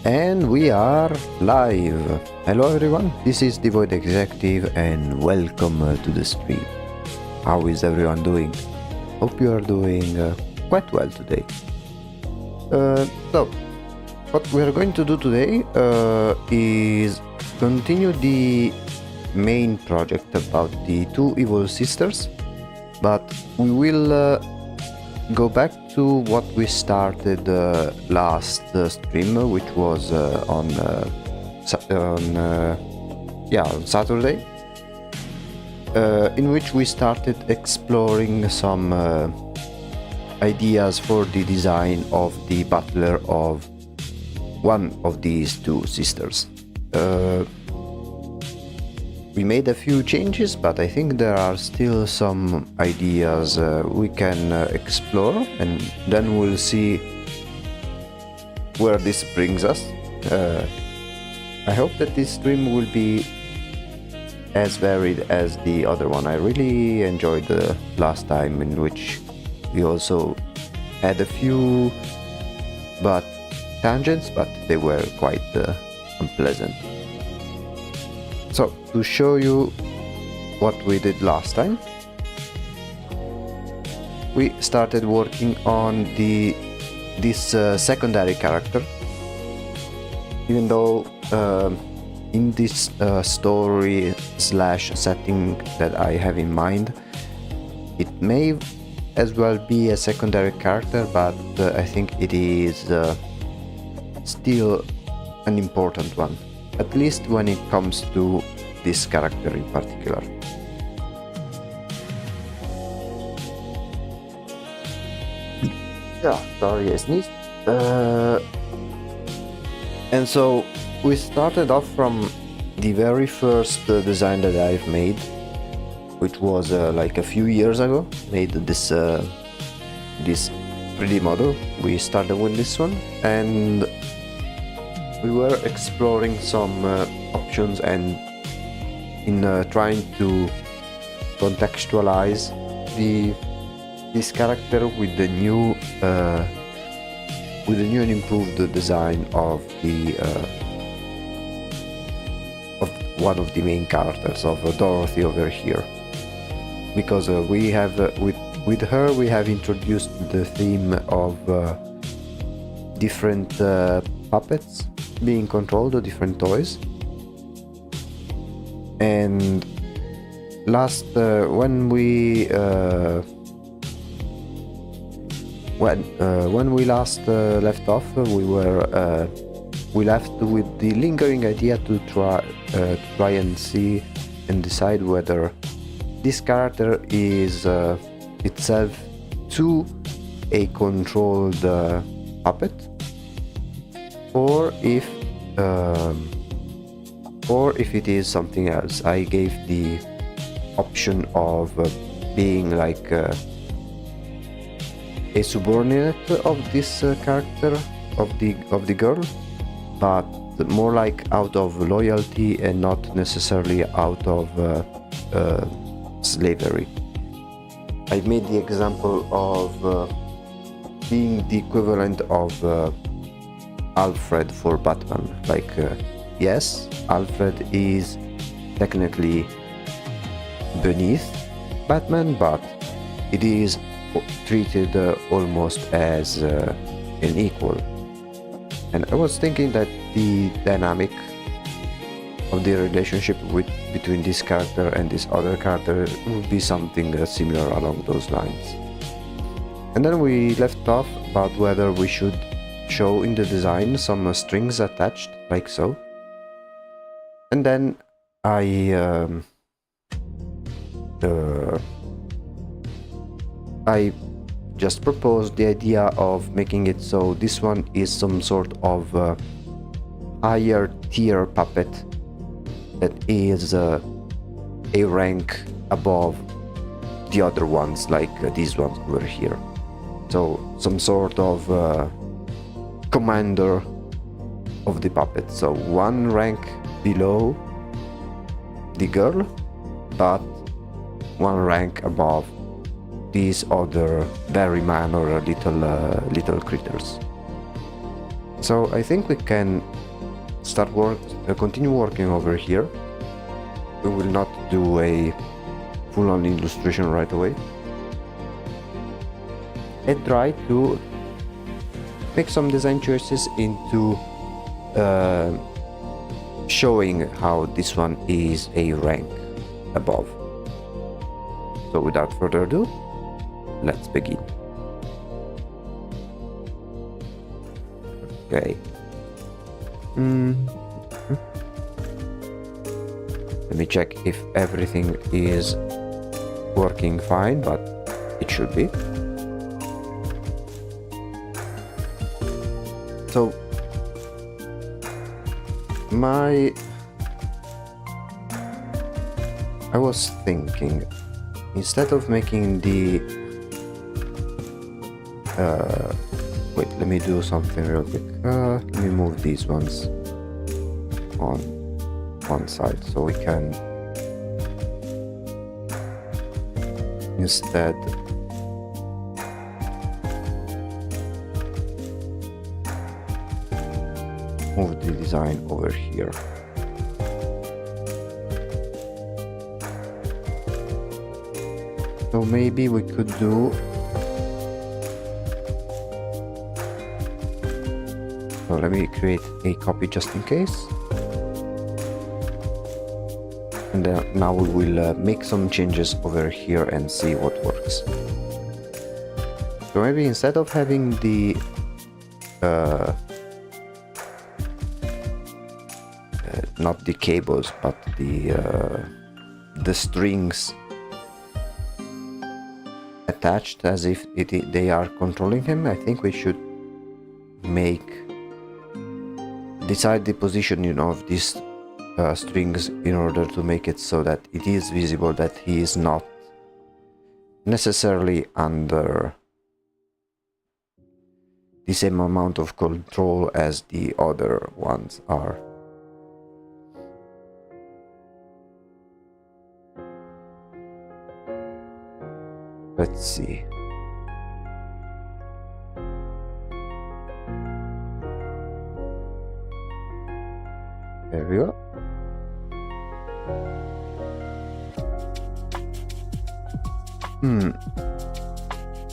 And we are live. Hello everyone, this is the Void Executive and welcome to the stream. How is everyone doing? Hope you are doing quite well today. So, what we are going to do today is continue the main project about the two evil sisters, but we will go back to what we started last stream, which was on Saturday, in which we started exploring some ideas for the design of the Butler of one of these two sisters. We made a few changes, but I think there are still some ideas we can explore, and then we'll see where this brings us. I hope that this stream will be as varied as the other one. I really enjoyed the last time, in which we also had a few tangents, but they were quite unpleasant. So, to show you what we did last time, we started working on this secondary character. Even though in this story slash setting that I have in mind, it may as well be a secondary character, but I think it is still an important one. At least when it comes to this character in particular. Yeah, sorry, I sneezed. And so we started off from the very first design that I've made, which was like a few years ago. Made this 3D model. We started with this one, and we were exploring some options and in trying to contextualize this character with the new and improved design of one of the main characters, of Dorothy over here, because we have with her we have introduced the theme of different puppets being controlled, or different toys. And last when we last left off, we left with the lingering idea to try and see and decide whether this character is itself to a controlled puppet, or if it is something else. I gave the option of being like a subordinate of this character of the girl, but more like out of loyalty and not necessarily out of slavery. I made the example of being the equivalent of Alfred for Batman. Like, yes, Alfred is technically beneath Batman, but it is treated almost as an equal. And I was thinking that the dynamic of the relationship between this character and this other character would be something similar along those lines. And then we left off about whether we should show in the design some strings attached, like so. And then I just proposed the idea of making it so this one is some sort of higher tier puppet that is a rank above the other ones, like these ones over here. So some sort of commander of the puppet, so one rank below the girl, but one rank above these other very minor little critters. So I think we can continue working over here. We will not do a full-on illustration right away, and try to make some design choices into showing how this one is a rank above. So without further ado, let's begin. Okay. Let me check if everything is working fine, but it should be. So I was thinking, instead of making the wait, let me do something real quick. Let me move these ones on one side so we can instead move the design over here. So maybe we could do, so let me create a copy just in case, and now we will make some changes over here and see what works. So maybe instead of having the not the cables but the strings attached as if they are controlling him, I think we should decide the positioning of these strings in order to make it so that it is visible that he is not necessarily under the same amount of control as the other ones are. Let's see. There we go.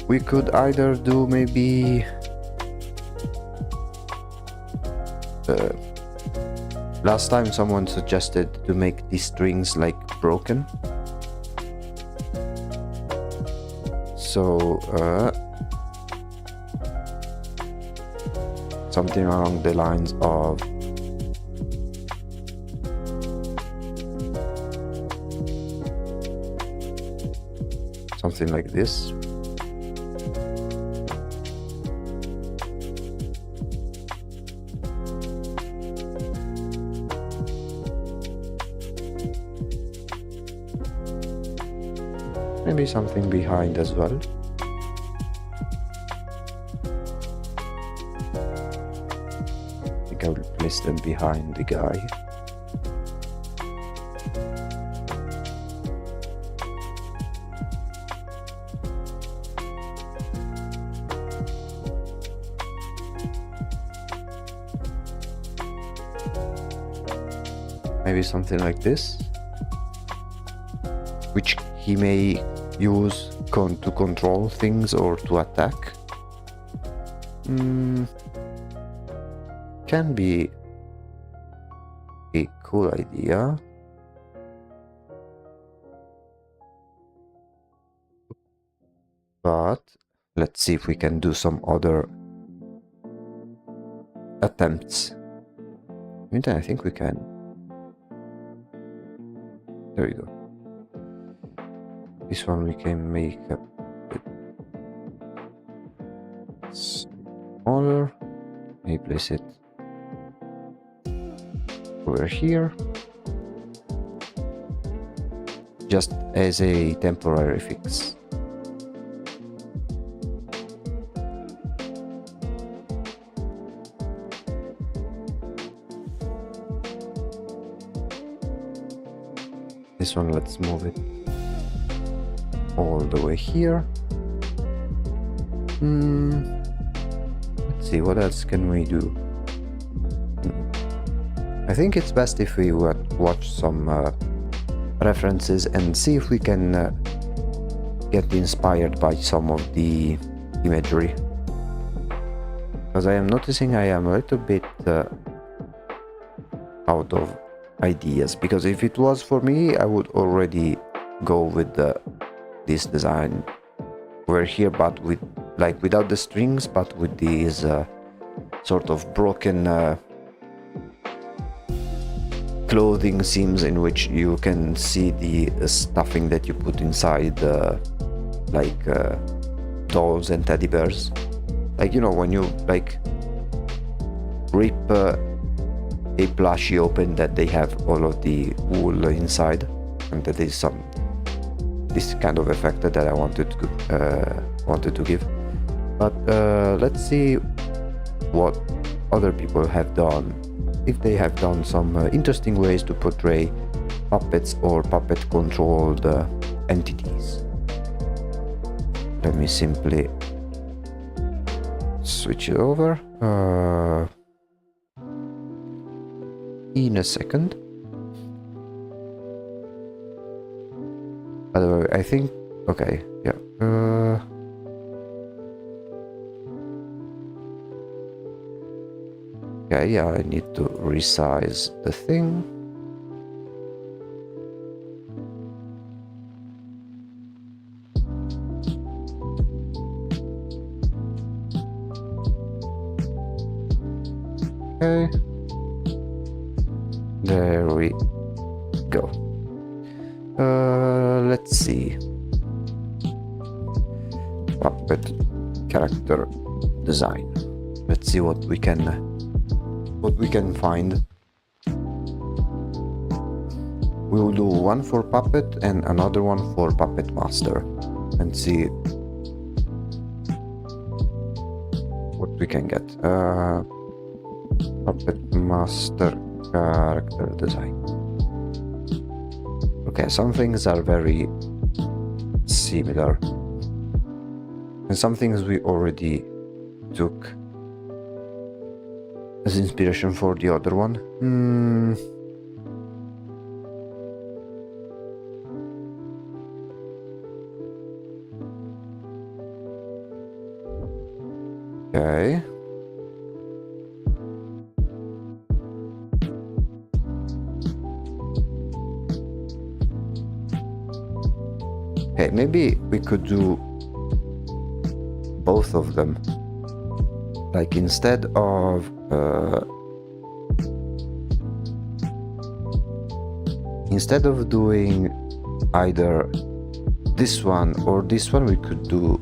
We could either do maybe last time someone suggested to make these strings like broken. So something along the lines of something like this. Maybe something behind as well. I think I will place them behind the guy. Maybe something like this, which he may use to control things or to attack. Can be a cool idea. But let's see if we can do some other attempts. I think we can. There we go. This one we can make a bit smaller. Maybe place it over here, just as a temporary fix. This one, let's move it all the way here. Let's see, what else can we do? I think it's best if we watch some references and see if we can get inspired by some of the imagery. Because I am noticing I am a little bit out of ideas, because if it was for me I would already go with this design over here, but with like without the strings, but with these sort of broken clothing seams in which you can see the stuffing that you put inside like dolls and teddy bears, like, you know, when you like rip a plushie open, that they have all of the wool inside, and that is this kind of effect that I wanted to give. But let's see what other people have done, if they have done some interesting ways to portray puppets or puppet controlled entities. Let me simply switch it over in a second. By the way, I think, okay, yeah, okay, yeah, I need to resize the thing. Okay, there we go. Let's see. Puppet character design. Let's see what we can find. We will do one for puppet and another one for puppet master, and see what we can get. Puppet master character design. Okay, some things are very similar, and some things we already took as inspiration for the other one. Okay. Okay, maybe we could do both of them. Like instead of doing either this one or this one, we could do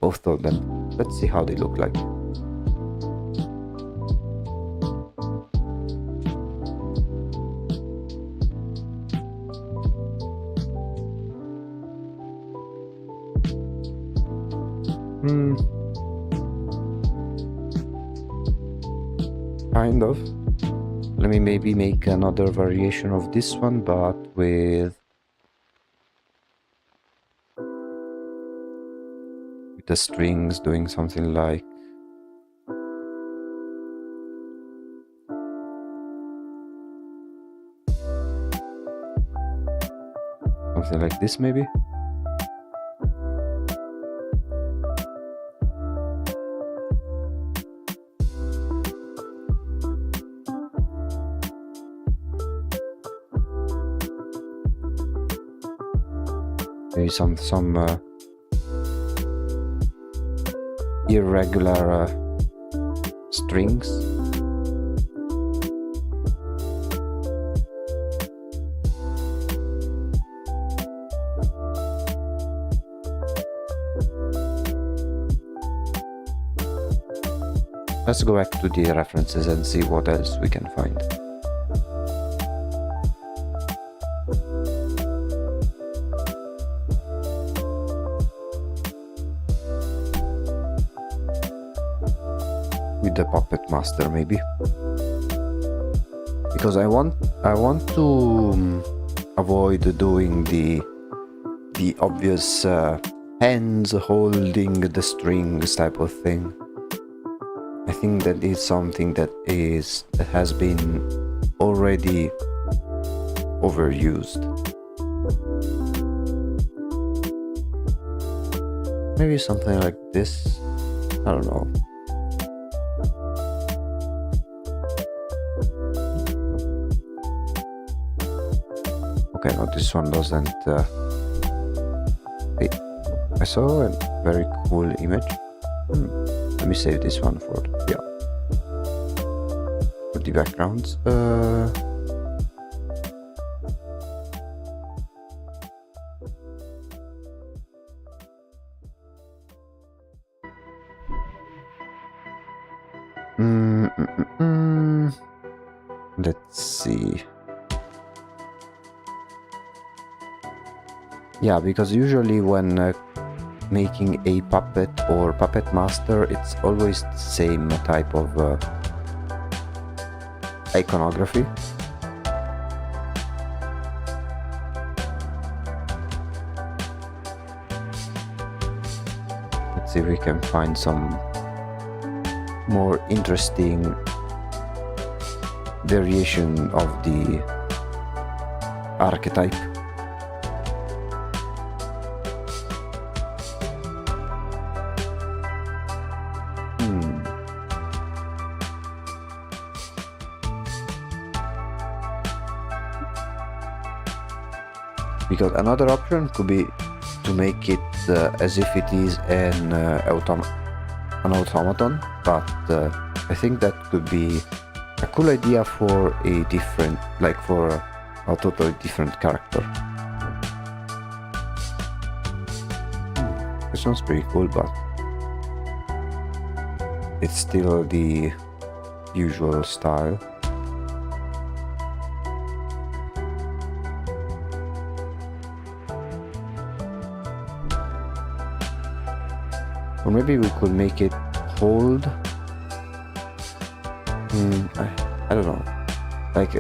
both of them. Let's see how they look like. Kind of. Let me maybe make another variation of this one, but with the strings, doing something like this maybe. Maybe some irregular strings. Let's go back to the references and see what else we can find. With the puppet master maybe, because I want to avoid doing the obvious hands holding the strings type of thing. I think that is something that has been already overused. Maybe something like this. I don't know. Okay, no, this one doesn't. Wait, I saw a very cool image. Let me save this one for the backgrounds. Let's see. Yeah, because usually when making a puppet or puppet master, it's always the same type of iconography. Let's see if we can find some more interesting variation of the archetype. Because another option could be to make it as if it is an automaton, but I think that could be a cool idea for a different, like for a totally different character. This one's pretty cool, but it's still the usual style. Or maybe we could make it hold. I don't know. Like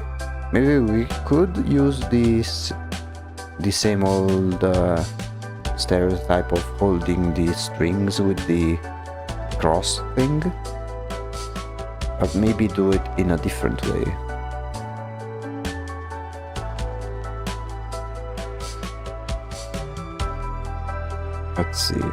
maybe we could use the same old stereotype of holding the strings with the cross thing, but maybe do it in a different way. Let's see.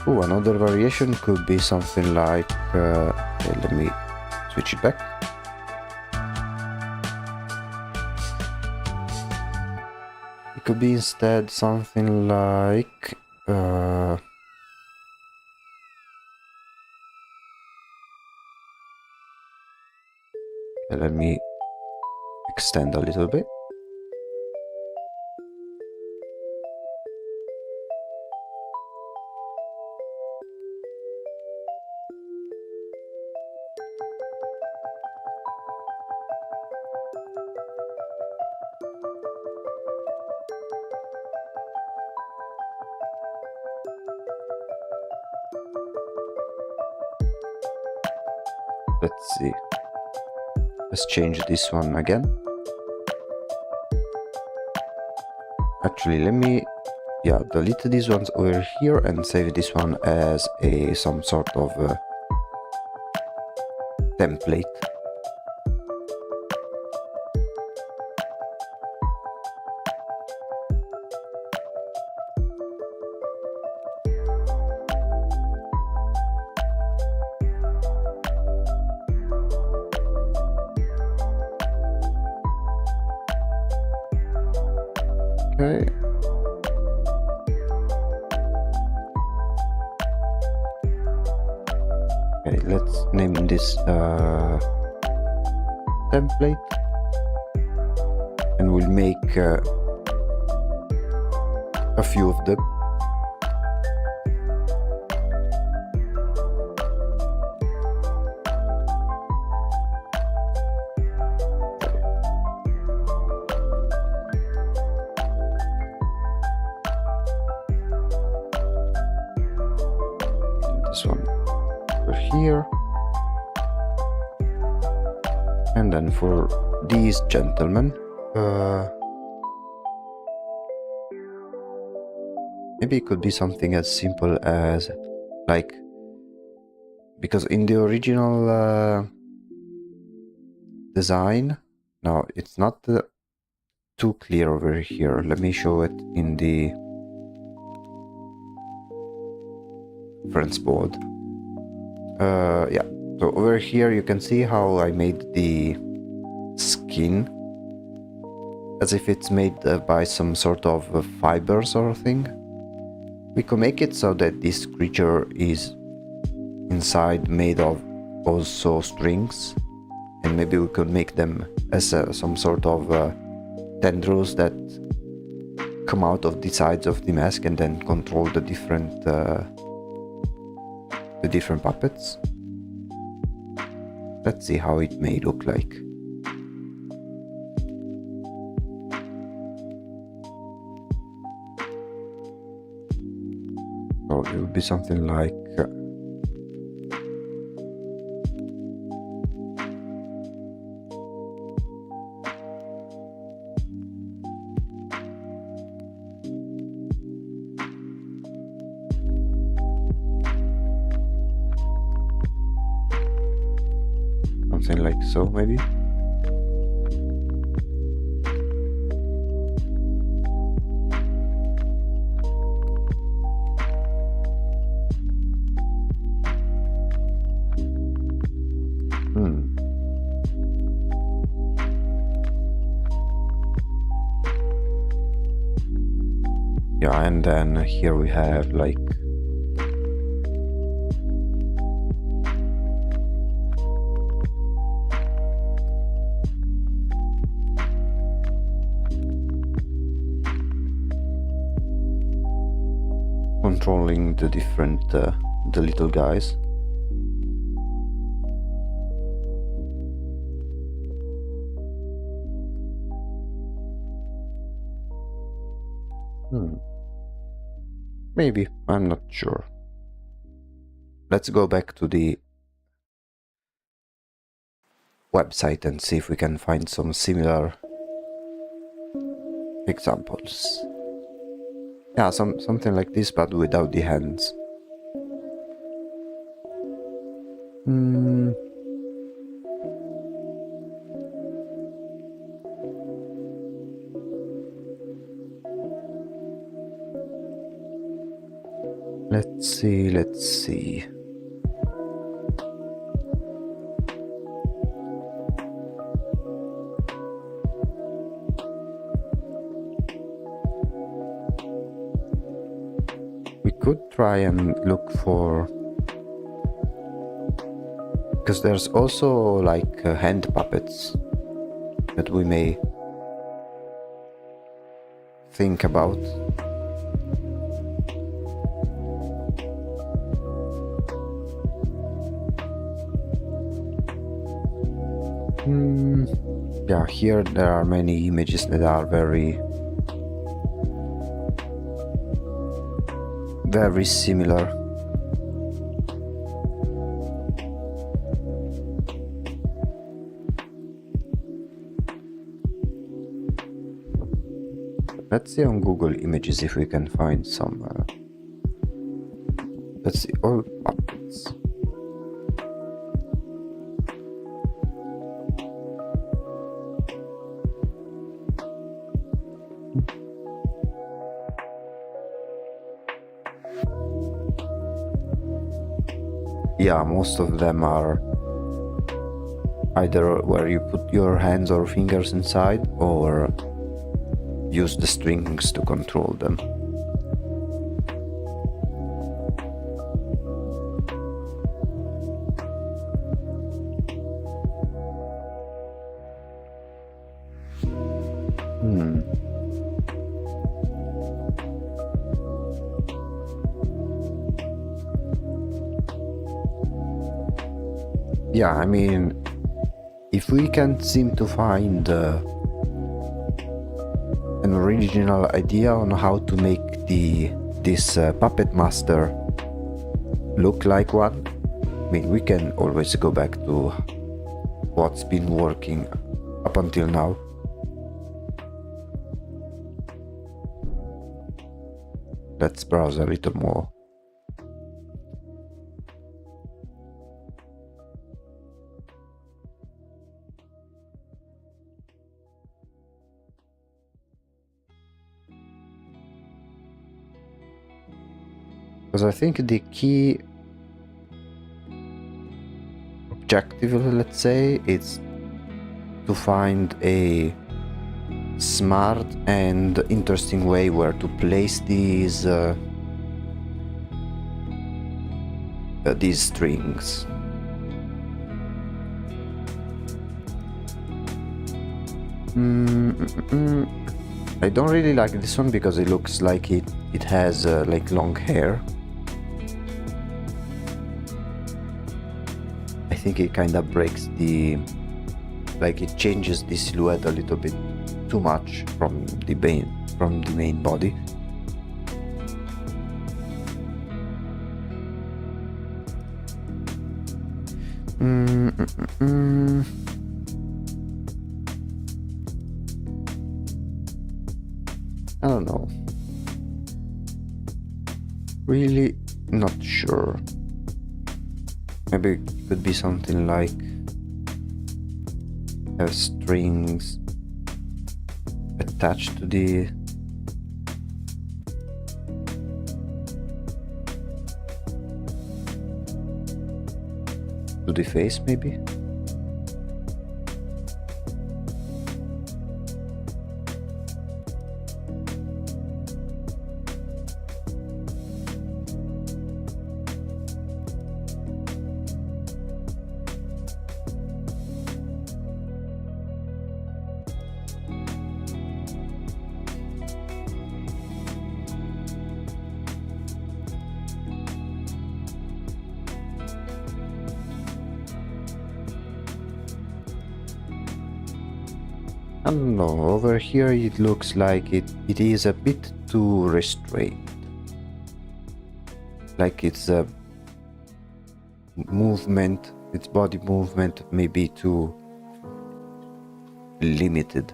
Oh, another variation could be something like, okay, let me switch it back. It could be instead something like, let me extend a little bit. Let's see. Let's change this one again. Actually, let me delete these ones over here and save this one as some sort of template. Okay. Okay, let's name this template, and we'll make a few of them. This one over here. And then for these gentlemen, maybe it could be something as simple as, like, because in the original design, now it's not too clear over here. Let me show it in the reference board. Yeah, so over here you can see how I made the skin as if it's made by some sort of fibers or thing. We can make it so that this creature is inside made of also strings, and maybe we could make them as some sort of tendrils that come out of the sides of the mask and then control the different puppets. Let's see how it may look like. So it would be something like something like so, maybe. Yeah, and then here we have like controlling the different the little guys. Maybe, I'm not sure. Let's go back to the website and see if we can find some similar examples. Yeah, something like this, but without the hands. Let's see. We could try and look for, because there's also like hand puppets that we may think about. Yeah, here there are many images that are very similar. Let's see on Google Images if we can find some. Let's see, all puppets. Yeah, most of them are either where you put your hands or fingers inside, or use the strings to control them. Yeah, I mean, if we can't seem to find an original idea on how to make this puppet master look like one, I mean, we can always go back to what's been working up until now. Let's browse a little more. Because I think the key objective, let's say, is to find a smart and interesting way where to place these strings. I don't really like this one because it looks like it has like long hair. I think it kind of breaks the, like it changes the silhouette a little bit too much from the main body. I don't know. Really not sure. Maybe it could be something like have strings attached to the face, maybe. I don't know, over here it looks like it is a bit too restrained. Like its movement, its body movement may be too limited.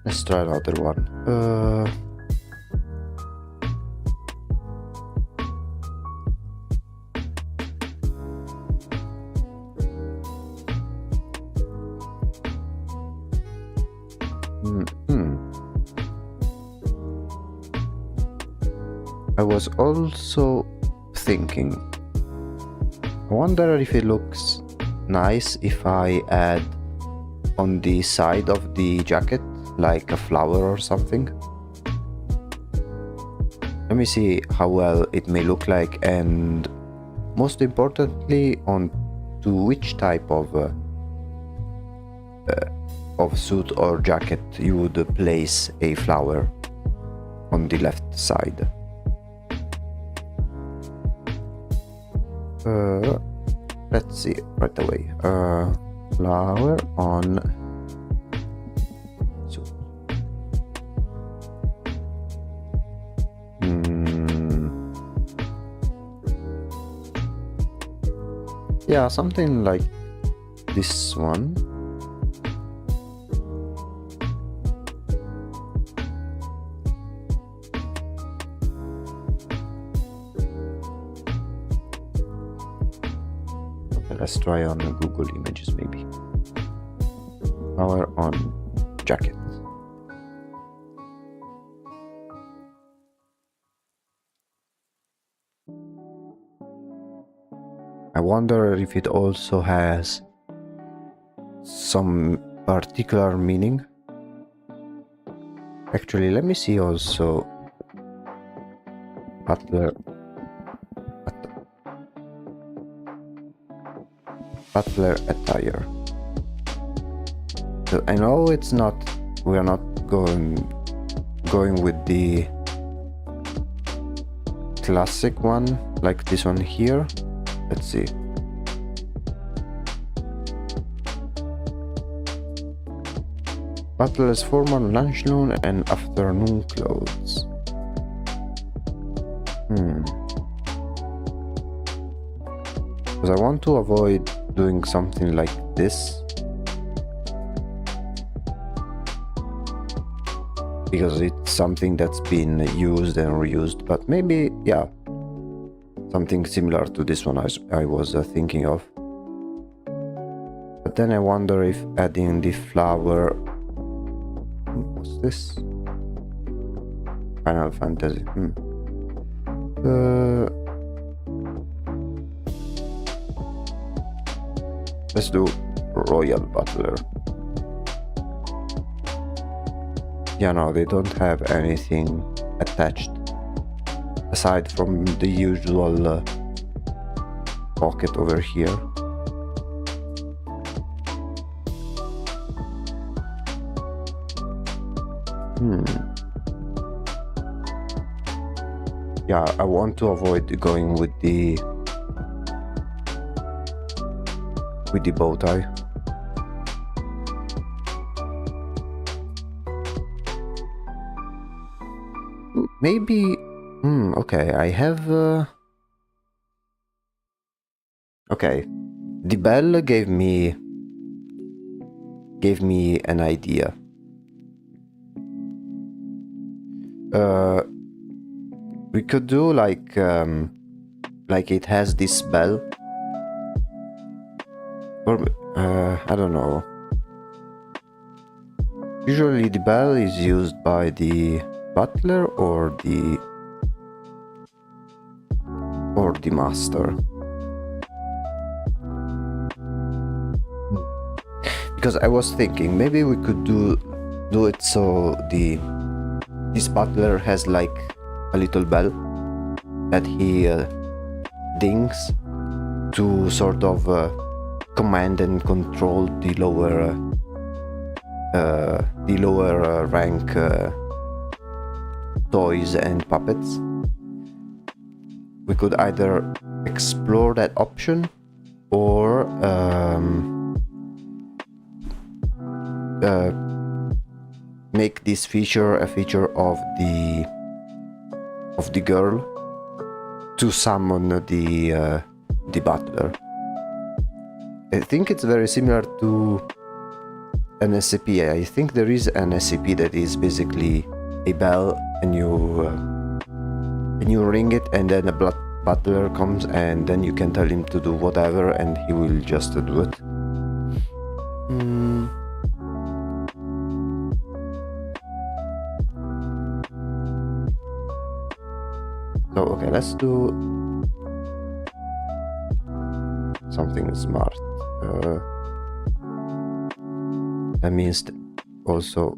Let's try another one. I was also thinking, I wonder if it looks nice if I add on the side of the jacket like a flower or something. Let me see how well it may look like, and most importantly on to which type of suit or jacket you would place a flower on the left side. Let's see right away. Flower on suit. Yeah, something like this one. Let's try on Google Images maybe. Flower on jacket. I wonder if it also has some particular meaning. Actually, let me see also Butler attire. I know it's not. We are not going with the classic one like this one here. Let's see. Butler's formal lunchroom and afternoon clothes. Because I want to avoid doing something like this. Because it's something that's been used and reused, but maybe, yeah, something similar to this one I was thinking of. But then I wonder if adding the flower... What's this? Final Fantasy. Let's do Royal Butler. Yeah, no, they don't have anything attached aside from the usual pocket over here. Yeah, I want to avoid going with the bow tie. Maybe... okay, I have... Okay, the bell gave me an idea. We could do like it has this bell. Or, I don't know. Usually the bell is used by the butler or the master. Because I was thinking maybe we could do it so this butler has like a little bell that he dings to sort of command and control the lower rank toys and puppets. We could either explore that option or make this feature a feature of the girl to summon the butler. I think it's very similar to an SCP. I think there is an SCP that is basically a bell and you ring it and then a butler comes and then you can tell him to do whatever and he will just do it. So okay, let's do something smart. That means also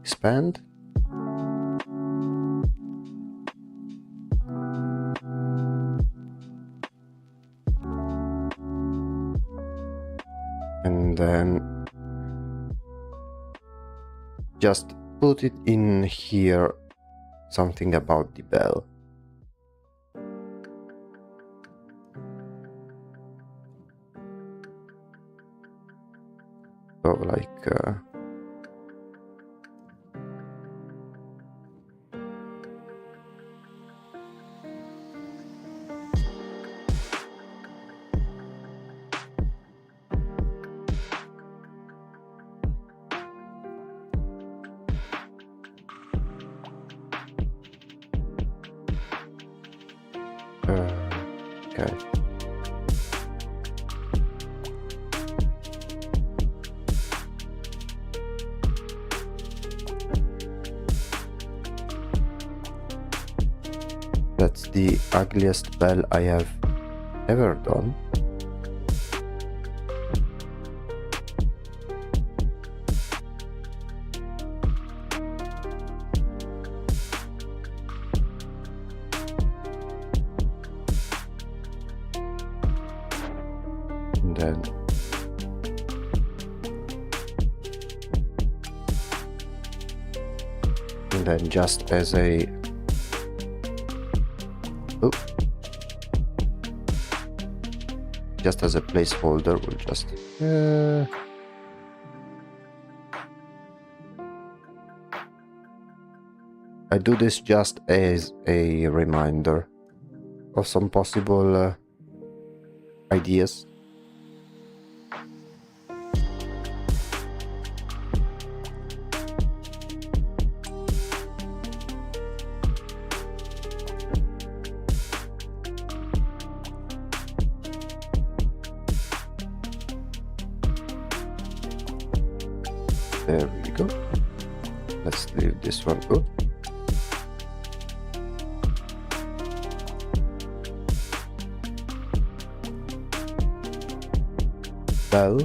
expand. And then just put it in here, something about the bell. So like okay. That's the ugliest bell I have ever done. And then And then just as a... Oh. Just as a placeholder, we'll just... I do this just as a reminder of some possible ideas. There we go. Let's leave this one up. Bell.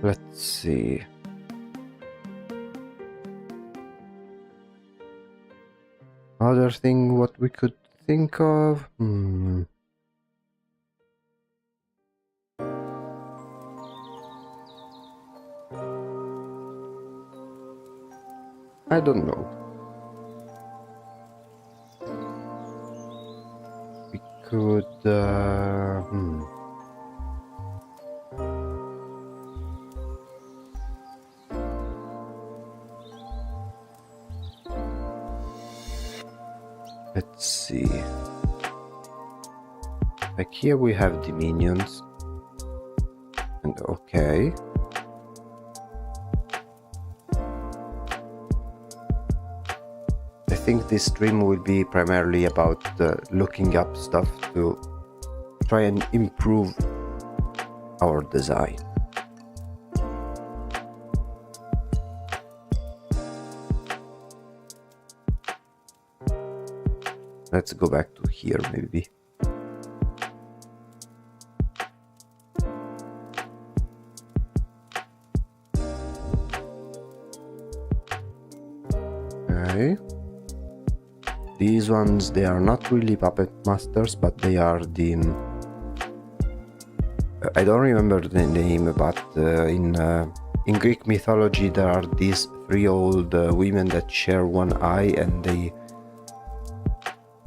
Let's see. Other thing what we could think of. I don't know. We could... Let's see. Like here we have the minions. And okay. I think this stream will be primarily about looking up stuff to try and improve our design. Let's go back to here maybe. Okay. These ones, they are not really puppet masters, but they are the... I don't remember the name, but in Greek mythology there are these three old women that share one eye, and they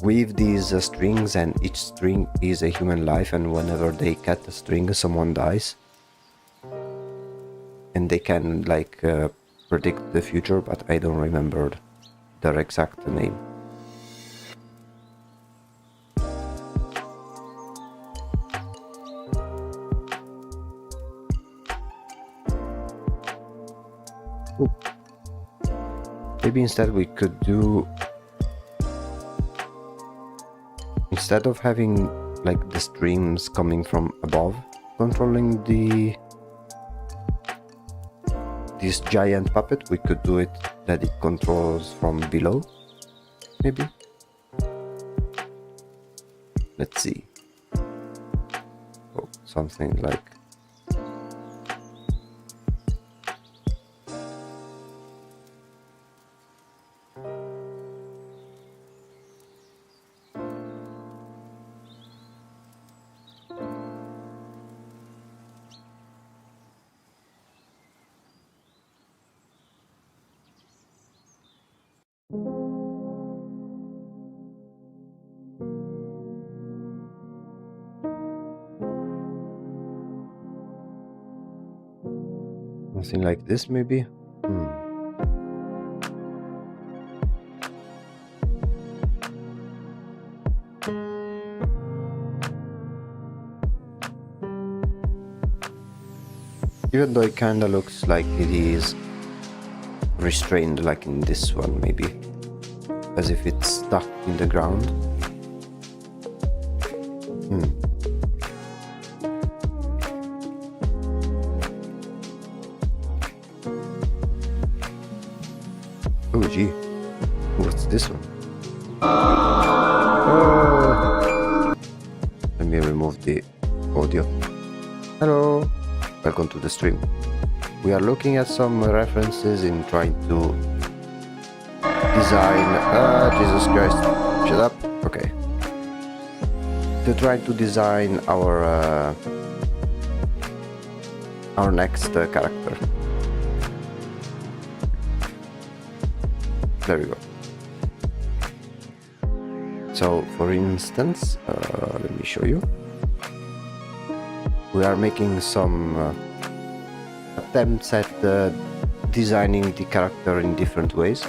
weave these strings, and each string is a human life, and whenever they cut the string someone dies. And they can like predict the future, but I don't remember their exact name. Ooh. Maybe instead we could do, instead of having like the streams coming from above controlling this giant puppet, we could do it that it controls from below, maybe. Let's see. Oh, something like... something like this, maybe? Even though it kinda looks like it is restrained, like in this one, maybe. As if it's stuck in the ground. Oh gee, what's this one? Oh. Let me remove the audio. Hello, welcome to the stream. We are looking at some references in trying to design... Jesus Christ, shut up. Okay. To try to design our our next character. There we go. So, for instance, let me show you. We are making some attempts at designing the character in different ways.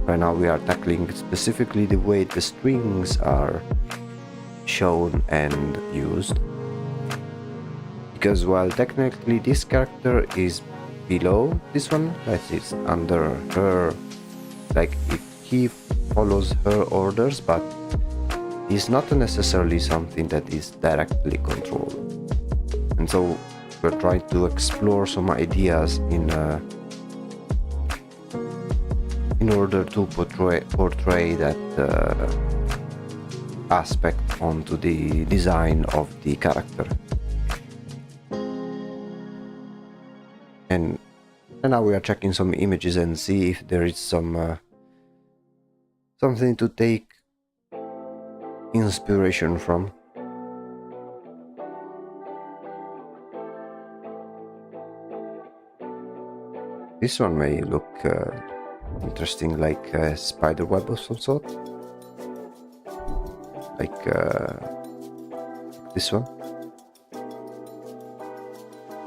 Right now we are tackling specifically the way the strings are shown and used. Because while technically this character is below this one, that is under her, like he follows her orders, but is not necessarily something that is directly controlled. And so we're trying to explore some ideas in order to portray that aspect onto the design of the character. And now we are checking some images and see if there is some something to take inspiration from. This one may look interesting, like a spider web of some sort, like this one.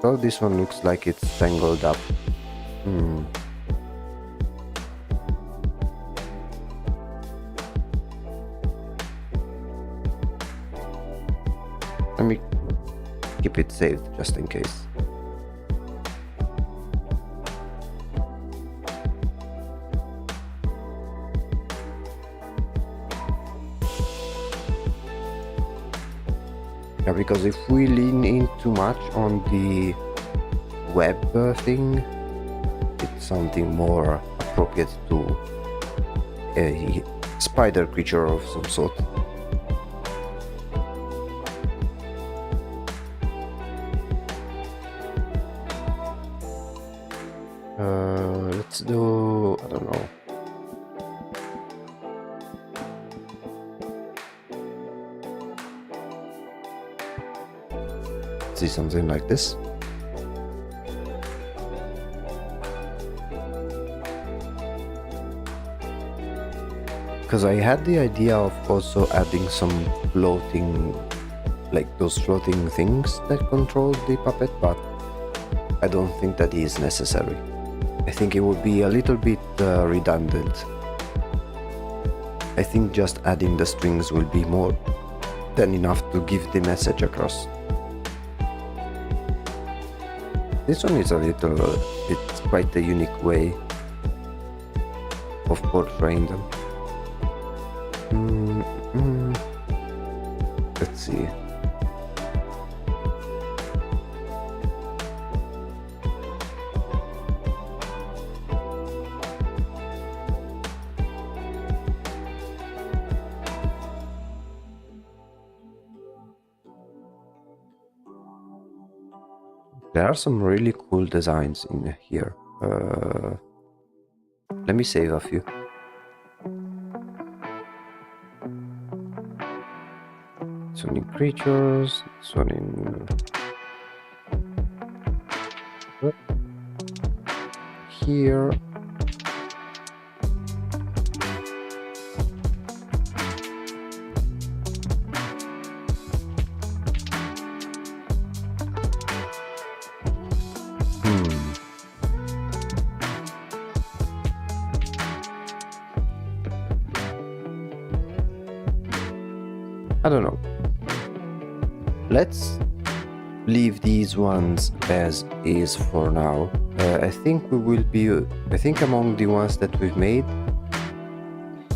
So this one looks like it's tangled up. Let me keep it saved just in case. Yeah, because if we lean in too much on the web thing, it's something more appropriate to a spider creature of some sort. Let's do, I don't know. Let's see something like this. Because I had the idea of also adding some floating, like those floating things that control the puppet, but I don't think that is necessary. I think it would be a little bit redundant. I think just adding the strings will be more than enough to give the message across. This one is a little, it's quite a unique way of portraying them. Let's see. There are some really cool designs in here. Let me save a few. This one in creatures, this one in here. I don't know. Let's leave these ones as is for now. I think we will be, I think among the ones that we've made,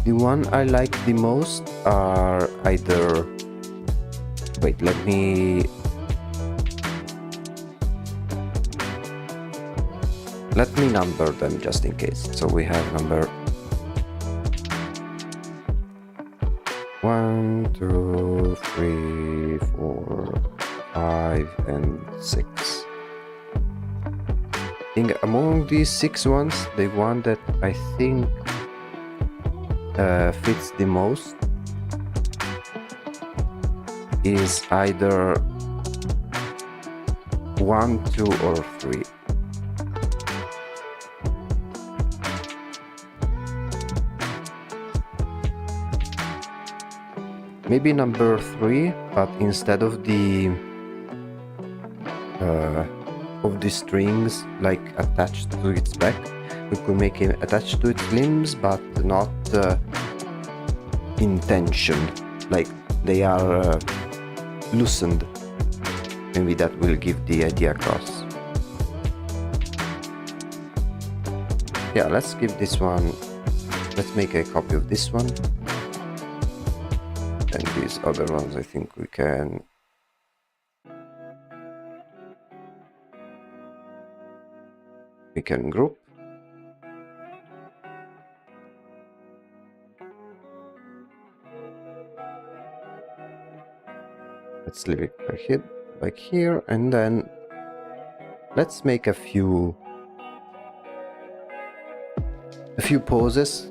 the one I like the most are either, wait, let me number them just in case. So we have number 1, 2, 3, 4, 5, and 6. I think among these 6 ones, the one that I think fits the most is either 1, 2, or 3. Maybe number 3, but instead of the strings like attached to its back, we could make it attached to its limbs, but not in tension, like they are loosened. Maybe that will give the idea across. Yeah, let's give this one, let's make a copy of this one. And these other ones I think we can group. Let's leave it like here, and then let's make a few poses.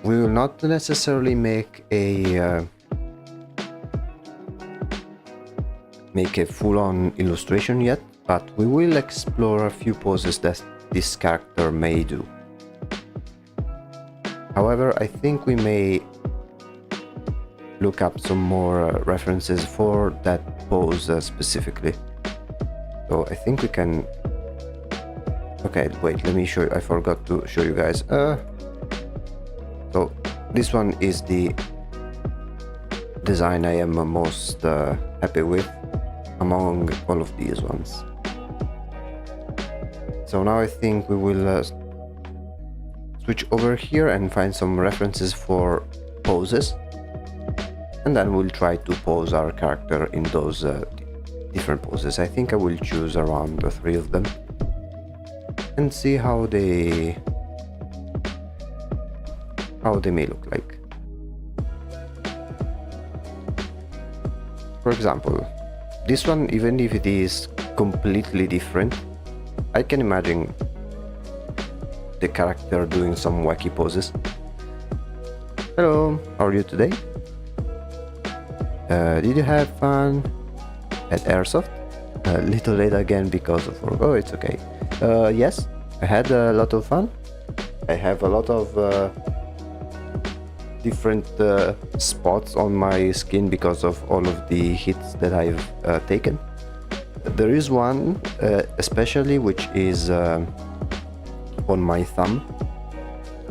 We will not necessarily make a full-on illustration yet, but we will explore a few poses that this character may do. However, I think we may look up some more references for that pose specifically. So I think we can... Okay, wait, let me show you. I forgot to show you guys. So this one is the design I am most happy with among all of these ones. So now I think we will switch over here and find some references for poses, and then we'll try to pose our character in those different poses. I think I will choose around 3 of them and see how they may look like. For example, this one, even if it is completely different, I can imagine the character doing some wacky poses. Hello, how are you today? Did you have fun at Airsoft? A little late again because of work. Oh, it's okay. Yes, I had a lot of fun. I have a lot of different spots on my skin because of all of the hits that I've taken. There is one especially which is on my thumb.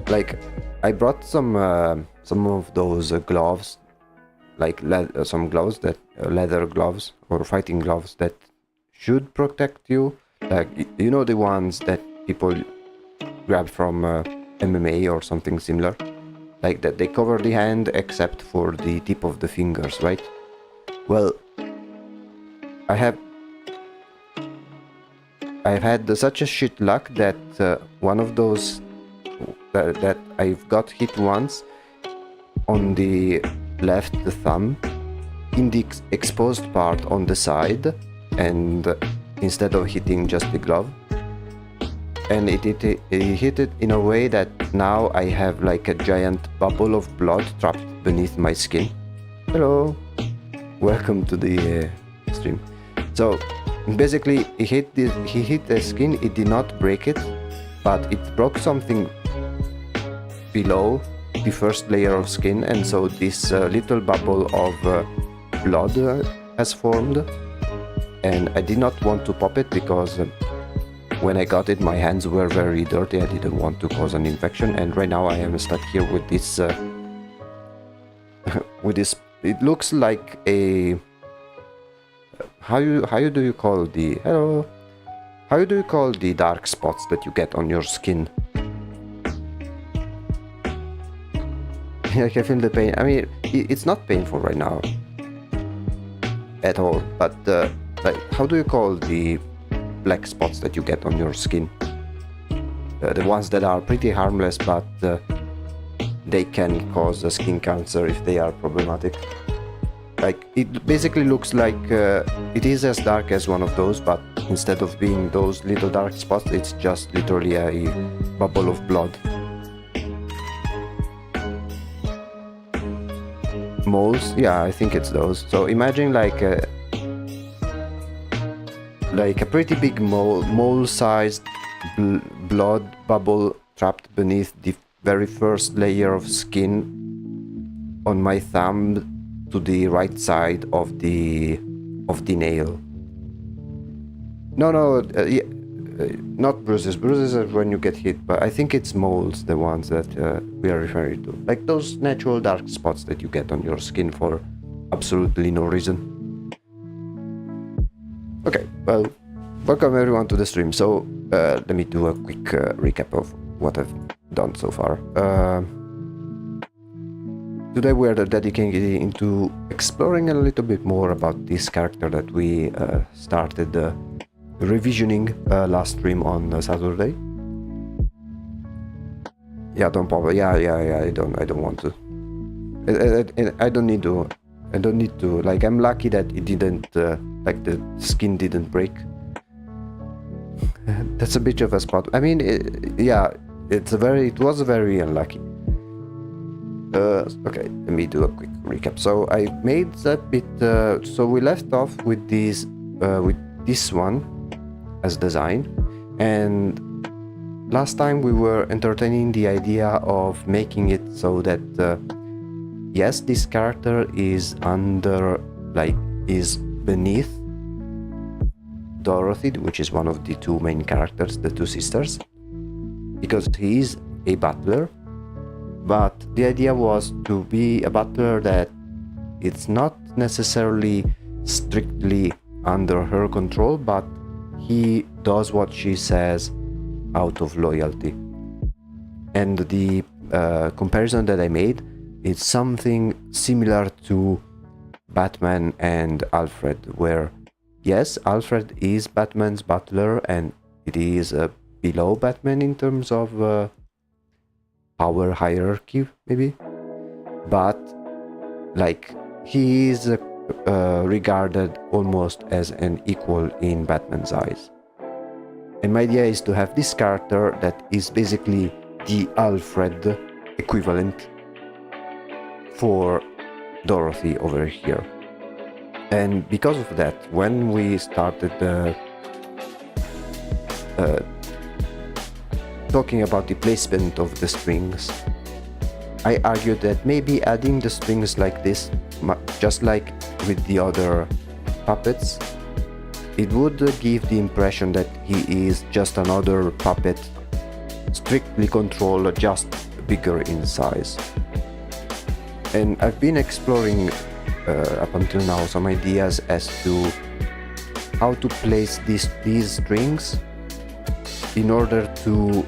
Like, I brought some of those gloves, like some gloves that leather gloves or fighting gloves that should protect you, like, you know, the ones that people grab from MMA or something similar, like that they cover the hand except for the tip of the fingers, right? Well, I've had such a shit luck that one of those that I've got hit once on the left thumb in the exposed part on the side, and instead of hitting just the glove, and it hit it in a way that now I have like a giant bubble of blood trapped beneath my skin. Hello, welcome to the stream. So basically he hit the skin. It did not break it, but it broke something below the first layer of skin, and so this little bubble of blood has formed, and I did not want to pop it because when I got it my hands were very dirty. I didn't want to cause an infection, and right now I am stuck here with this with this. It looks like a how do you call the how do you call the dark spots that you get on your skin? I can feel the pain. I mean, it's not painful right now at all, but like, how do you call the black spots that you get on your skin? The ones that are pretty harmless, but they can cause a skin cancer if they are problematic. Like, it basically looks like it is as dark as one of those, but instead of being those little dark spots, it's just literally a bubble of blood. Moles, yeah, I think it's those. So imagine like like a pretty big mole-sized blood bubble trapped beneath the very first layer of skin on my thumb to the right side of the nail. No, yeah, not bruises. Bruises are when you get hit, but I think it's moles, the ones that we are referring to. Like those natural dark spots that you get on your skin for absolutely no reason. Okay, well, welcome everyone to the stream. So, let me do a quick recap of what I've done so far. Today we are dedicating into exploring a little bit more about this character that we started revisioning last stream on Saturday. Yeah, don't bother. Yeah. I don't want to. I don't need to. I don't need to. Like, I'm lucky that it didn't. Like, the skin didn't break. That's a bit of a spot. I mean, yeah, it was very unlucky. Okay, let me do a quick recap. So I made that bit. So we left off with this one as design, and last time we were entertaining the idea of making it so that yes, this character is is beneath Dorothy, which is one of the two main characters, the two sisters, because he is a butler. But the idea was to be a butler that it's not necessarily strictly under her control, but he does what she says out of loyalty. And the comparison that I made is something similar to Batman and Alfred, where yes, Alfred is Batman's butler and it is below Batman in terms of power hierarchy, maybe, but like he is regarded almost as an equal in Batman's eyes. And my idea is to have this character that is basically the Alfred equivalent for Dorothy over here. And because of that, when we started talking about the placement of the strings, I argued that maybe adding the strings like this, just like with the other puppets, it would give the impression that he is just another puppet, strictly controlled, just bigger in size. And I've been exploring up until now some ideas as to how to place these strings in order to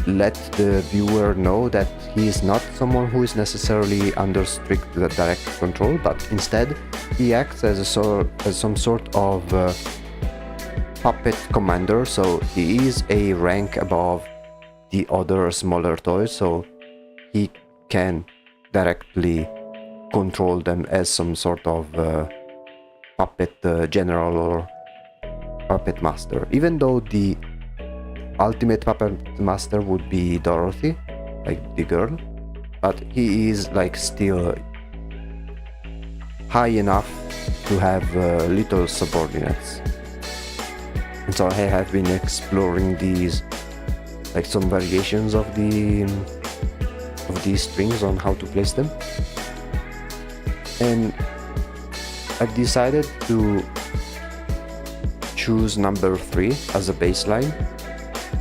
let the viewer know that he is not someone who is necessarily under strict direct control, but instead he acts as some sort of puppet commander. So he is a rank above the other smaller toys, so he can directly control them as some sort of puppet general or puppet master, even though the ultimate puppet master would be Dorothy, like the girl, but he is like still high enough to have little subordinates. And so I have been exploring these, like some variations of these strings on how to place them, and I've decided to choose number 3 as a baseline.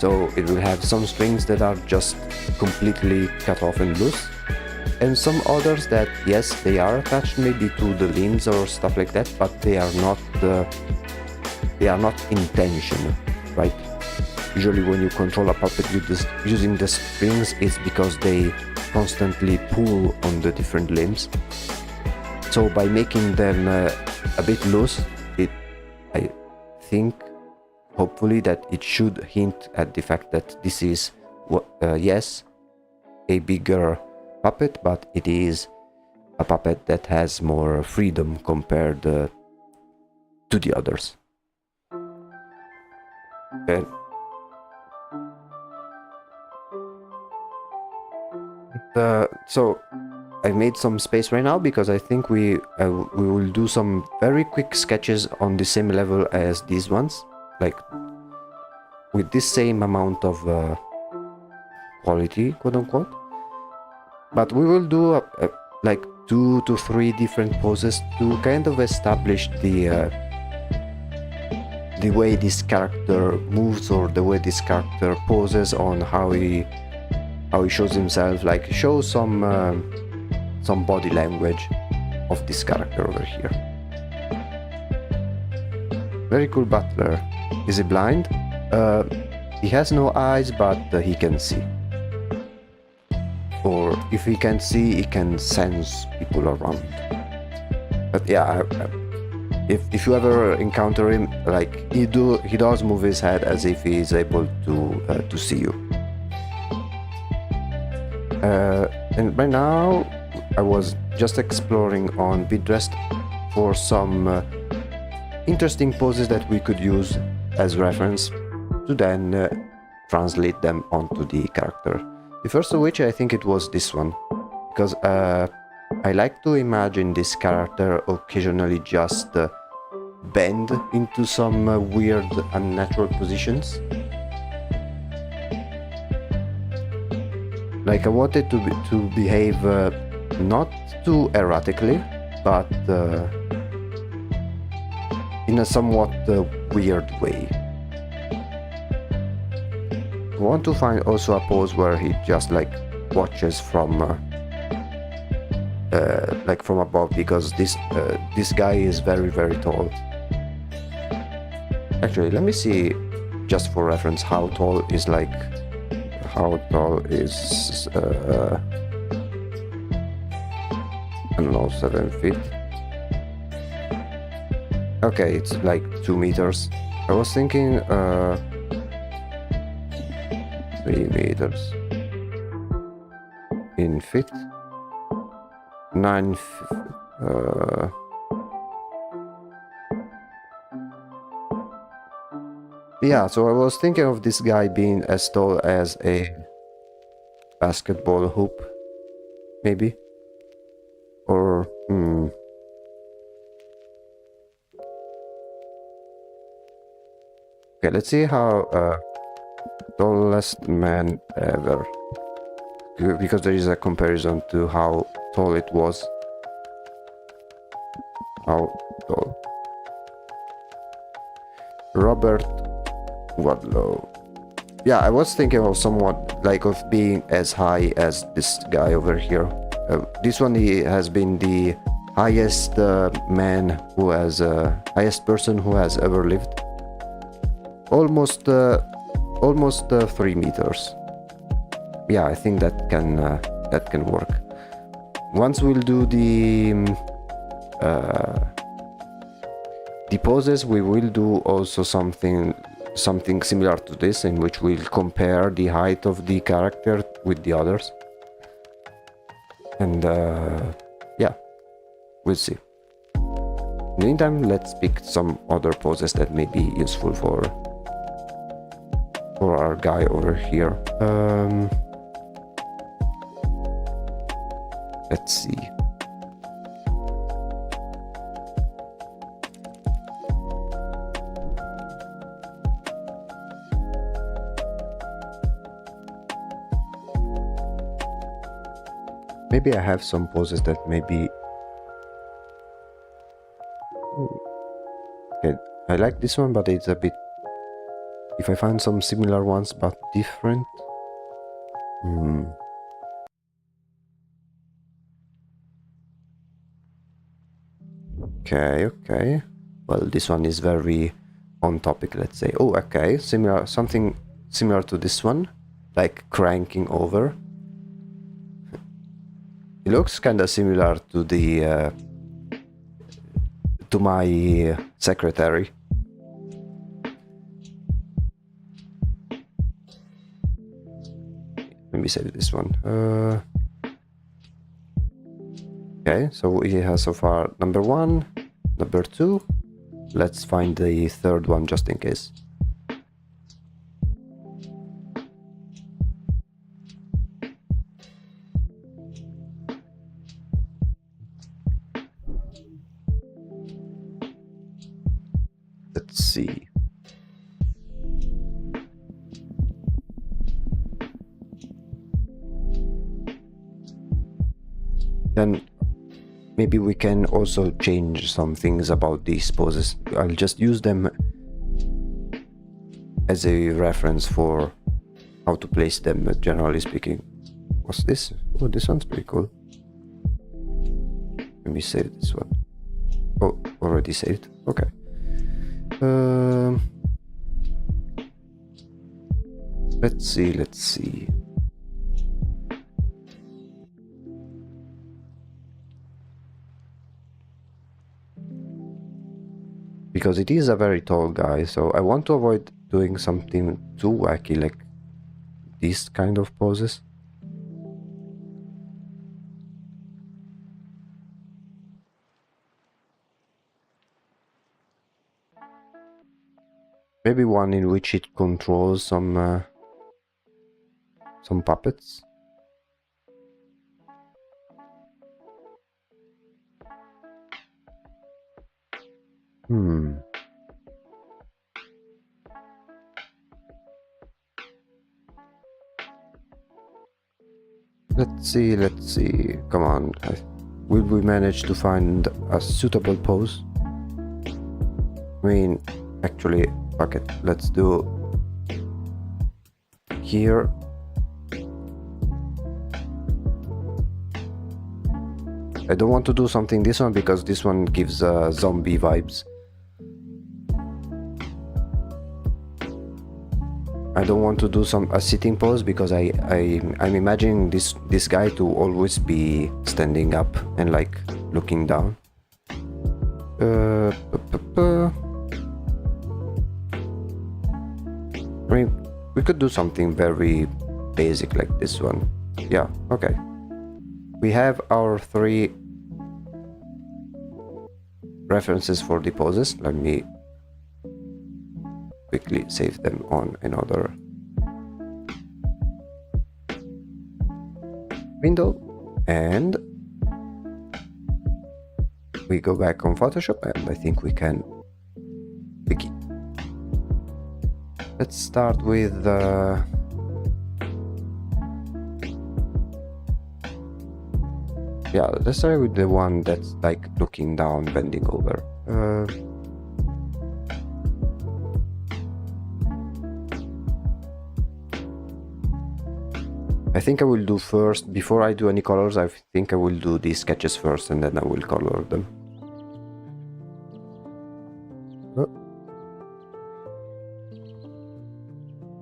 So it will have some strings that are just completely cut off and loose, and some others that, yes, they are attached maybe to the limbs or stuff like that, but they are not intentional, right? Usually when you control a puppet using the strings, it's because they constantly pull on the different limbs. So by making them a bit loose, I think hopefully that it should hint at the fact that this is, yes, a bigger puppet, but it is a puppet that has more freedom compared to the others. Okay. So I made some space right now because I think we will do some very quick sketches on the same level as these ones, like with this same amount of quality, quote unquote. But we will do like 2 to 3 different poses to kind of establish the way this character moves, or the way this character poses, on how he shows himself, like show some body language of this character over here. Very cool Butler. Is he blind? He has no eyes, but he can see. Or if he can see, he can sense people around. But yeah, if you ever encounter him, like he does move his head as if he is able to see you. And by now, I was just exploring on Pinterest for some interesting poses that we could use as reference to then translate them onto the character. The first of which, I think it was this one, because I like to imagine this character occasionally just bend into some weird, unnatural positions. Like I wanted to behave not too erratically, but in a somewhat weird way. I want to find also a pose where he just like watches from above, because this guy is very, very tall. Actually, let me see, just for reference, how tall is I don't know, 7 feet. Okay, it's like 2 meters. I was thinking 3 meters in feet. 9 yeah, so I was thinking of this guy being as tall as a basketball hoop, maybe. Or okay, let's see how tallest man ever, because there is a comparison to how tall it was. How tall? Robert Wadlow. Yeah, I was thinking of somewhat like of being as high as this guy over here. This one, he has been the highest highest person who has ever lived. Almost 3 meters. Yeah, I think that can work. Once we'll do the poses, we will do also something similar to this, in which we'll compare the height of the character with the others. And yeah, we'll see. In the meantime, let's pick some other poses that may be useful for our guy over here. Let's see. Maybe I have some poses that maybe... Okay, I like this one, but it's a bit... If I find some similar ones but different... Okay. Well, this one is very on topic, let's say. Oh, okay, something similar to this one, like cranking over. It looks kind of similar to the to my secretary. Let me save this one. Okay, so he has so far number 1, number 2. Let's find the third one just in case. Let's see. Then maybe we can also change some things about these poses. I'll just use them as a reference for how to place them, generally speaking. What's this? Oh, this one's pretty cool. Let me save this one. Oh, already saved. Okay. Let's see. Because it is a very tall guy, so I want to avoid doing something too wacky like these kind of poses. Maybe one in which it controls some puppets. Let's see. Come on. Will we manage to find a suitable pose? I mean, actually, fuck it. Let's do here. I don't want to do something this one because this one gives zombie vibes. I don't want to do a sitting pose because I'm imagining this guy to always be standing up and like looking down. I mean, we could do something very basic like this one. Yeah, okay. We have our 3 references for the poses. Let me quickly save them on another window, and we go back on Photoshop, and I think we can begin. Let's start with yeah, let's start with the one that's like looking down, bending over. I think I will do first, before I do any colors, I think I will do the sketches first and then I will color them.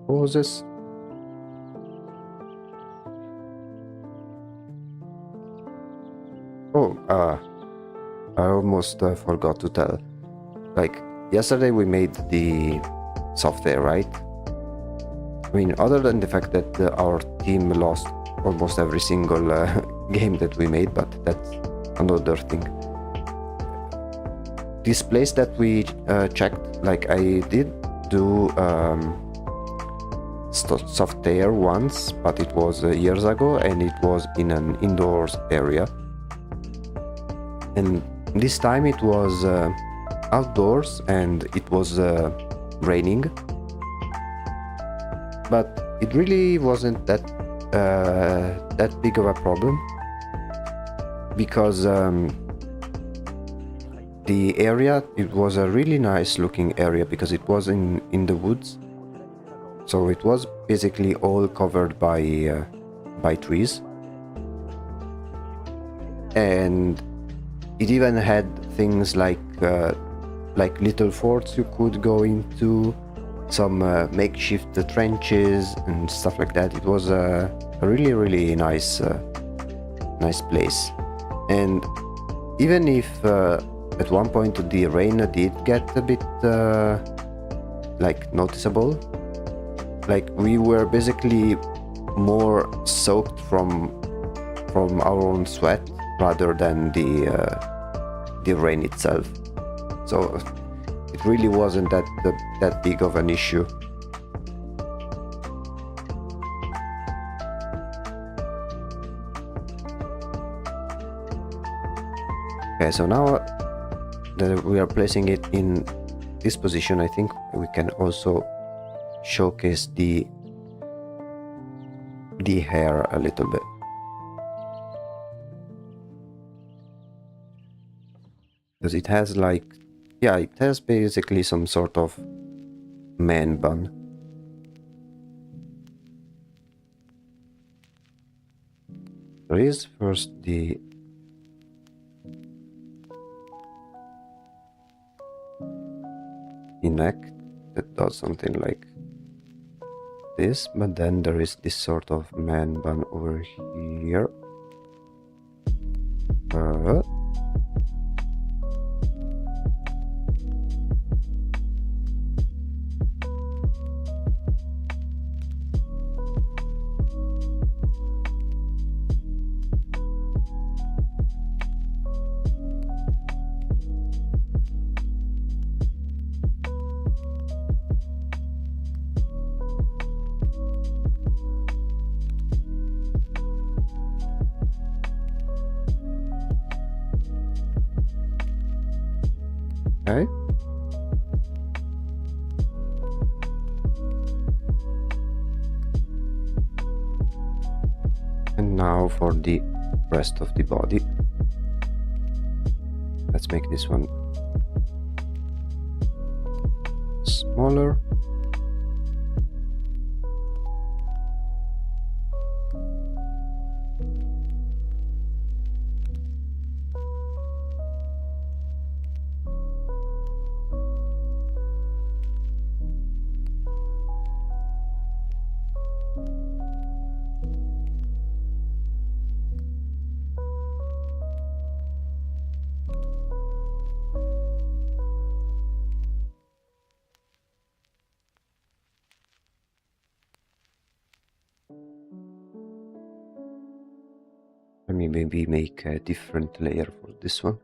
Poses. Oh, I almost forgot to tell. Like, yesterday we made the software, right? I mean, other than the fact that our team lost almost every single game that we made, but that's another thing. This place that we checked, like I did do software once, but it was years ago and it was in an indoors area. And this time it was outdoors and it was raining. But it really wasn't that big of a problem because the area, it was a really nice looking area because it was in the woods, so it was basically all covered by trees, and it even had things like little forts you could go into, some makeshift trenches and stuff like that. It was a really nice place. And even if at one point the rain did get a bit like noticeable, like we were basically more soaked from our own sweat rather than the rain itself. So it really wasn't that big of an issue. Okay, so now that we are placing it in this position, I think we can also showcase the hair a little bit. Because it has like, yeah, it has basically some sort of man bun. There is first the neck that does something like this, but then there is this sort of man bun over here. Okay. And now for the rest of the body. Let's make this one smaller. Let me maybe make a different layer for this one.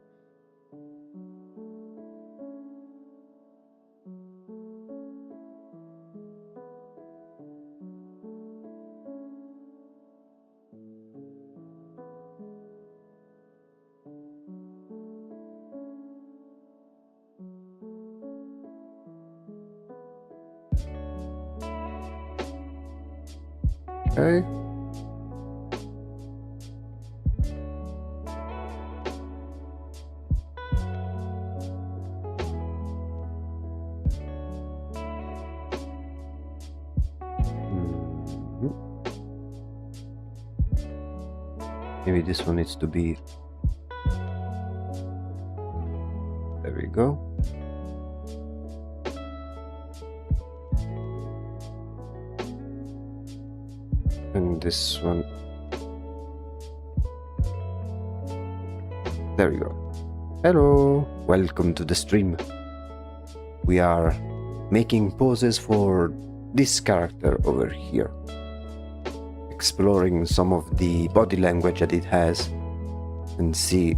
Okay. Maybe this one needs to be... There we go. And this one... There we go. Hello! Welcome to the stream. We are making poses for this character over here. Exploring some of the body language that it has and see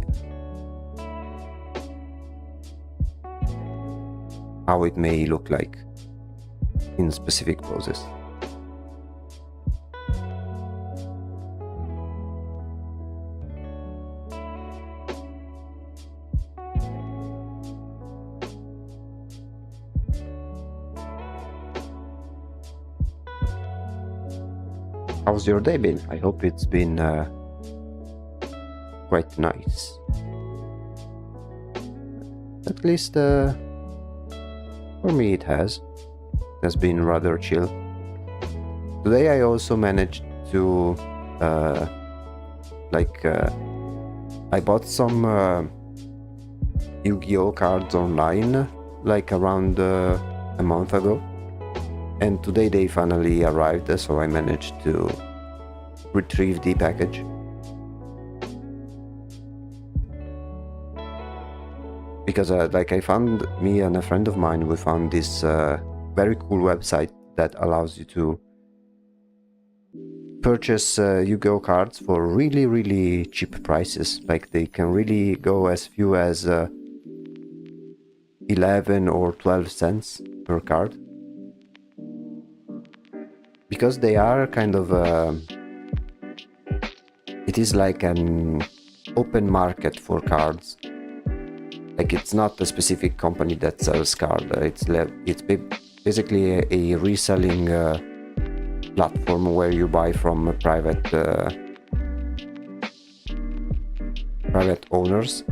how it may look like in specific poses. How's your day been? I hope it's been quite nice. At least for me it has. It has been rather chill. Today I also managed to I bought some Yu-Gi-Oh cards online like around a month ago. And today they finally arrived, so I managed to retrieve the package. Because I found, me and a friend of mine, we found this very cool website that allows you to purchase Yu-Gi-Oh cards for really, really cheap prices. Like they can really go as few as 11 or 12 cents per card. Because they are kind of it is like an open market for cards. Like it's not a specific company that sells cards. It's basically a reselling platform where you buy from private owners.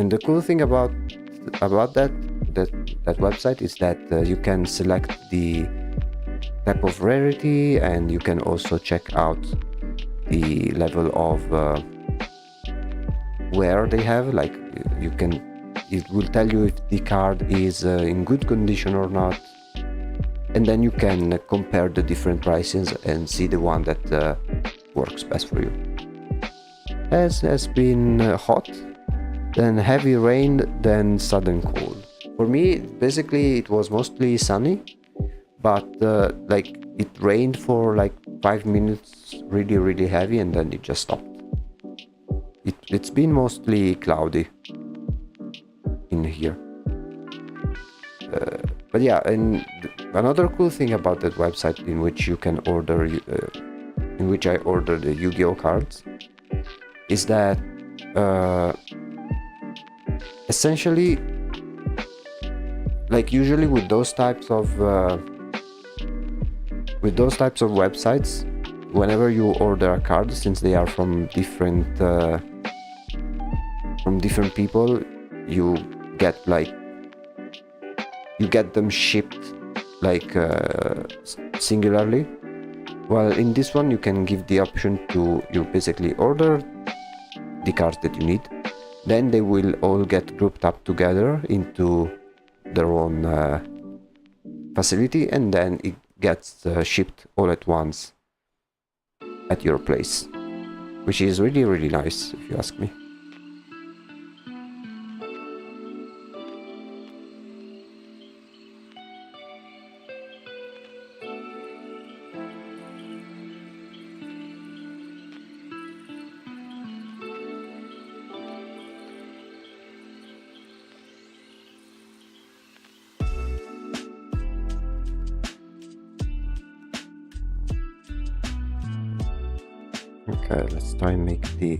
And the cool thing about that website is that you can select the type of rarity, and you can also check out the level of wear they have. Like it will tell you if the card is in good condition or not, and then you can compare the different prices and see the one that works best for you. As has been hot, then heavy rain, then sudden cold. For me, basically it was mostly sunny, but like it rained for like 5 minutes, really heavy, and then it just stopped. It's been mostly cloudy in here. But yeah, and another cool thing about that website in which you can order, in which I ordered the Yu-Gi-Oh cards, is that essentially, like usually with those types of websites, whenever you order a card, since they are from different people, you get them shipped like singularly. Well, in this one you can give the option to, you basically order the cards that you need, then they will all get grouped up together into their own facility, and then it gets shipped all at once at your place, which is really nice if you ask me. Okay, let's try and make the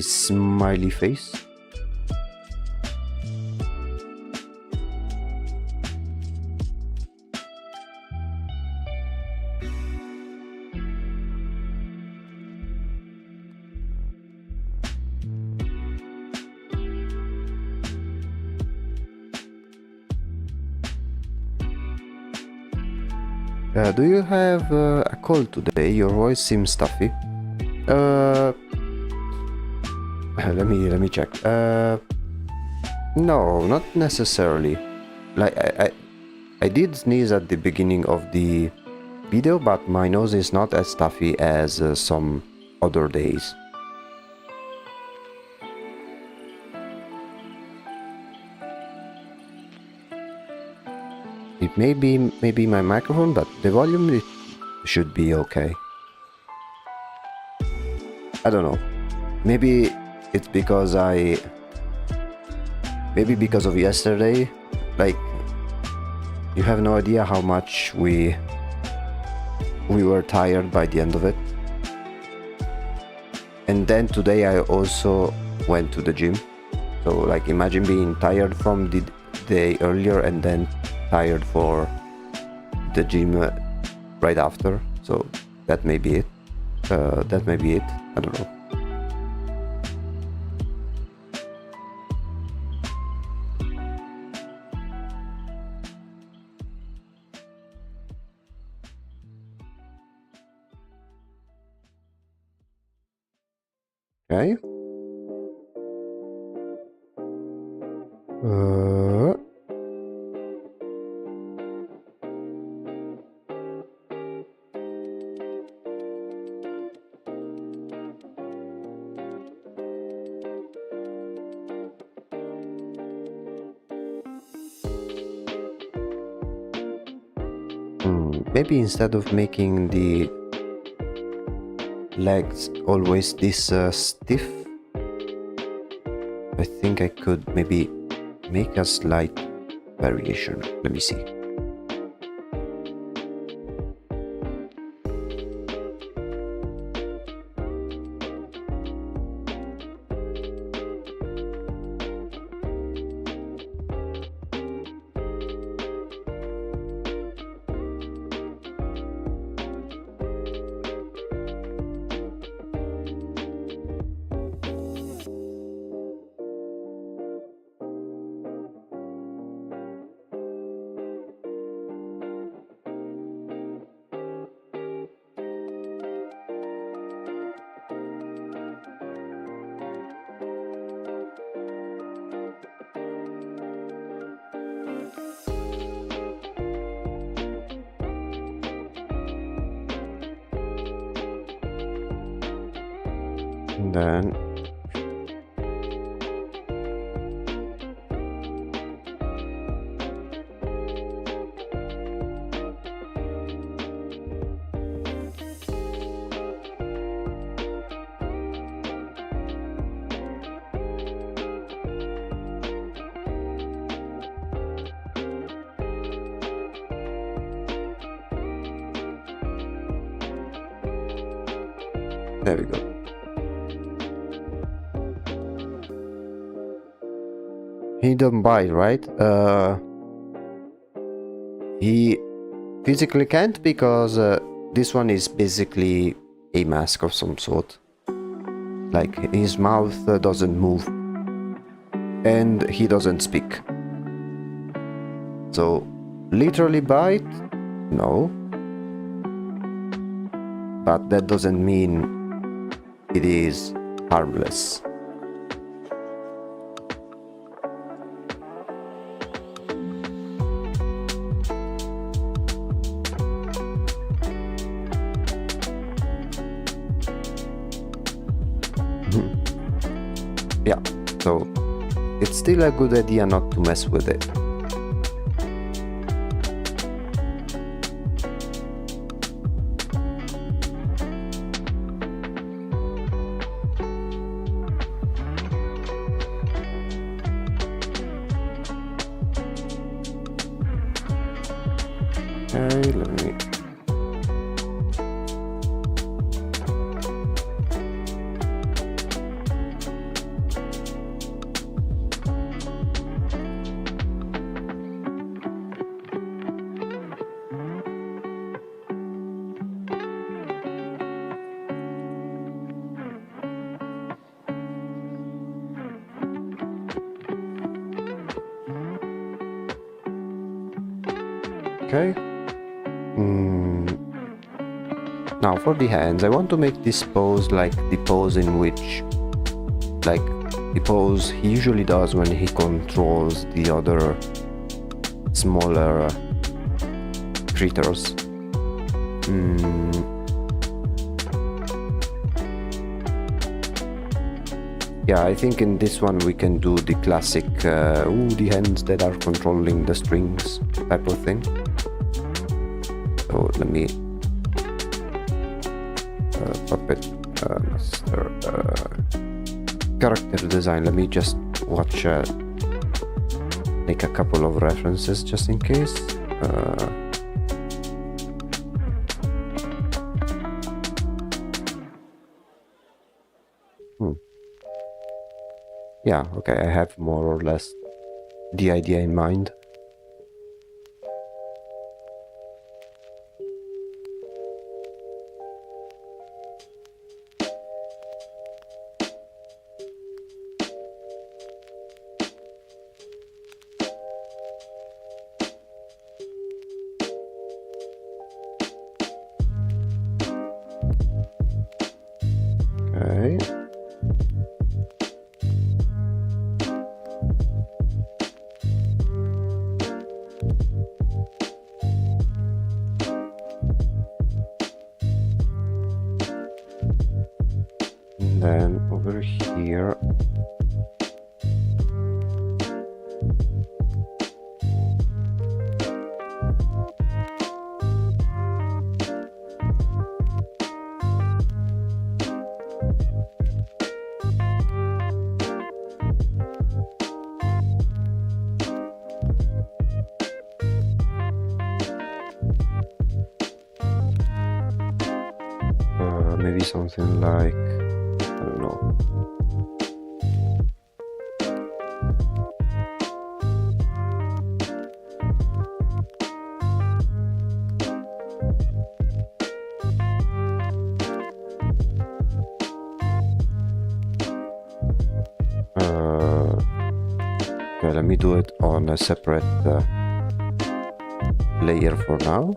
smiley face. Do you have a cold today? Your voice seems stuffy. Let me check. No, not necessarily. Like I did sneeze at the beginning of the video, but my nose is not as stuffy as some other days. It may be my microphone, but the volume, it should be okay. I don't know. Maybe it's because because of yesterday. Like, you have no idea how much we were tired by the end of it. And then today I also went to the gym. So like, imagine being tired from the day earlier and then tired for the gym right after. So that may be it. I don't know. Okay. Maybe instead of making the legs always this stiff, I think I could maybe make a slight variation. Let me see. And then there we go. He don't bite, right? He physically can't because this one is basically a mask of some sort. Like his mouth doesn't move and he doesn't speak. So literally bite? No. But that doesn't mean it is harmless. Yeah, so it's still a good idea not to mess with it. Okay, let me... Okay. Now for the hands, I want to make this pose like the pose in which, like the pose he usually does when he controls the other smaller critters. Yeah, I think in this one we can do the classic, the hands that are controlling the strings type of thing. So let me puppet master character design. Let me just watch make a couple of references just in case. Yeah, okay, I have more or less the idea in mind. Okay. And then over here, maybe something like, I don't know. Okay, let me do it on a separate layer for now.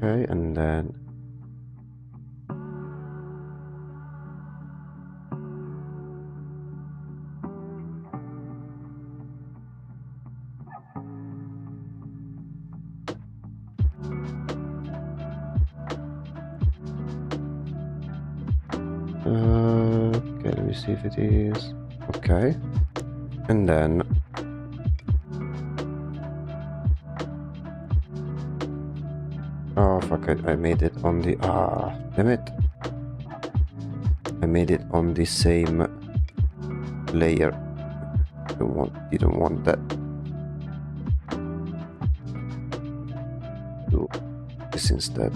Okay, and then okay, let me see if it is okay. And then oh fuck it, I made it on the damn it. I made it on the same layer. Didn't want that. Do this instead.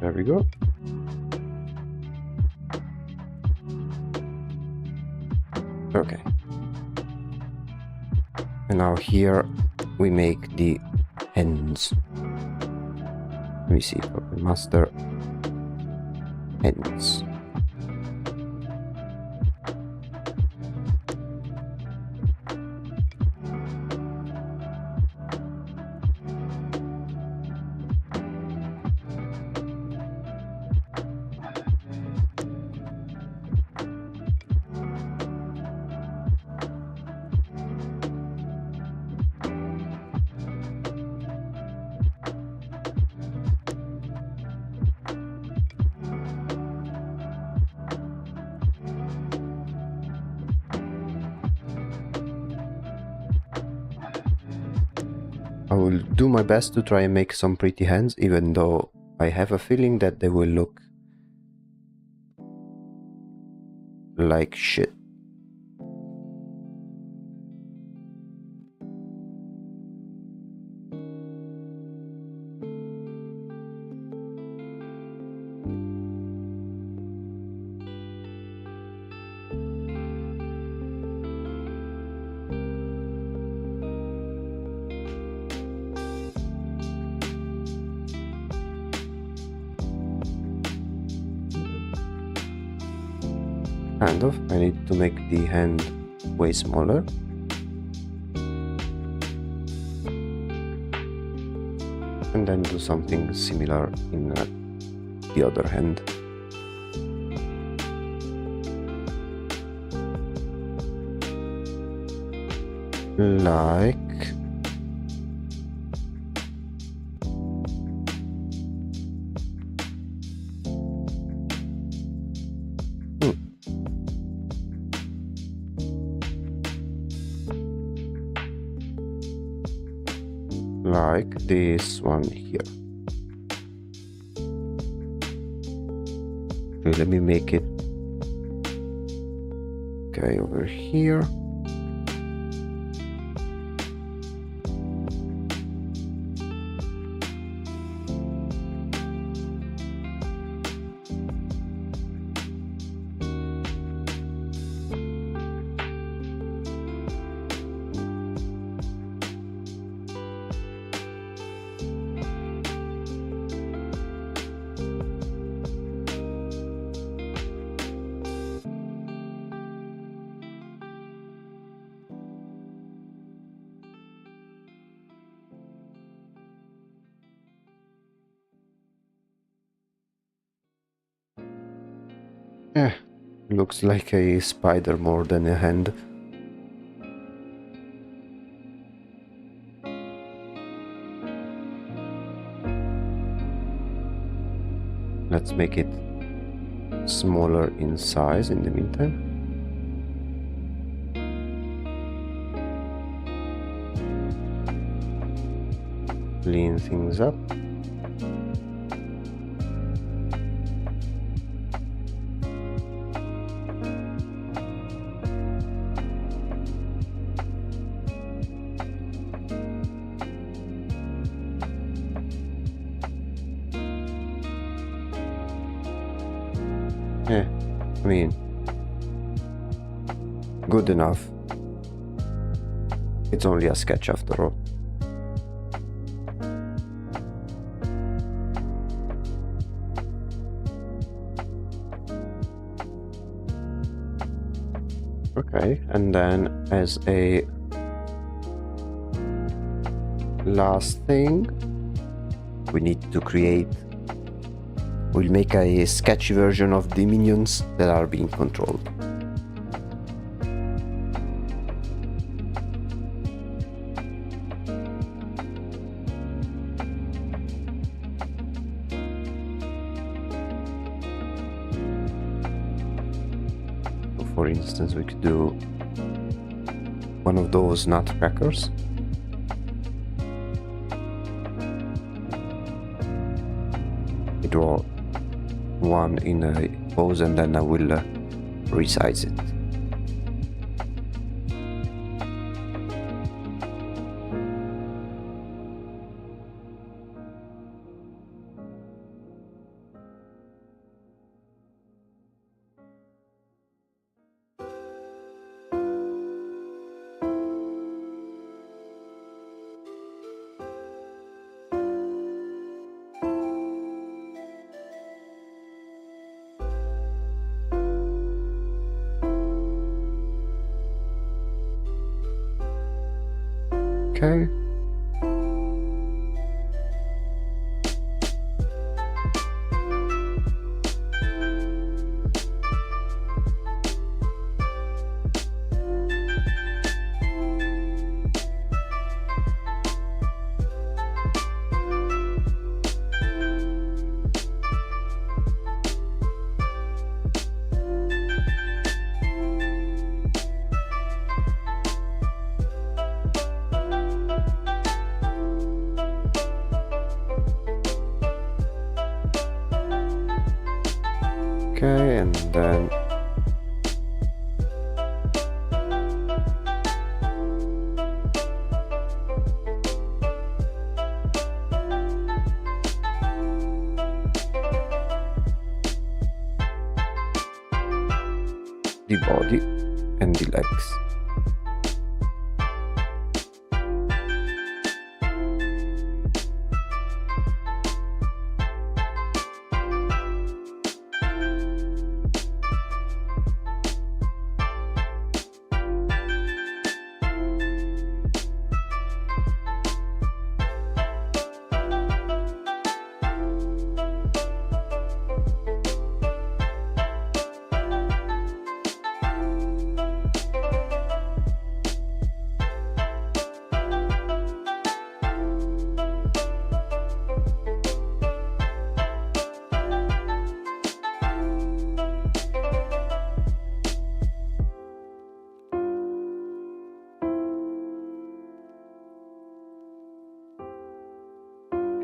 There we go. Okay. And now here we make the ends. Let me see, copy master ends. I will do my best to try and make some pretty hands, even though I have a feeling that they will look like shit. Kind of. I need to make the hand way smaller. And then do something similar in the other hand. Like... like this one here. Okay, let me make it okay over here. Looks like a spider more than a hand. Let's make it smaller in size in the meantime. Clean things up. I mean, good enough. It's only a sketch after all. Okay, and then as a last thing, we need to we'll make a sketchy version of the minions that are being controlled. For instance, we could do one of those nutcrackers. I draw one in a pose and then I will resize it. Okay. Okay, and then the body and the legs.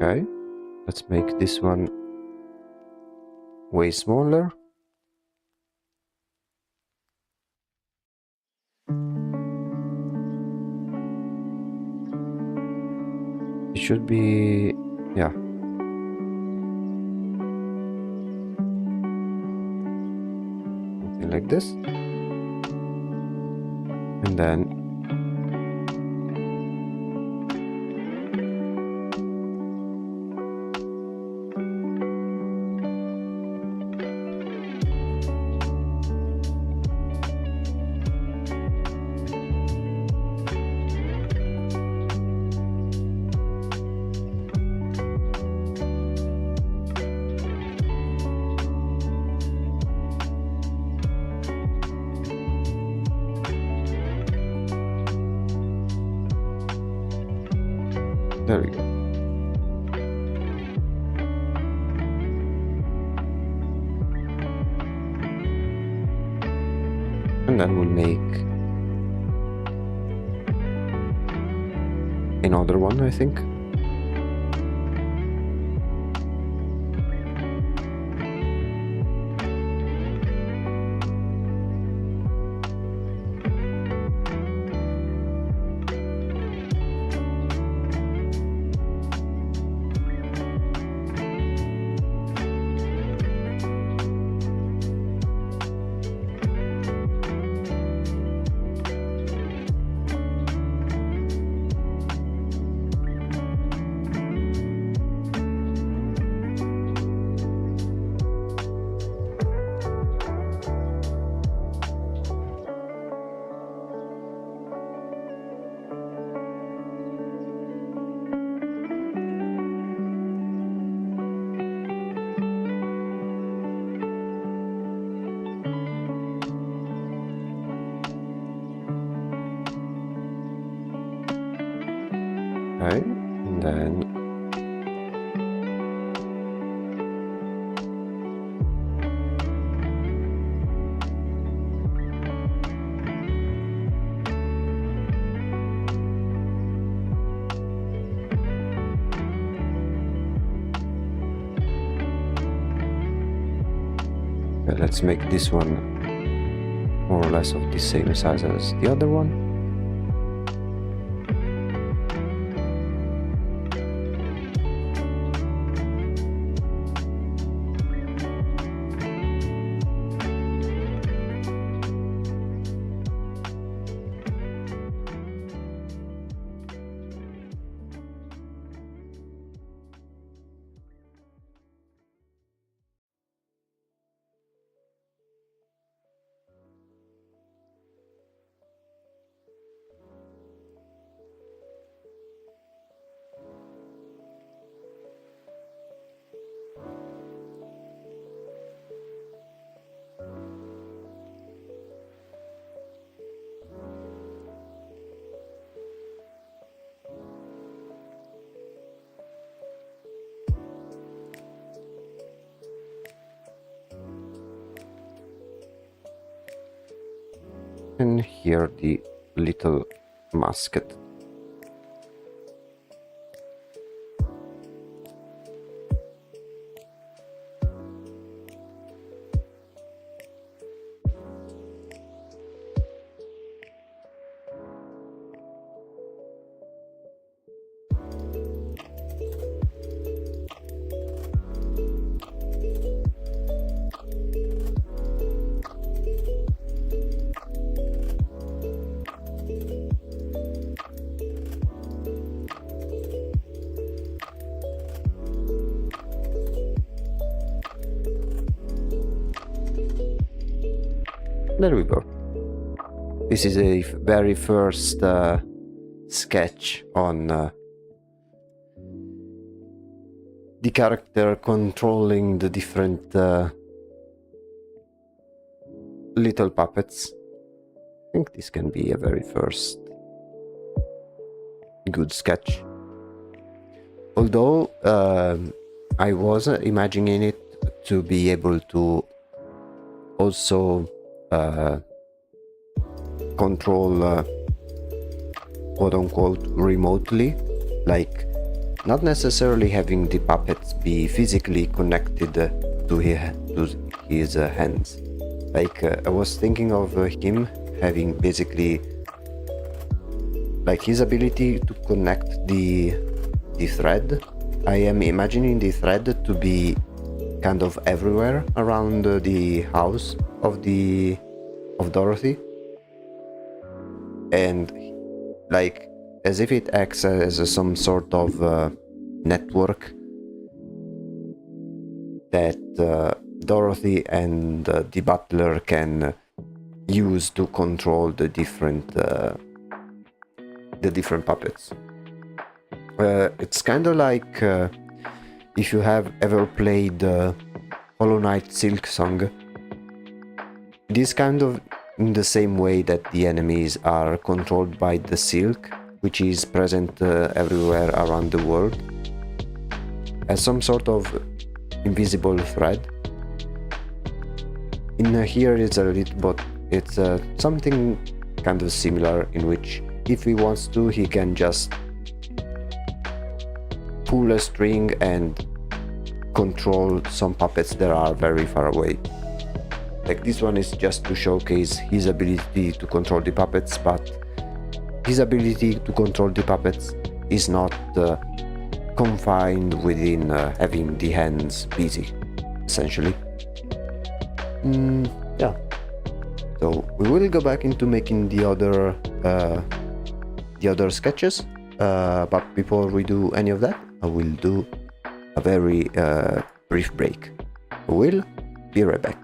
Okay, let's make this one way smaller. It should be, yeah. Something like this. And then there we go. And then we'll make another one, I think. Okay, and then let's make this one more or less of the same size as the other one. And here the little musket. There we go. This is a very first sketch on the character controlling the different little puppets. I think this can be a very first good sketch. Although I was imagining it to be able to also control quote-unquote remotely, like not necessarily having the puppets be physically connected to his hands. Like I was thinking of him having basically like his ability to connect the thread. I am imagining the thread to be kind of everywhere around the house of Dorothy, and like as if it acts as some sort of network that Dorothy and the Butler can use to control the different puppets. It's kind of like if you have ever played Hollow Knight Silksong. This kind of in the same way that the enemies are controlled by the silk, which is present everywhere around the world, as some sort of invisible thread. In here it's a little, but it's something kind of similar, in which if he wants to, he can just pull a string and control some puppets that are very far away. Like this one is just to showcase his ability to control the puppets, but his ability to control the puppets is not confined within having the hands busy, essentially. Yeah. So we will go back into making the other sketches, but before we do any of that, I will do a very brief break. I will be right back.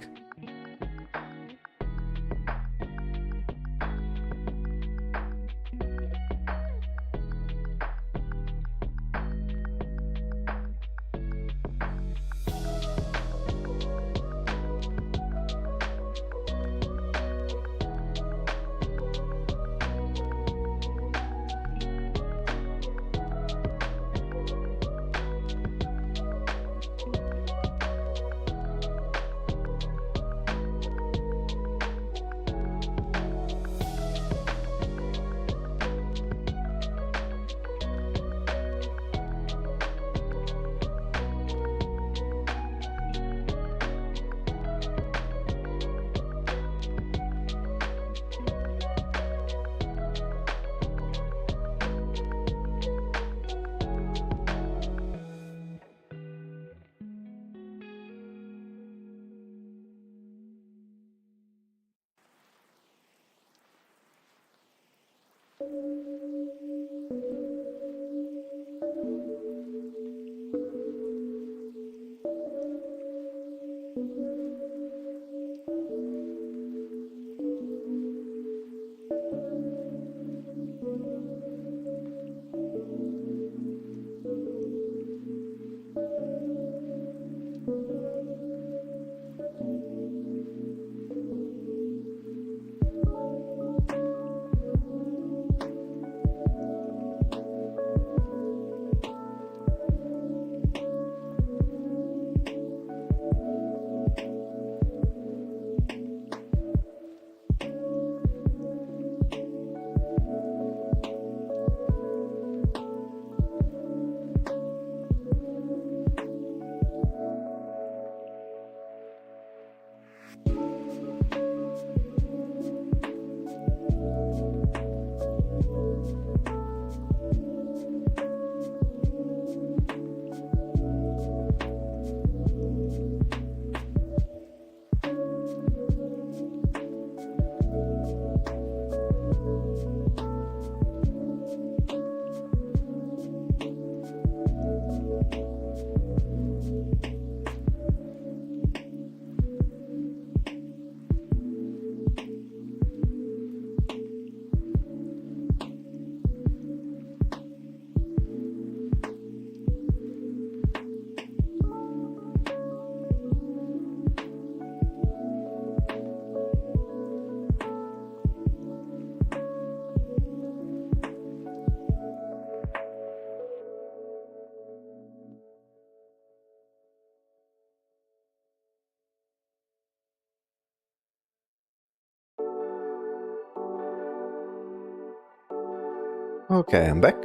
Okay, I'm back.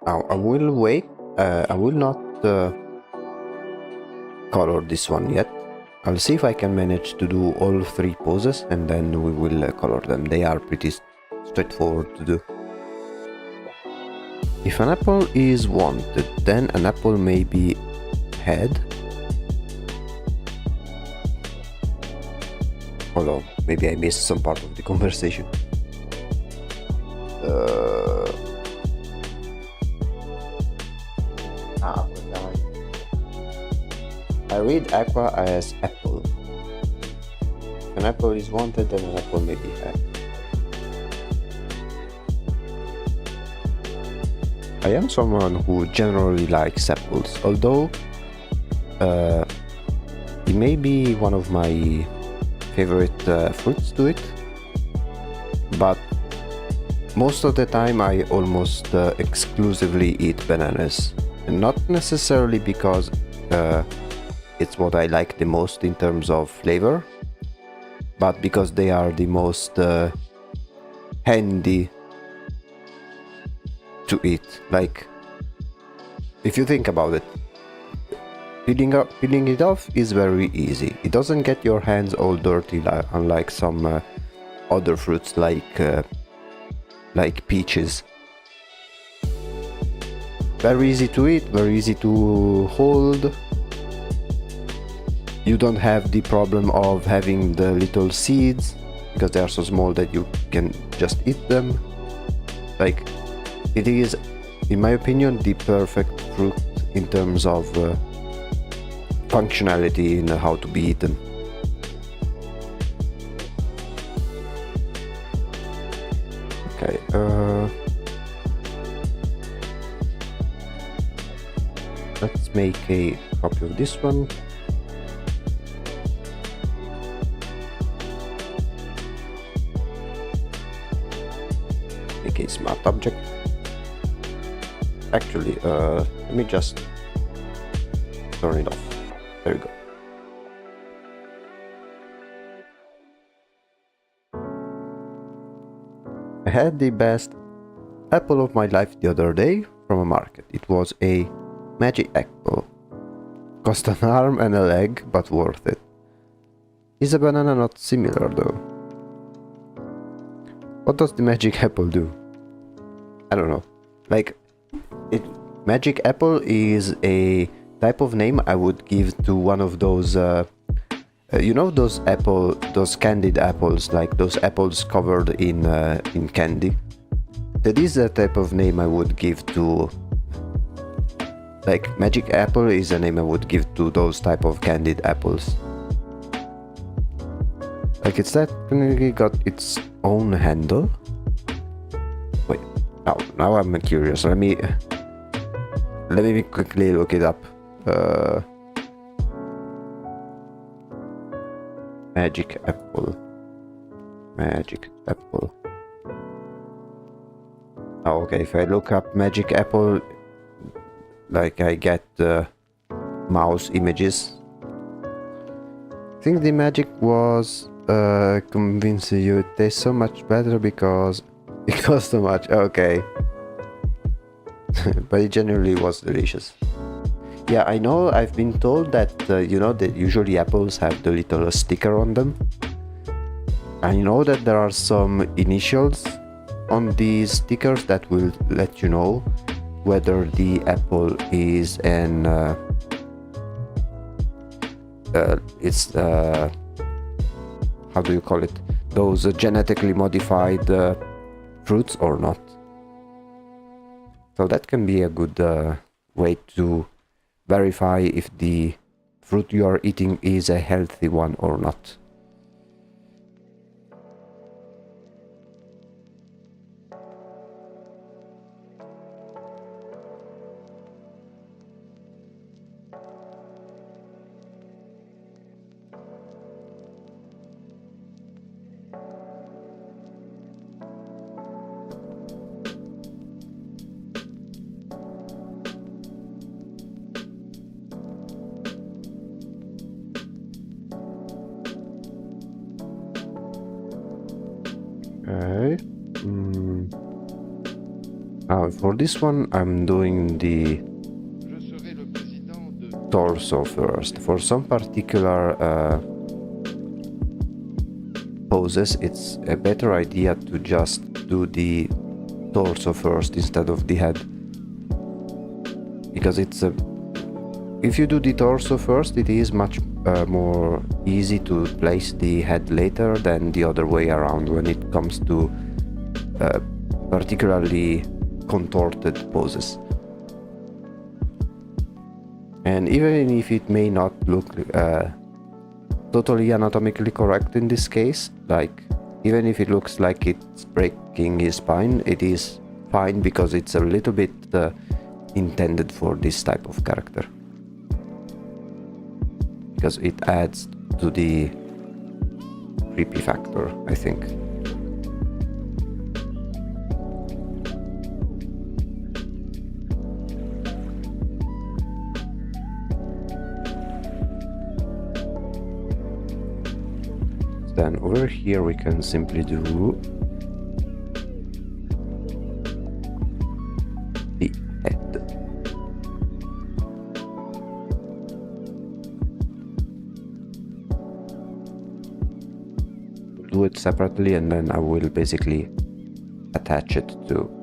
Now I will wait. I will not color this one yet. I'll see if I can manage to do all three poses and then we will color them. They are pretty straightforward to do. If an apple is wanted, then an apple may be head. Hold on, maybe I missed some part of the conversation. I read aqua as apple. If an apple is wanted, then an apple may be had. I am someone who generally likes apples, although it may be one of my favorite fruits to eat, but most of the time I almost exclusively eat bananas, and not necessarily because it's what I like the most in terms of flavor, but because they are the most handy to eat. Like, if you think about it, peeling it off is very easy. It doesn't get your hands all dirty, unlike some other fruits like peaches. Very easy to eat, very easy to hold. You don't have the problem of having the little seeds because they are so small that you can just eat them. Like, it is, in my opinion, the perfect fruit in terms of functionality in how to be eaten. Okay, let's make a copy of this one. Make a smart object. Actually, let me just turn it off. There we go. I had the best apple of my life the other day from a market. It was a magic apple. Cost an arm and a leg, but worth it. Is a banana not similar though? What does the magic apple do? I don't know. Like, magic apple is a type of name I would give to one of those You know those candied apples, like those apples covered in candy? That is the type of name I would give to, like, magic apple is a name I would give to those type of candied apples. Like, it's definitely got its own handle. Wait, now I'm curious. Let me quickly look it up. Magic apple. Magic apple. Oh, okay, if I look up magic apple, like, I get mouse images. I think the magic was convincing you it tastes so much better because it costs so much. Okay. But it generally was delicious. Yeah, I know, I've been told that, you know, that usually apples have the little sticker on them. I know that there are some initials on these stickers that will let you know whether the apple is an how do you call it, those genetically modified fruits or not. So that can be a good way to verify if the fruit you are eating is a healthy one or not. Okay. For this one, I'm doing the torso first. For some particular poses, it's a better idea to just do the torso first instead of the head. Because it's if you do the torso first, it is much more easy to place the head later than the other way around when it comes to particularly contorted poses. And even if it may not look totally anatomically correct in this case, like, even if it looks like it's breaking his spine, it is fine because it's a little bit intended for this type of character. Because it adds to the creepy factor, I think. Then over here we can simply do the head. Do it separately and then I will basically attach it to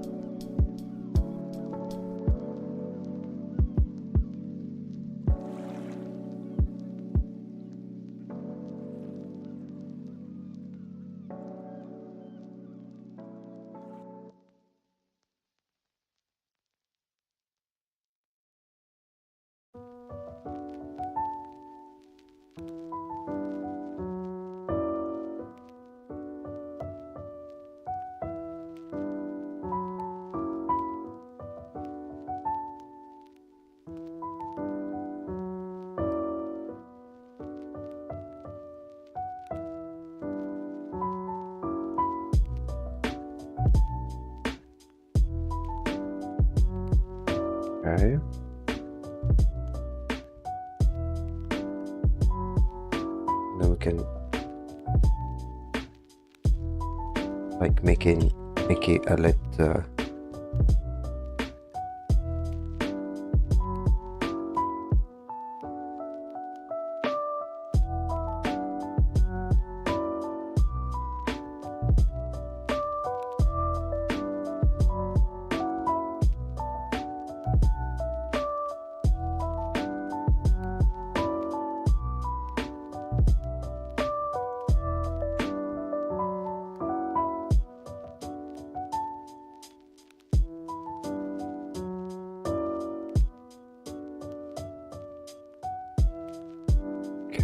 okay. Then we can like make it a little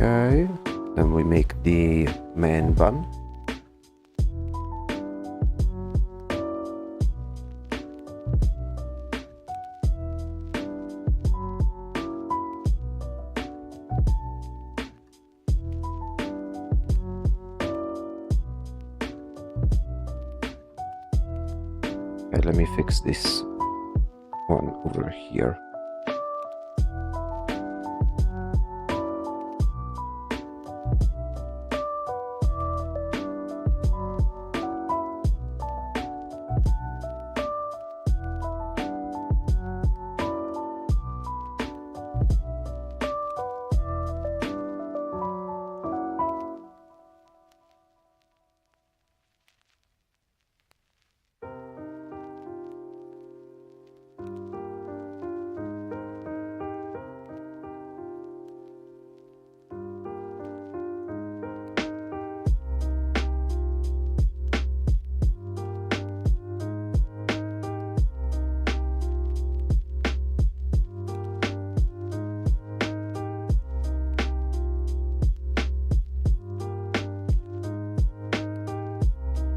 Okay, then we make the man bun. Okay, let me fix this one over here.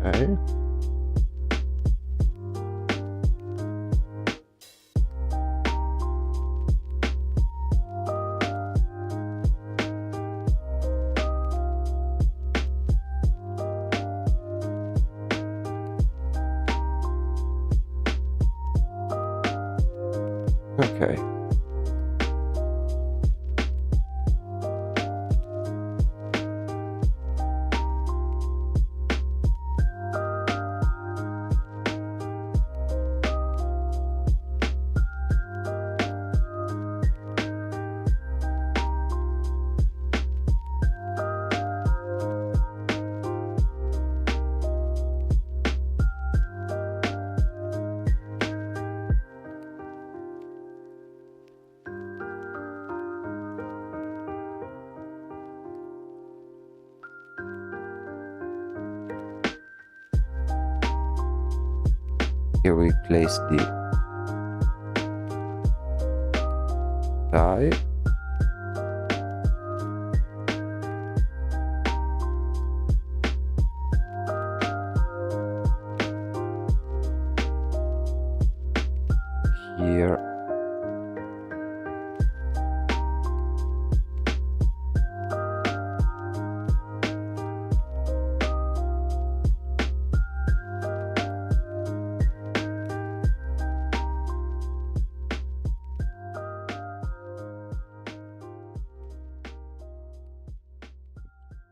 Okay. Okay. Here we place the tie. Here.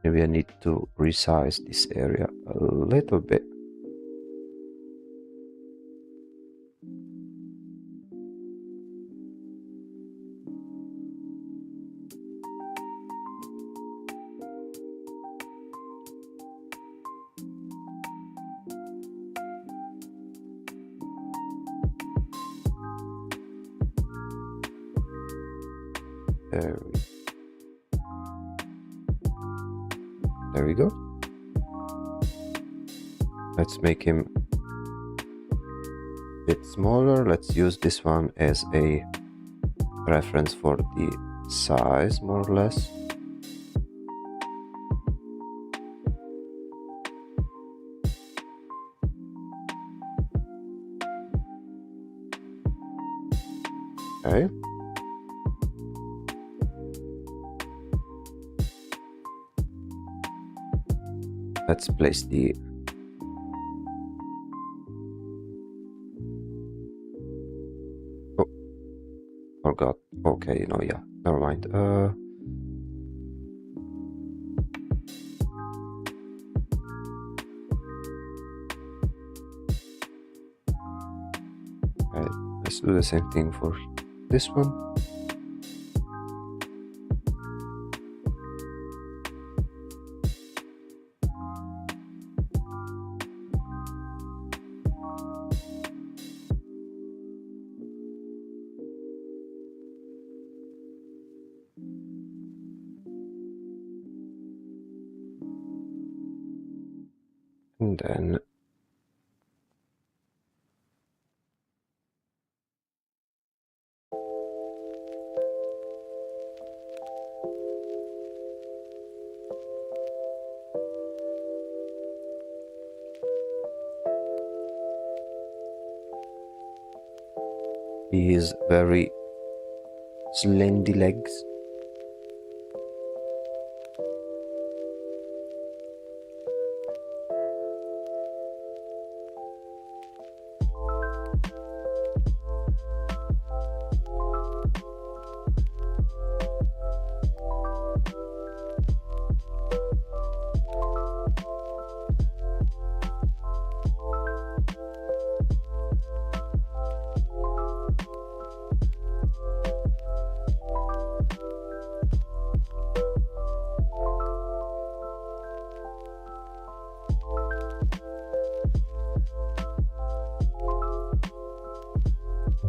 Maybe I need to resize this area a little bit. There we go. Let's make him a bit smaller. Let's use this one as a reference for the size, more or less. Okay. Let's place the forgot. Okay, no, yeah, never mind. Okay, let's do the same thing for this one. And then his very slendy legs.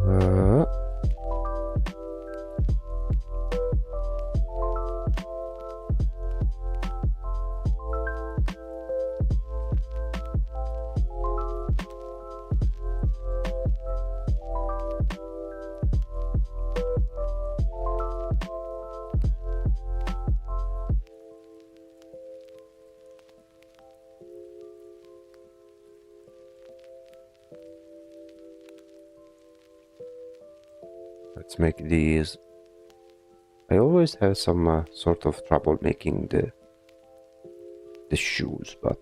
Uh, let's make these. I always have some sort of trouble making the shoes, but.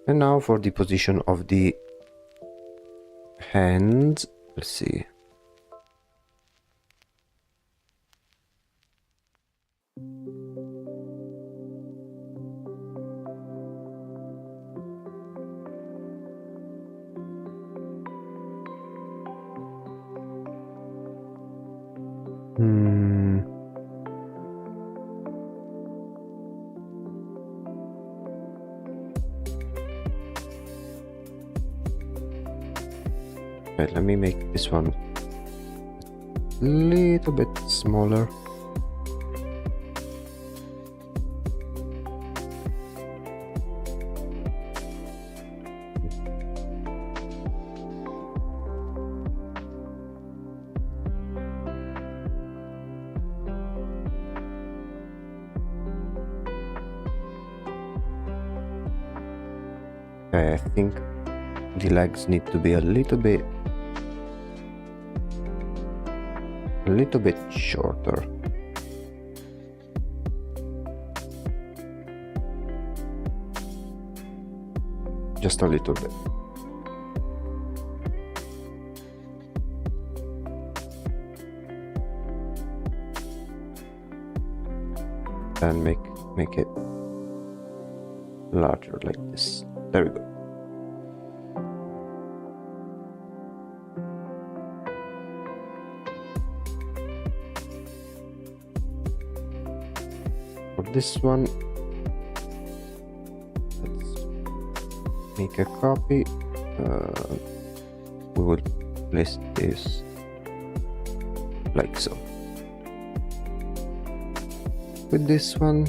And now for the position of the hands. Let's see. Hmm. Right, let me make this one a little bit smaller. I think the legs need to be a little bit shorter. Just a little bit. And make it larger like this. There we go. For this one, let's make a copy. We will place this like so. With this one,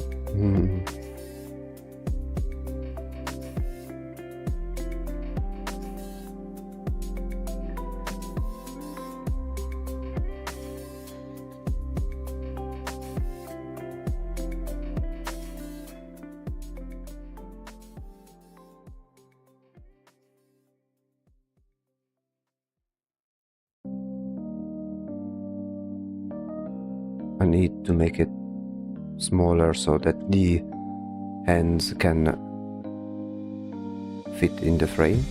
I need to make it smaller so that the hands can fit in the frame.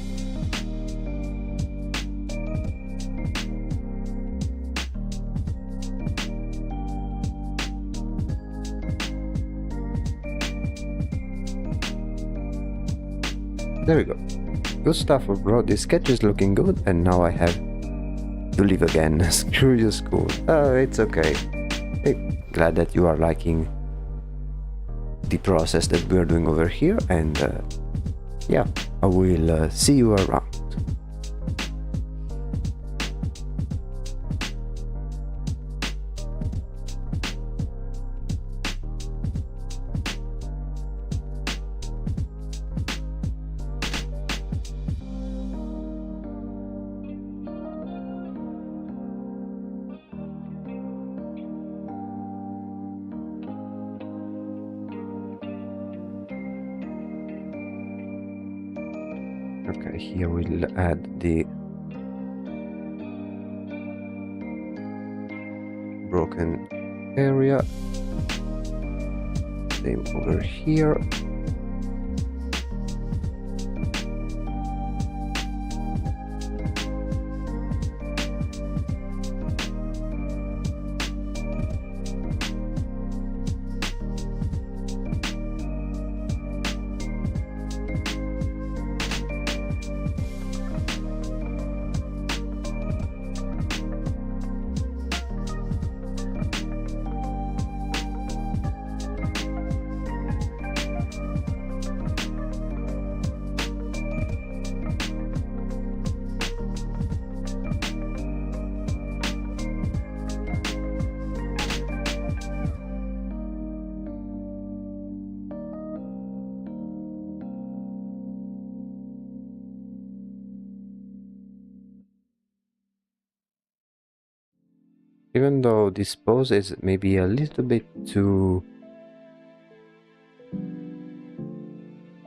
There we go. Good stuff, bro. This sketch is looking good, and now I have to leave again. Screw you, school. Oh, it's okay. Hey, glad that you are liking the process that we are doing over here, and yeah, I will see you around. Okay, here we'll add the broken area. Same over here. Even though this pose is maybe a little bit too,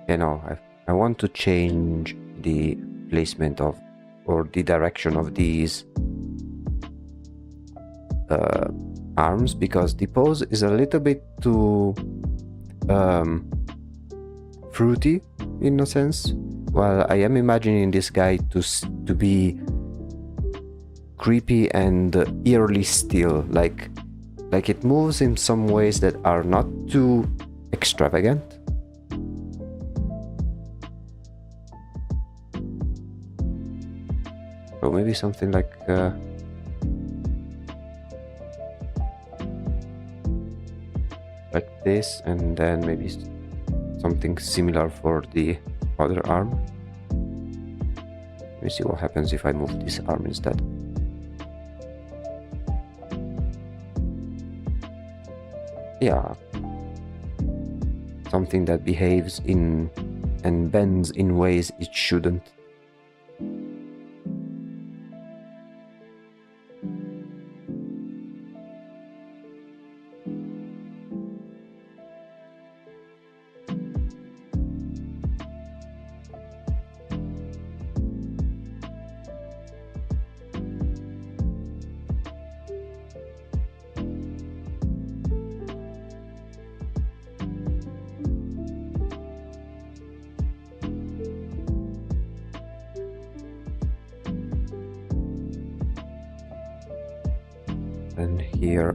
I want to change the placement of, or the direction of these arms, because the pose is a little bit too fruity in a sense, while I am imagining this guy to be creepy and eerily still, like it moves in some ways that are not too extravagant. So maybe something like this, and then maybe something similar for the other arm. Let me see what happens if I move this arm instead. Yeah, something that behaves in and bends in ways it shouldn't. And here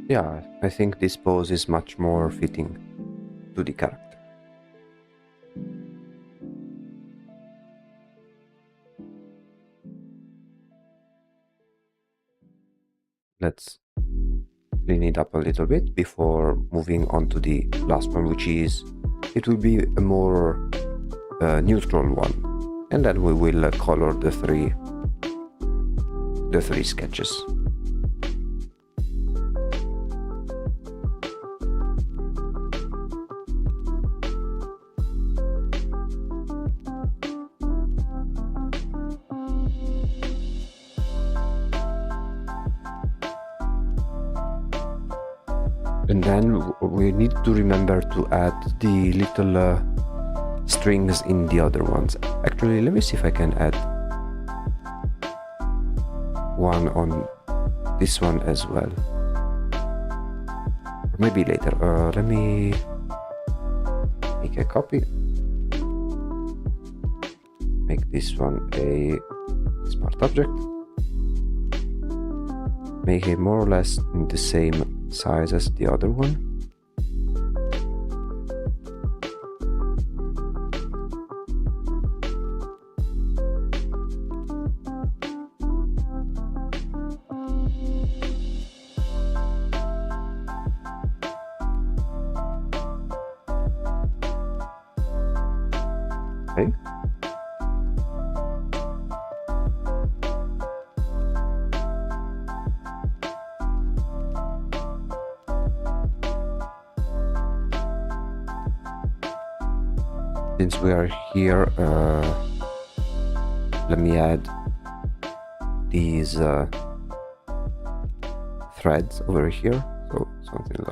yeah, I think this pose is much more fitting to the character. Let's clean it up a little bit before moving on to the last one, which is, it will be a more neutral one, and then we will color the three sketches. And then we need to remember to add the little strings in the other ones. Actually, let me see if I can add one on this one as well. Or maybe later. Let me make a copy. Make this one a smart object. Make it more or less in the same size as the other one. Okay. since we are here, let me add these threads over here, so something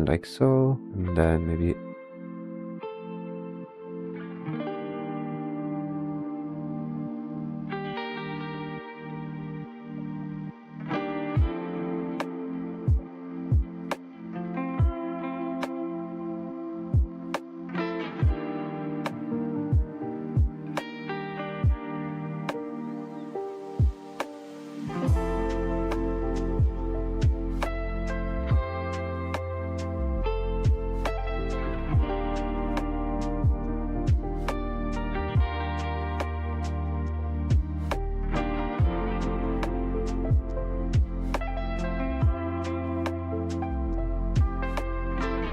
like so, and then maybe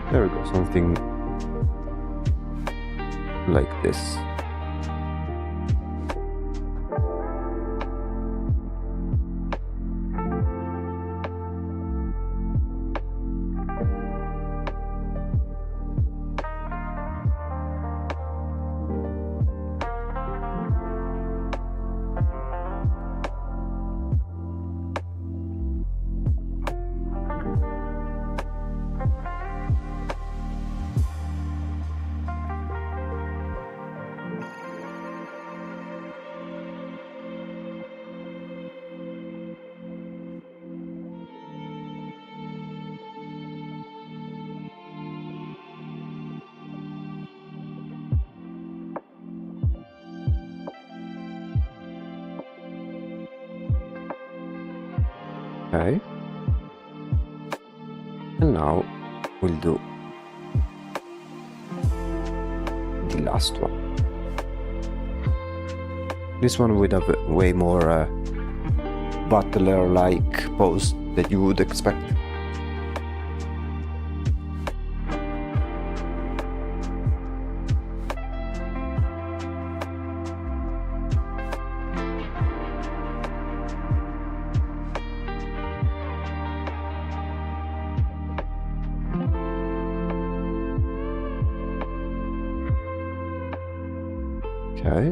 there we go, something like this. Okay, and now we'll do the last one. This one with a way more Butler-like pose that you would expect. Okay,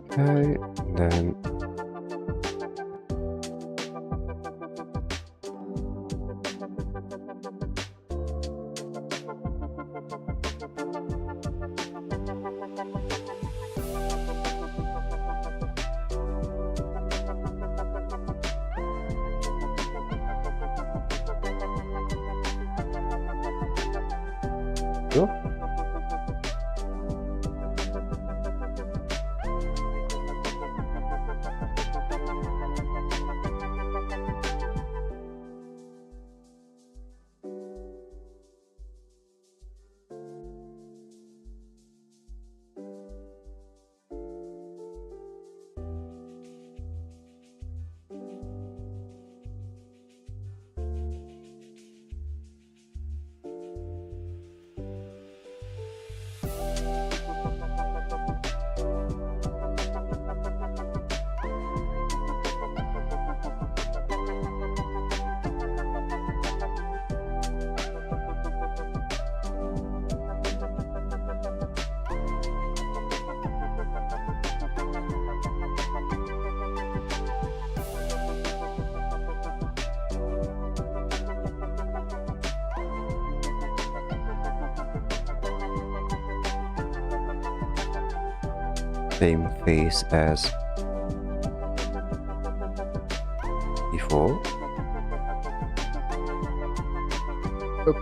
okay, then go. Same face as go. Oop.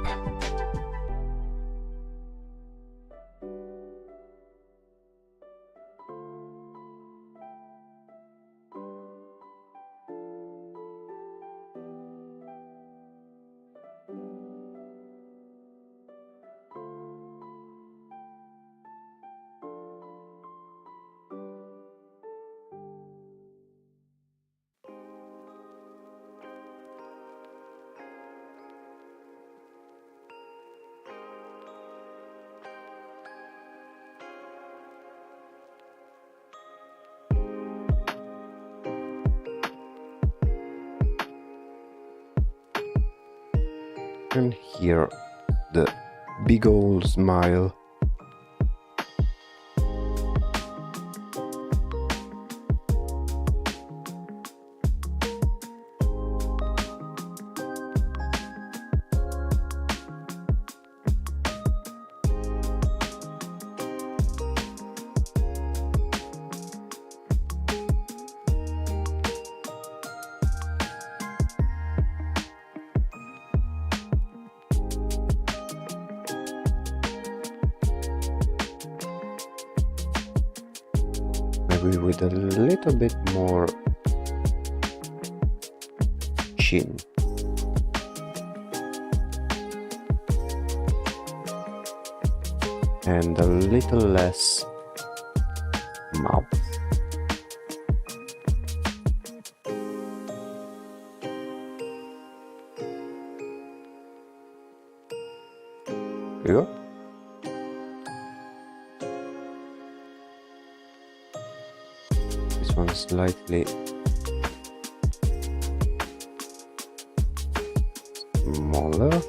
And here the big old smile. Maybe with a little bit more chin. And a little less mouth. Here. This one slightly smaller.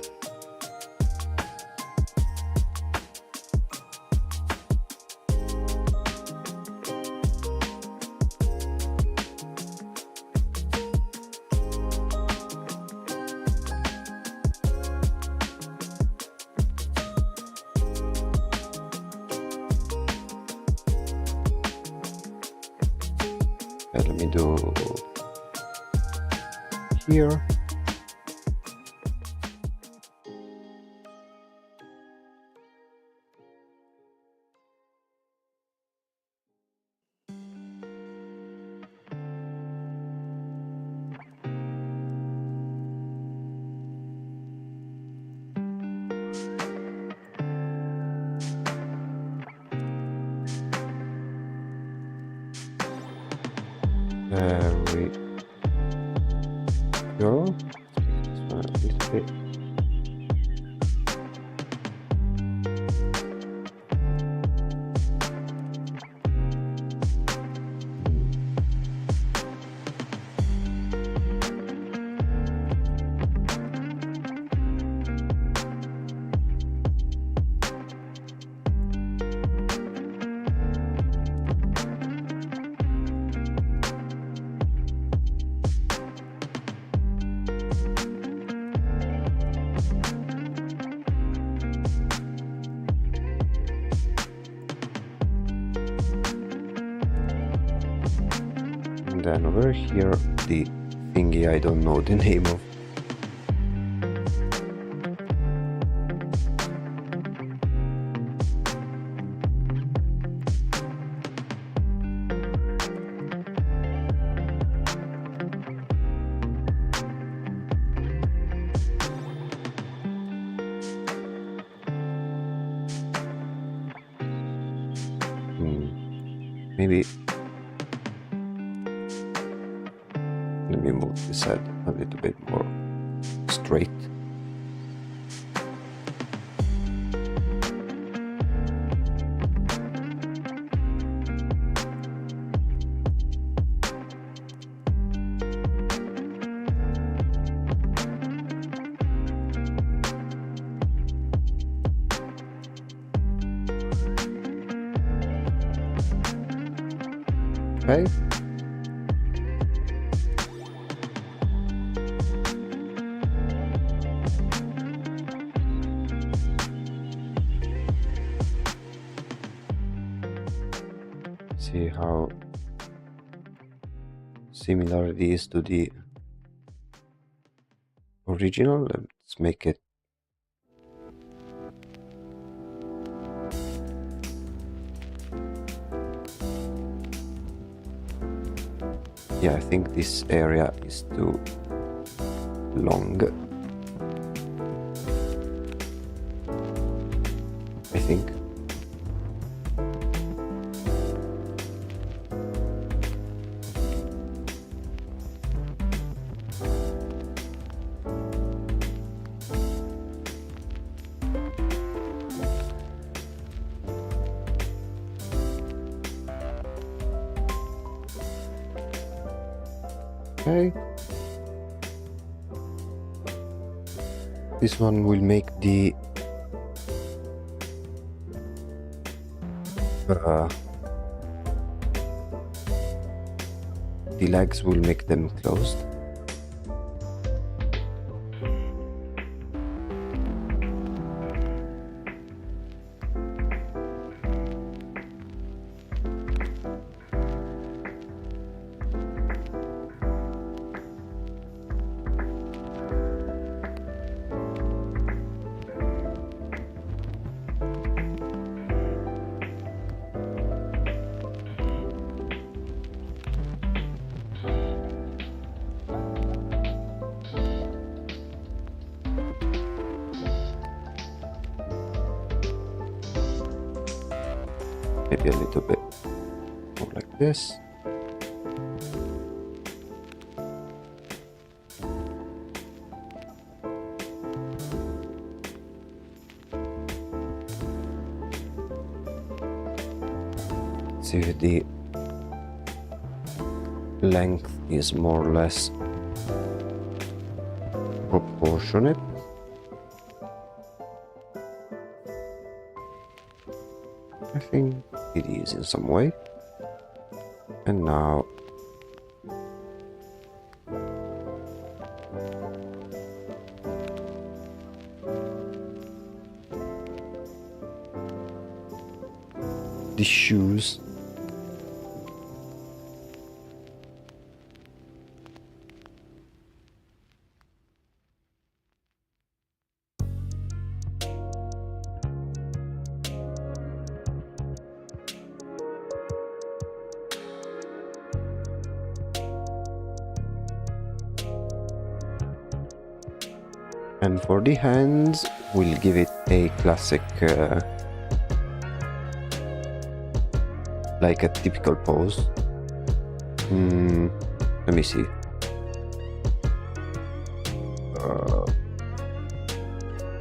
Let me do here. There we go. This one a little bit. And then over here, the thingy I don't know the name of. Maybe let me move this head a little bit more straight. Okay. See how similar it is to the original. Let's make it. Yeah, I think this area is too long. I think. Okay. This one will make the legs will make them closed. Maybe a little bit more like this. See if the length is more or less proportionate. I think it is in some way. And now the shoes. And for the hands, we'll give it a classic, like a typical pose. Let me see.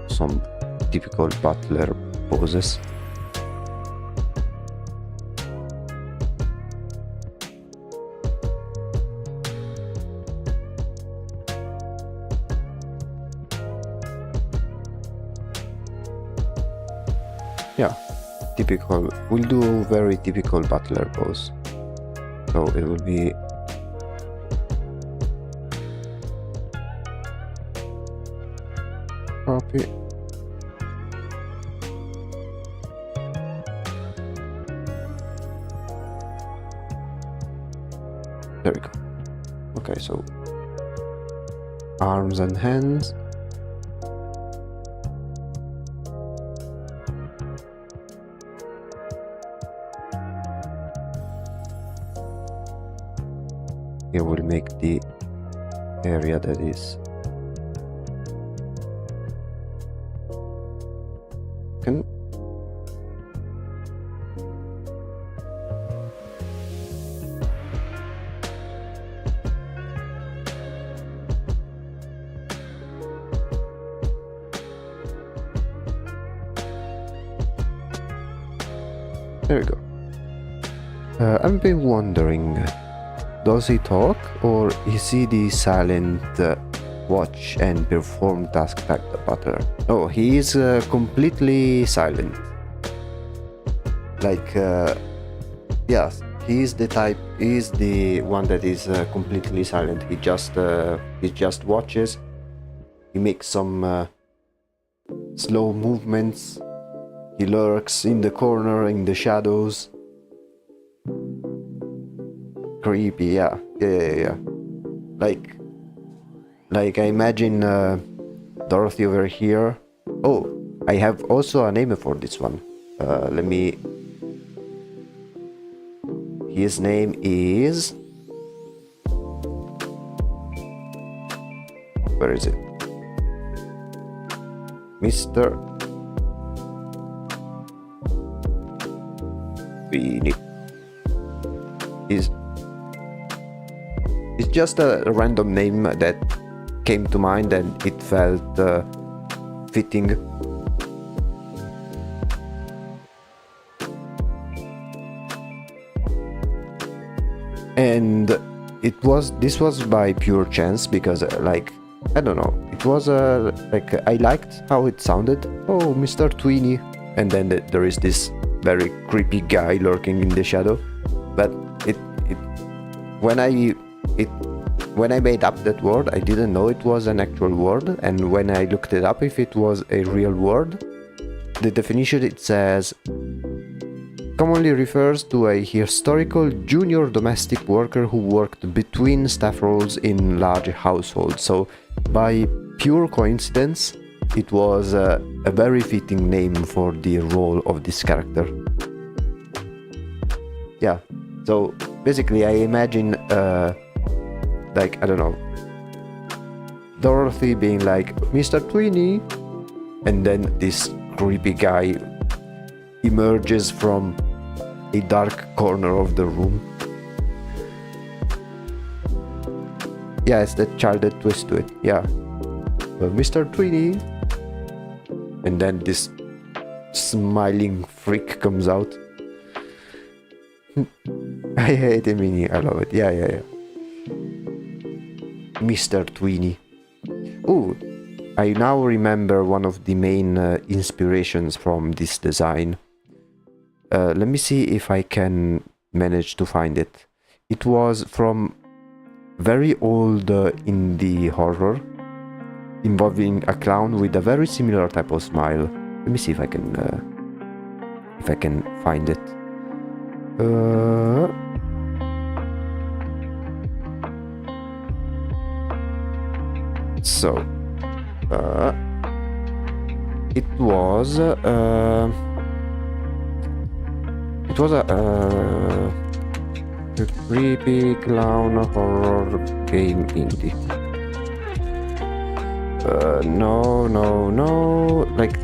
Some typical Butler poses. Yeah, typical. We'll do a very typical Butler pose. So it will be copy. There we go. Okay, so arms and hands. Here we'll make the area that is can there we go. I've been wondering, does he talk or is he the silent watch and perform tasks like the butler? Oh, he is completely silent. Like, yes, he is the type. He is the one that is completely silent. He just watches. He makes some slow movements. He lurks in the corner, in the shadows. Creepy, yeah. Like like I imagine Dorothy over here. Oh, I have also a name for this one. Let me... His name is... Where is it? Mr. Tweeny. It's just a random name that came to mind and it felt fitting. And this was by pure chance, because like, I don't know, it was like, I liked how it sounded. Oh, Mr. Tweeny. And then there is this very creepy guy lurking in the shadow. But when I made up that word, I didn't know it was an actual word, and when I looked it up if it was a real word, the definition, it says commonly refers to a historical junior domestic worker who worked between staff roles in large households. So by pure coincidence, it was a very fitting name for the role of this character. Yeah, so basically I imagine like, I don't know, Dorothy being like, Mr. Tweeny, and then this creepy guy emerges from a dark corner of the room. Yeah, it's that childhood twist to it, yeah. Mr. Tweeny, and then this smiling freak comes out. I hate him, I love it, yeah. Mr. Tweeny. Oh, I now remember one of the main inspirations from this design. Let me see if I can manage to find it. It was from very old indie horror involving a clown with a very similar type of smile. Let me see if I can find it. So, it was a creepy clown horror game indie. No, like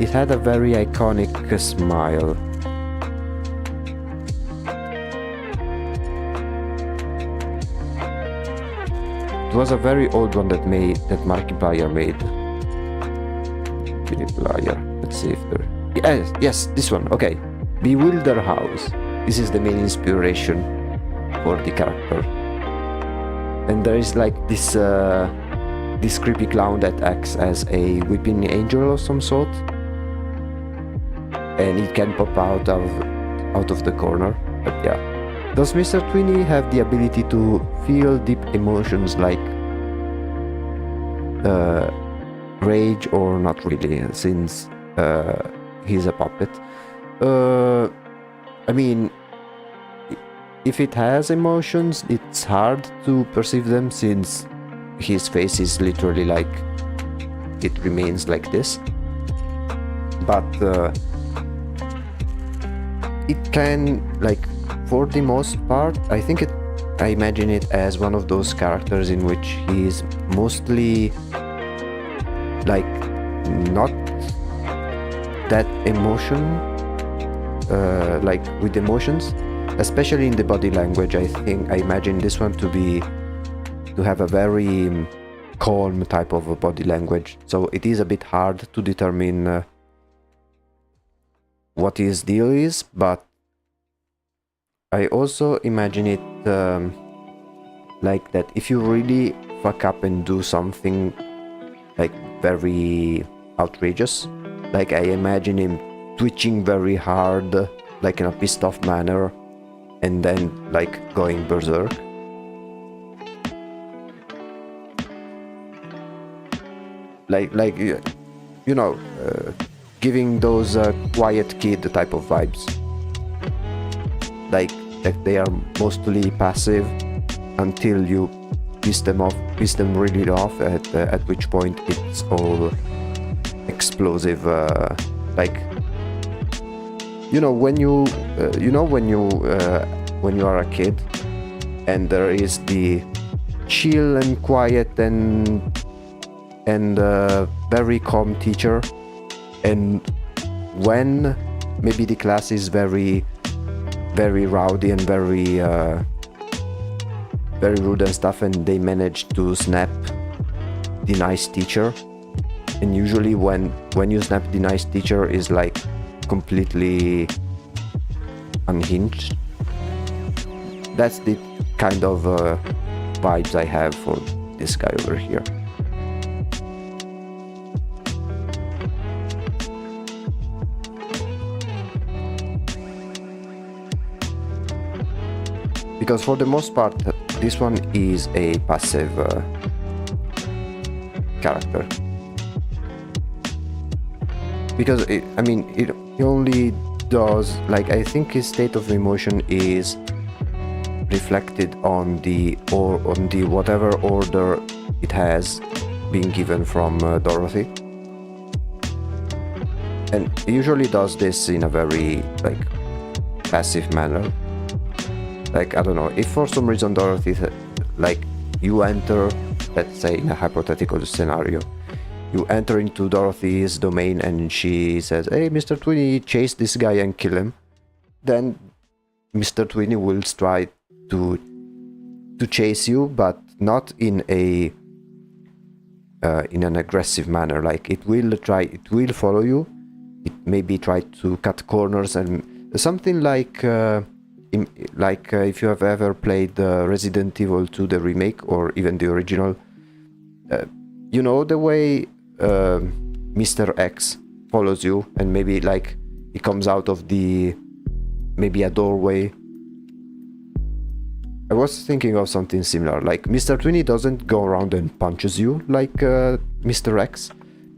it had a very iconic smile. It was a very old one that Markiplier made. Markiplier. Let's see if there... Yes, this one. Okay. Bewilder House. This is the main inspiration for the character. And there is like this creepy clown that acts as a weeping angel of some sort. And it can pop out of the corner. But yeah. Does Mr. Tweeny have the ability to feel deep emotions like rage, or not really, since he's a puppet? I mean, if it has emotions, it's hard to perceive them since his face is literally like, it remains like this. But it can, like, for the most part, I imagine it as one of those characters in which he is mostly like not that like with emotions, especially in the body language. I imagine this one to have a very calm type of a body language, so it is a bit hard to determine what his deal is. But I also imagine it like that if you really fuck up and do something like very outrageous, like I imagine him twitching very hard, like in a pissed off manner, and then like going berserk. Like you know, giving those quiet kid type of vibes. Like they are mostly passive until you piss them really off, at which point it's all explosive, like when you when you are a kid and there is the chill and quiet and very calm teacher, and when maybe the class is very rowdy and very rude and stuff, and they manage to snap the nice teacher, and usually when you snap the nice teacher is like completely unhinged. That's the kind of vibes I have for this guy over here. Because for the most part, this one is a passive character. Because he only does, like, I think his state of emotion is reflected on the whatever order it has been given from Dorothy, and he usually does this in a very like passive manner. Like, I don't know, if for some reason Dorothy, like, you enter, let's say in a hypothetical scenario, you enter into Dorothy's domain and she says, "Hey, Mr. Twinny, chase this guy and kill him," then Mr. Twinny will try to chase you, but not in a in an aggressive manner. Like, it will follow you. It maybe try to cut corners and something like if you have ever played Resident Evil 2, the remake, or even the original, the way Mr. X follows you, and maybe like he comes out of maybe a doorway. I was thinking of something similar. Like, Mr. Twinny doesn't go around and punches you like Mr. X,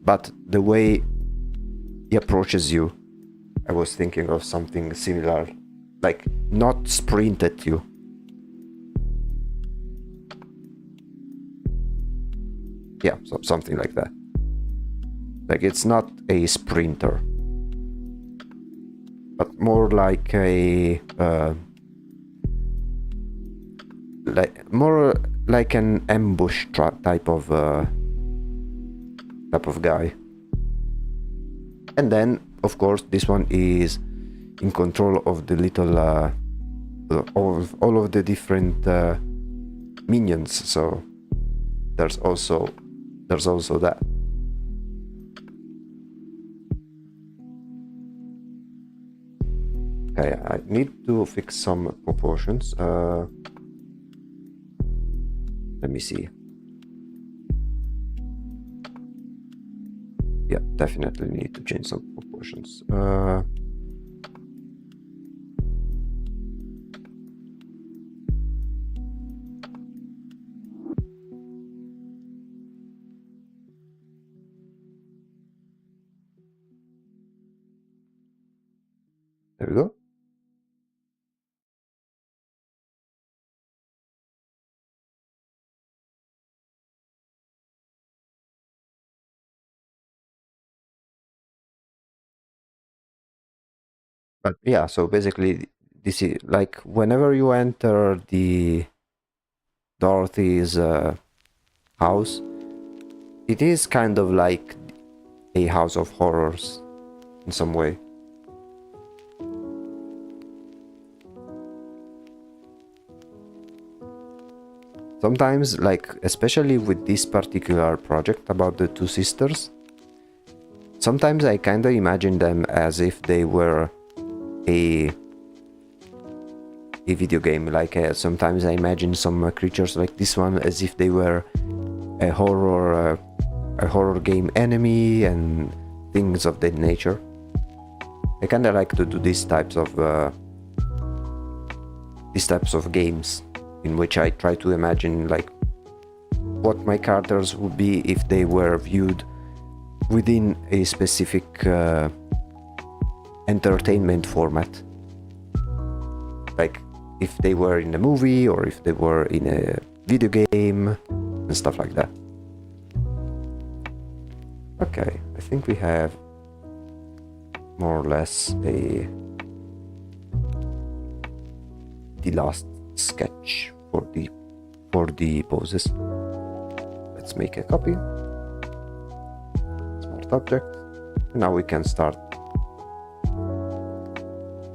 but the way he approaches you, I was thinking of something similar. Like, not sprint at you. Yeah, so something like that. Like, it's not a sprinter, but more like a more like an ambush type of guy. And then, of course, this one is in control of the little of all of the different minions, so there's also that. Okay, I need to fix some proportions. Let me see. Yeah, definitely need to change some proportions. There we go. But yeah, so basically this is like whenever you enter the Dorothy's house, it is kind of like a house of horrors in some way. Sometimes, like, especially with this particular project about the two sisters, sometimes I kind of imagine them as if they were a video game. Like, sometimes I imagine some creatures like this one as if they were a horror game enemy and things of that nature. I kind of like to do these types of games in which I try to imagine like what my characters would be if they were viewed within a specific entertainment format. Like if they were in a movie or if they were in a video game and stuff like that. Okay, I think we have more or less the last sketch for the poses. Let's make a copy. Smart object. Now we can start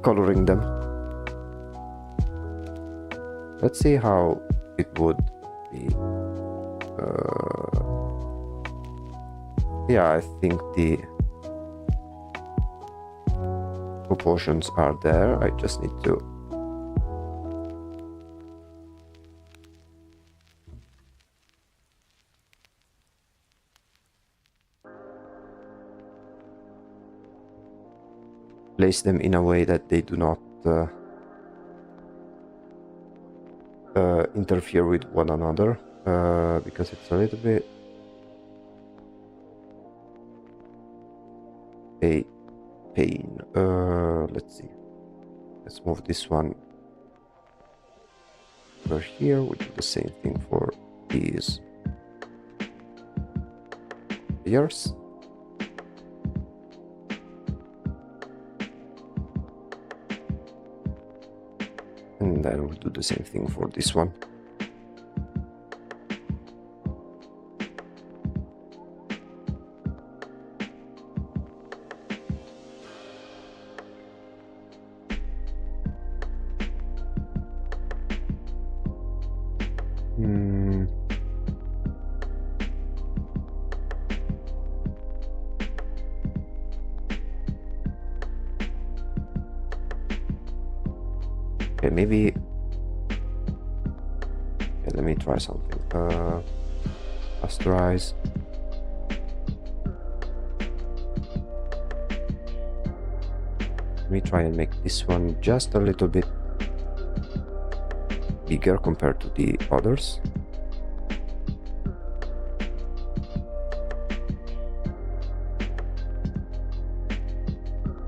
coloring them. Let's see how it would be. Yeah, I think the proportions are there. I just need to place them in a way that they do not interfere with one another, because it's a little bit a pain. Let's see. Let's move this one over here. We do the same thing for these layers. And then we'll do the same thing for this one. Okay, maybe. Okay, let me try something. Rasterize. Let me try and make this one just a little bit bigger compared to the others.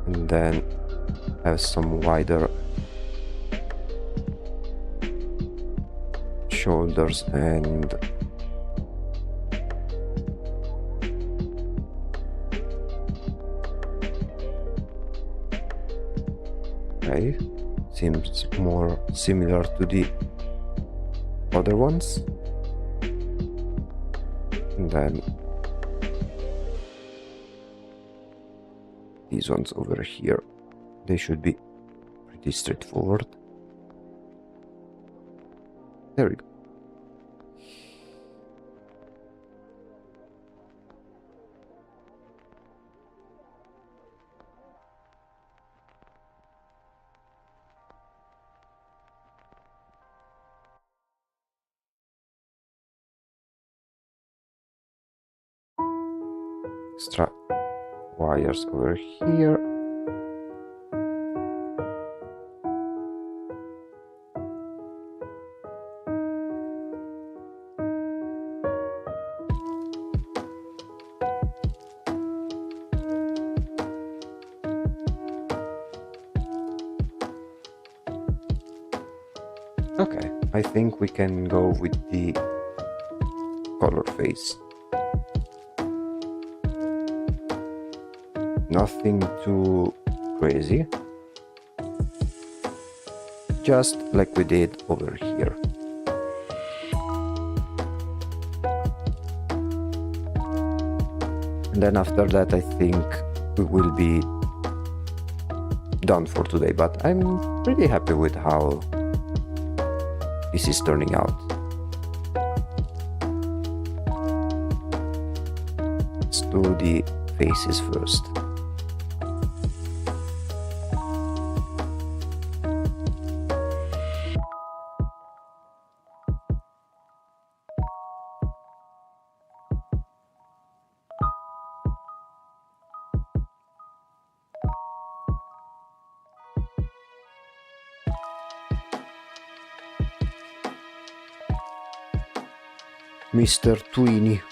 And then have some wider shoulders and okay, seems more similar to the other ones. And then these ones over here, they should be pretty straightforward. There we go. Extra wires over here. Okay, I think we can go with the color face. Nothing too crazy, just like we did over here. And then after that I think we will be done for today, but I'm pretty happy with how this is turning out. Let's do the faces first. Mr. Tweenie.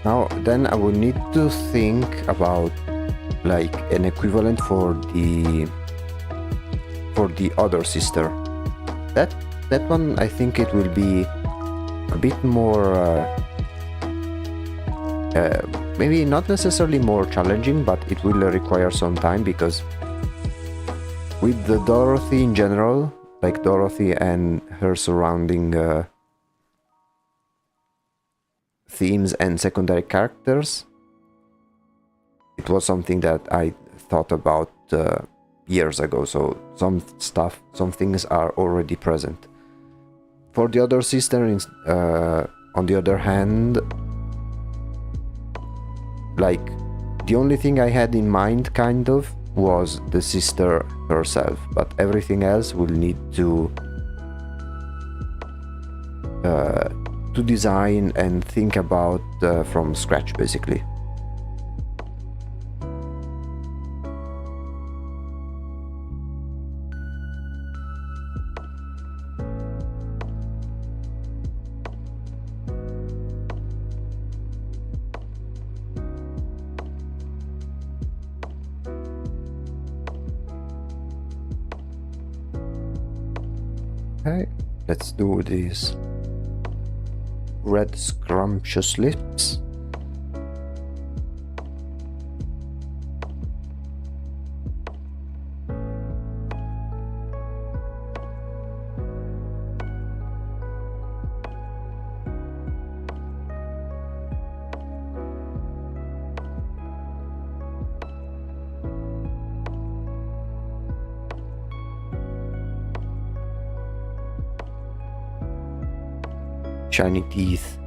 Now, then I will need to think about like an equivalent for the other sister. That one, I think it will be a bit more maybe not necessarily more challenging, but it will require some time, because with the Dorothy in general, like Dorothy and her surrounding themes and secondary characters, it was something that I thought about years ago, so some things are already present. For the other sister, on the other hand, like, the only thing I had in mind, kind of, was the sister herself, but everything else will need to design and think about from scratch, basically. Okay, let's do these red scrumptious lips. Shiny teeth.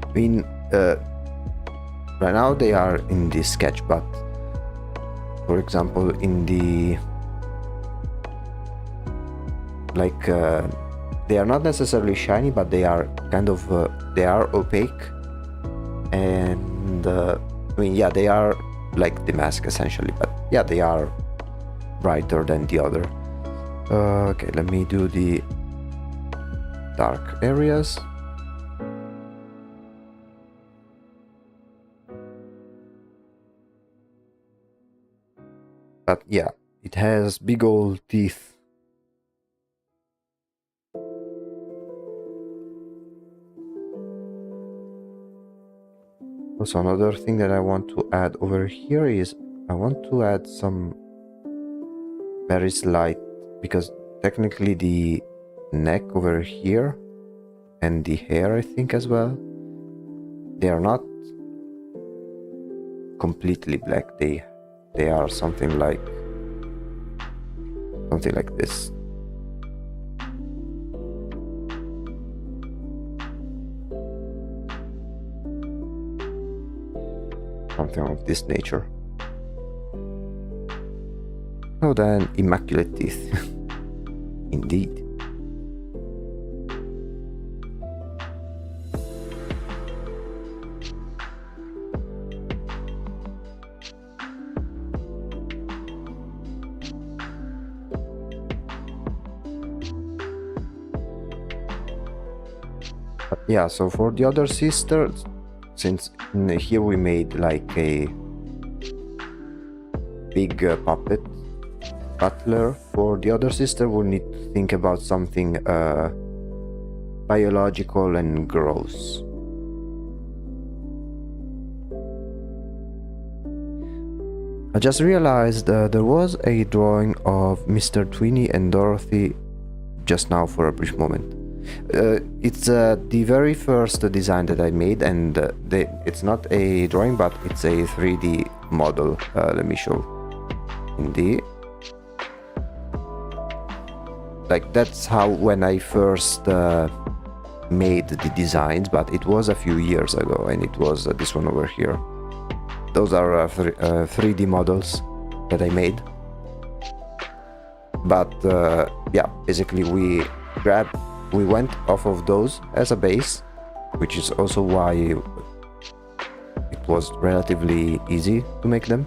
I mean, right now they are in this sketch, but for example, in the like they are not necessarily shiny, but they are kind of they are opaque, and I mean, yeah, they are like the mask essentially, but yeah, they are brighter than the other. Okay, let me do the dark areas. But yeah, it has big old teeth. Also, another thing that I want to add over here is I want to add some very slight, because technically the neck over here and the hair, I think, as well, they are not completely black. They are something like this. Something of this nature. Oh, then immaculate teeth. Indeed. Yeah, so for the other sister, since here we made like a big puppet Butler, for the other sister we'll need to think about something biological and gross. I just realized there was a drawing of Mr. Tweeny and Dorothy just now for a brief moment. It's the very first design that I made, and it's not a drawing, but it's a 3D model. Let me show. Like, that's how, when I first made the designs, but it was a few years ago, and it was this one over here. Those are 3D models that I made. But yeah, basically we went off of those as a base, which is also why it was relatively easy to make them,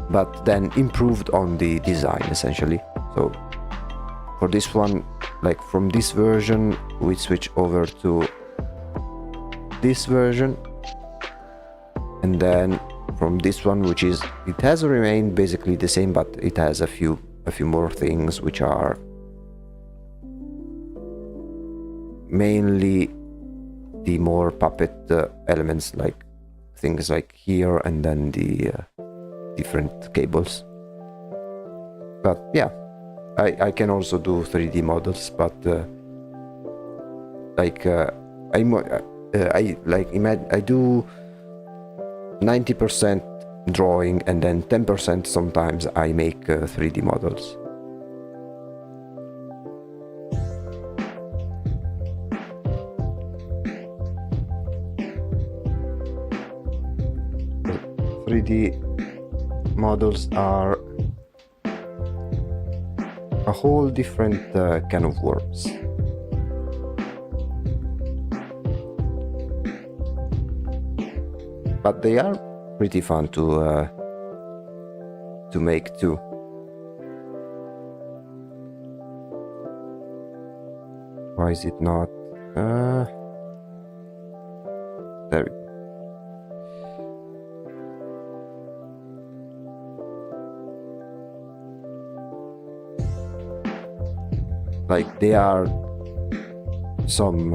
but then improved on the design essentially. So for this one, like from this version, we switch over to this version, and then from this one, which is, it has remained basically the same, but it has a few more things, which are mainly the more puppet elements, like things like here, and then the different cables. But yeah, I can also do 3D models, but I do 90% drawing, and then 10% sometimes I make 3D models. The 3D models are a whole different can of worms. But they are pretty fun to make too. Why is it not? There we go. Like, they are some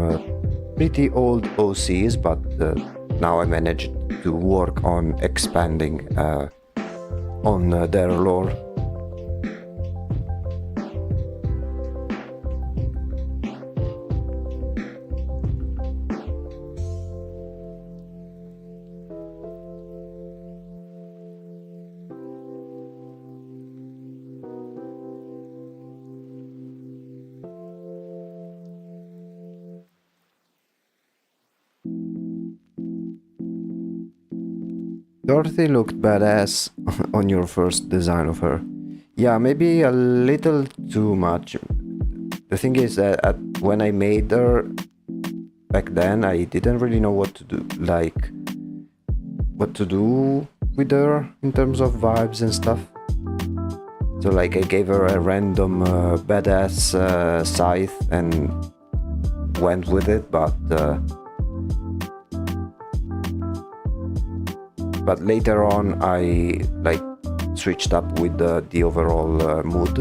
pretty old OCs, but now I managed to work on expanding on their lore. Dorothy looked badass on your first design of her. Yeah, maybe a little too much. The thing is that when I made her back then, I didn't really know what to do, like what to do with her in terms of vibes and stuff. So like, I gave her a random badass scythe and went with it, but later on I like switched up with the overall mood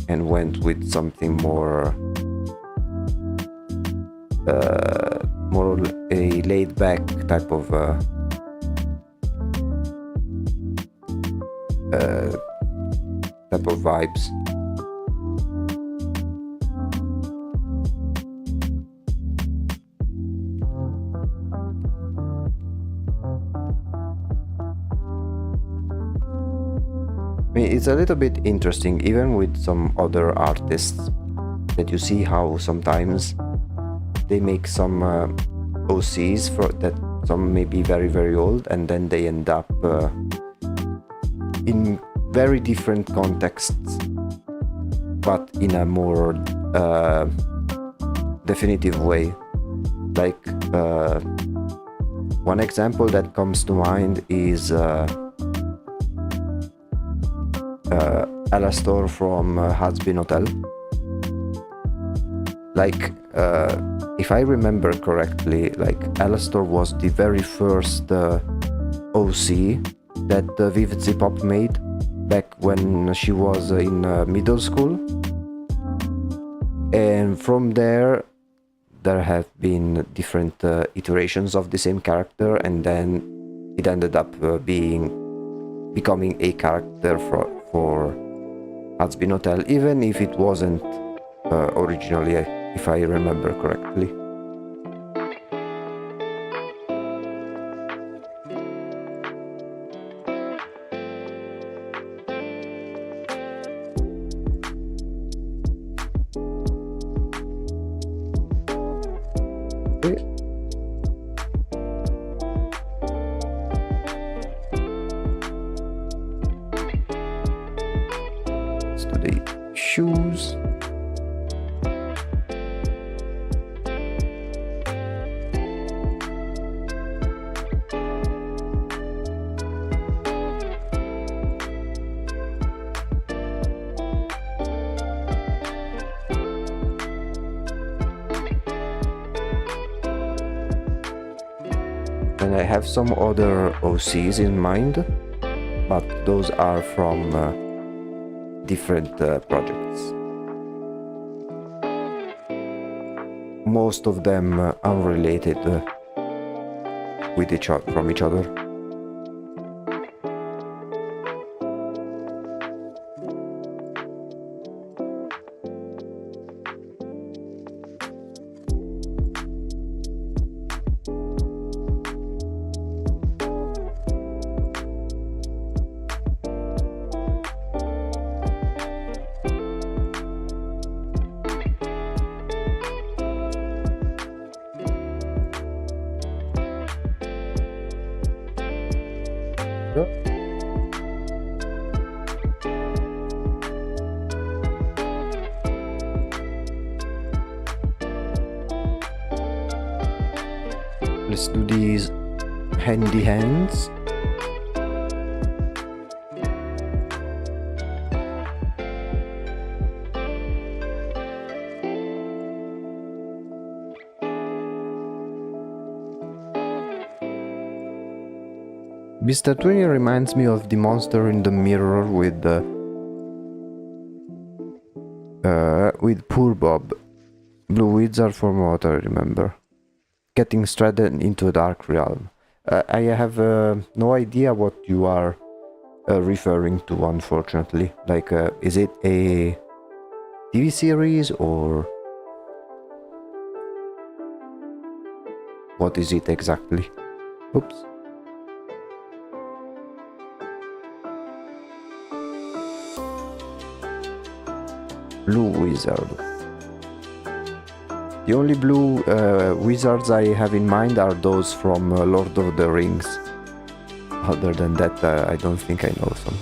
and went with something more a laid back type of vibes. It's a little bit interesting, even with some other artists, that you see how sometimes they make some OCs for that, some may be very, very old, and then they end up in very different contexts, but in a more definitive way. Like one example that comes to mind is Alastor from Has-Been Hotel. Like, if I remember correctly, like Alastor was the very first OC that Vivid Zipop made back when she was in middle school, and from there have been different iterations of the same character, and then it ended up becoming a character for Has-Been Hotel, even if it wasn't originally, if I remember correctly. Okay. Let's do the shoes. And I have some other OCs in mind, but those are from different projects. Most of them unrelated with from each other. Let's do these handy hands. Mr. Twinny reminds me of the monster in the mirror with poor Bob. Blue wizard from what I remember. Getting straight into a dark realm. I have no idea what you are referring to, unfortunately. Like, is it a TV series or what is it exactly? Oops. Blue wizard. The only blue wizards I have in mind are those from Lord of the Rings. Other than that, I don't think I know some.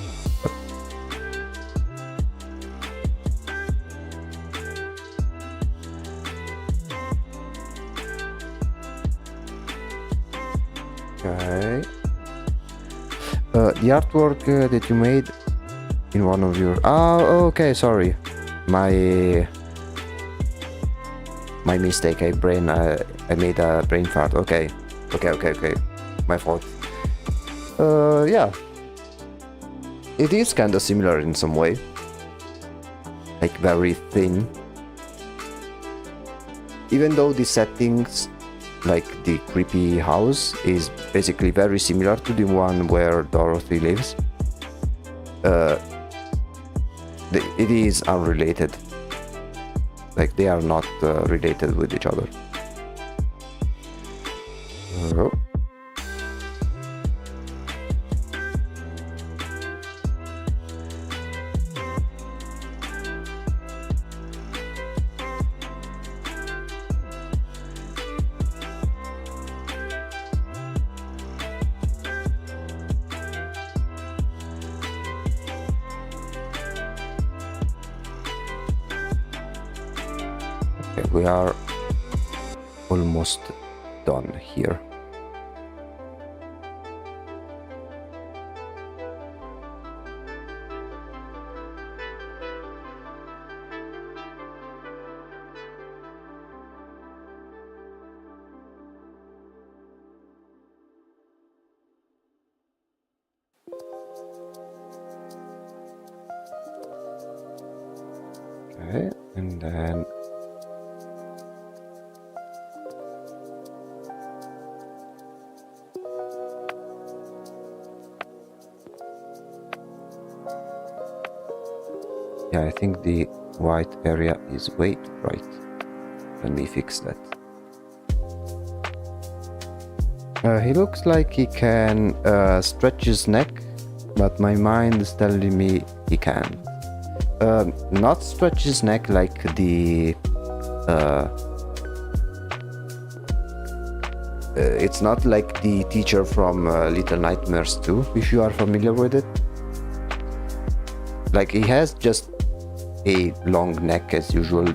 Okay. The artwork that you made in one of your... Oh, okay, sorry. My mistake. I made a brain fart. Okay. My fault. Yeah. It is kind of similar in some way. Like very thin. Even though the settings, like the creepy house, is basically very similar to the one where Dorothy lives. It is unrelated. Like, they are not related with each other. Oh. We are almost done here. Okay, and then yeah, I think the white area is way too bright. Let me fix that. He looks like he can stretch his neck, but my mind is telling me he can't. Not stretch his neck like the... it's not like the teacher from Little Nightmares 2, if you are familiar with it. Like, he has just a long neck as usual,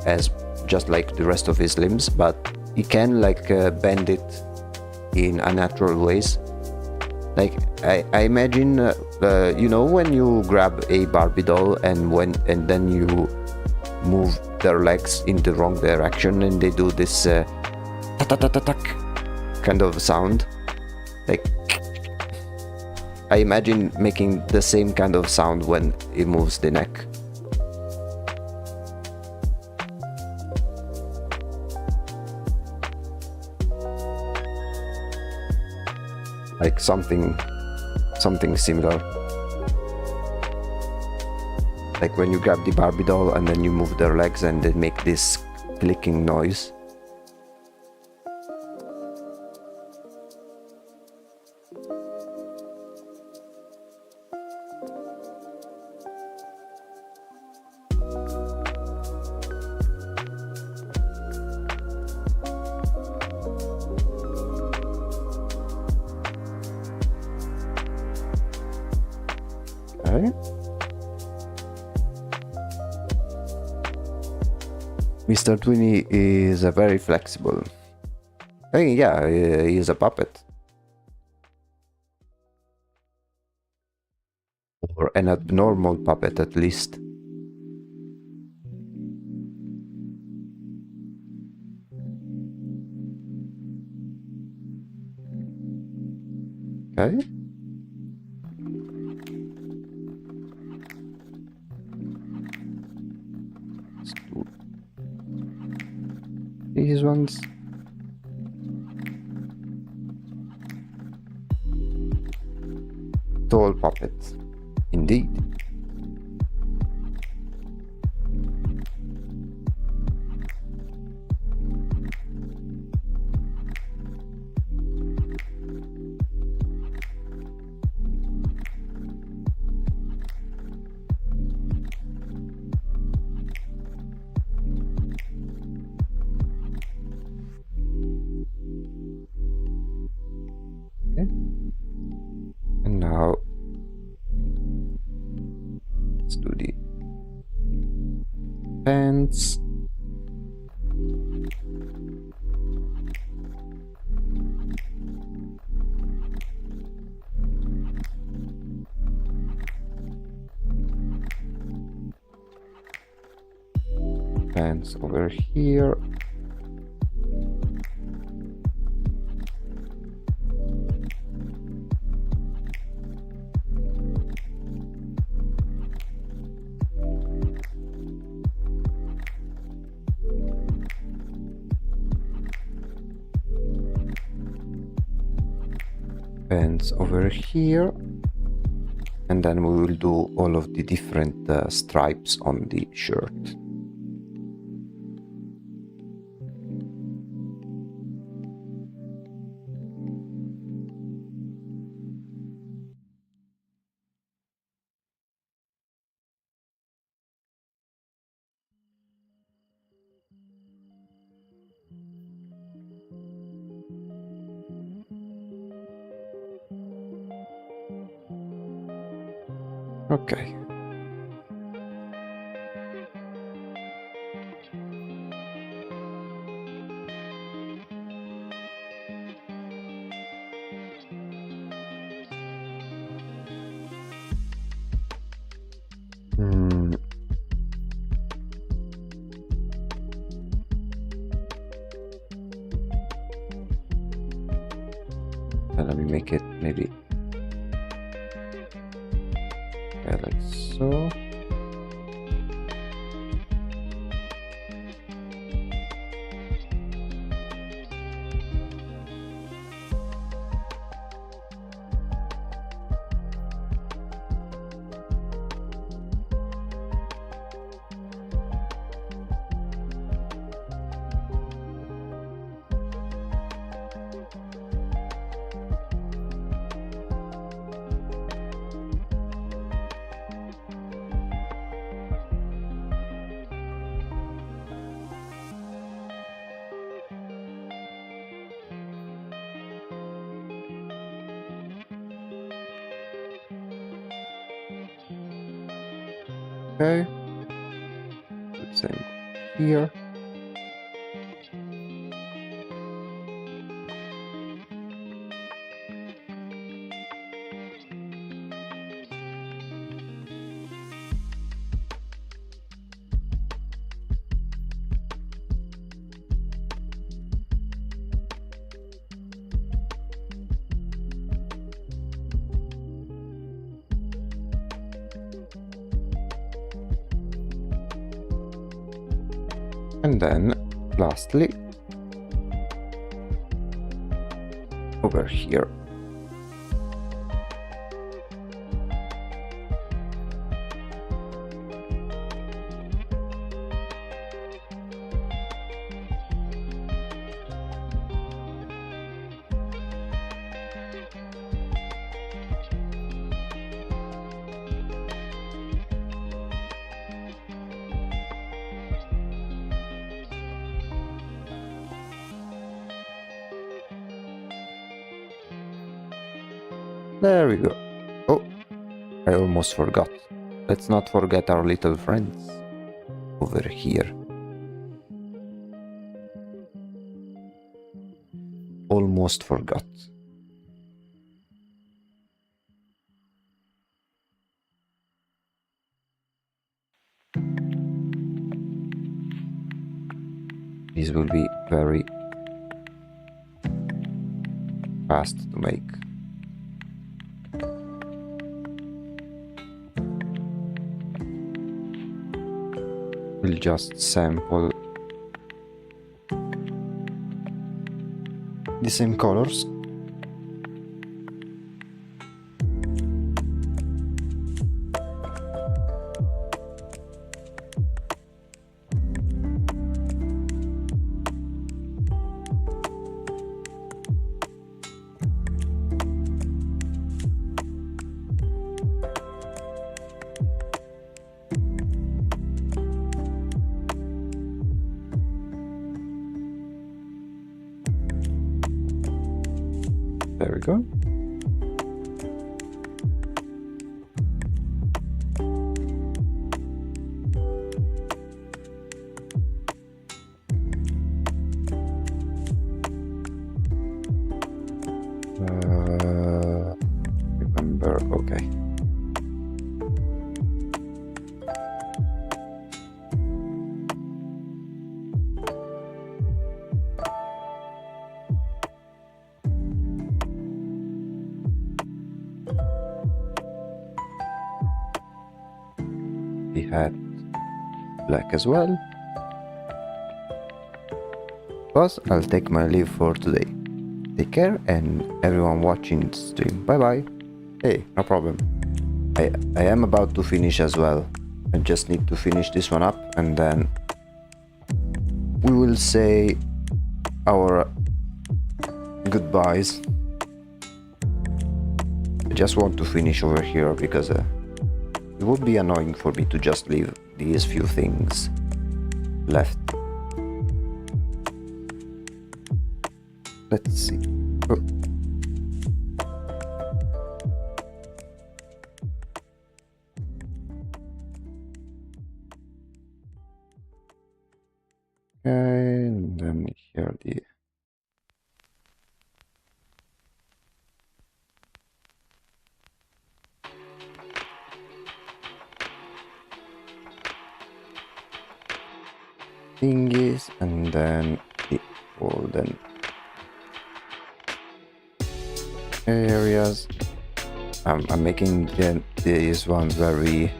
as just like the rest of his limbs, but he can like bend it in unnatural ways. Like, I imagine, you know, when you grab a Barbie doll and then you move their legs in the wrong direction and they do this ta-ta-ta-ta-tack kind of sound. Like, I imagine making the same kind of sound when it moves the neck. Like something similar. Like when you grab the Barbie doll and then you move their legs and they make this clicking noise. Okay. Mr. Twinny is very flexible. Hey, yeah, he is a puppet. Or an abnormal puppet, at least. Okay. Let's do these ones. Tall puppet, indeed. Okay. And now let's do the pants. Pants over here. Pants over here, and then we will do all of the different stripes on the shirt. Okay. And let me make it maybe like so. Okay. Do the same here. And then, lastly, over here. There we go. Oh, I almost forgot. Let's not forget our little friends over here. Almost forgot. These will be very fast to make. We'll just sample the same colors. There we go. Remember, okay. We had black as well. But I'll take my leave for today. Take care, and everyone watching the stream, bye bye. Hey, no problem. I am about to finish as well. I just need to finish this one up, and then we will say our goodbyes. I just want to finish over here because it would be annoying for me to just leave these few things left. Let's see. Oh. And then here the thingies, and then the golden areas. I'm making these ones very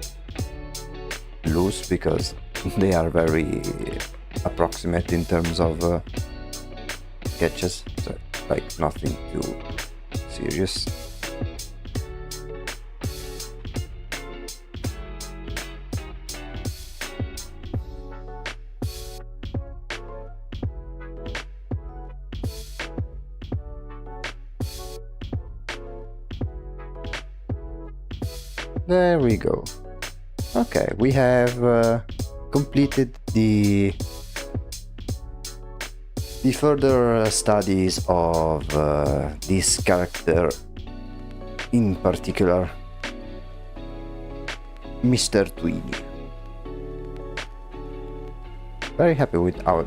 loose because they are very approximate in terms of sketches, so like nothing too serious. There we go. Okay, we have completed the further studies of this character, in particular Mr. Tweeny. Very happy with how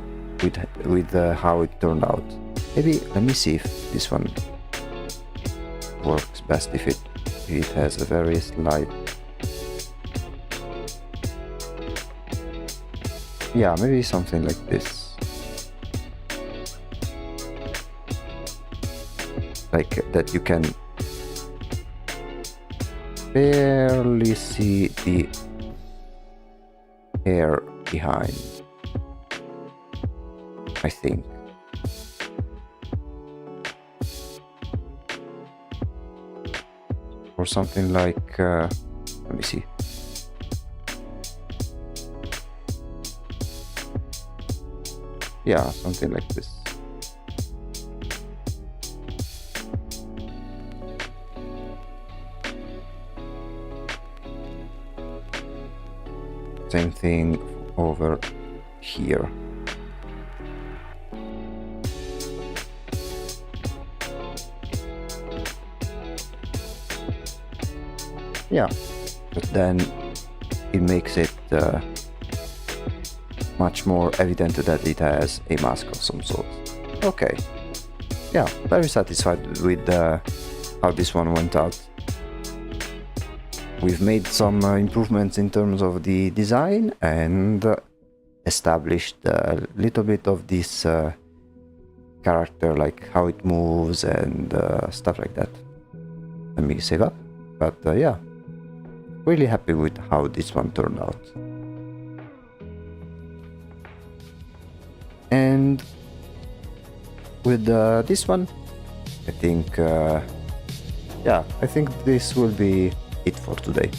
it turned out. Maybe let me see if this one works best, if it has a very slight, yeah, maybe something like this, like that you can barely see the hair behind. I think. Or something like, let me see. Yeah, something like this. Same thing over here. Yeah, but then it makes it much more evident that it has a mask of some sort. Okay, yeah, very satisfied with how this one went out. We've made some improvements in terms of the design and established a little bit of this character, like how it moves and stuff like that. Let me save up. But yeah, really happy with how this one turned out. And with this one, I think, yeah, I think this will be it for today.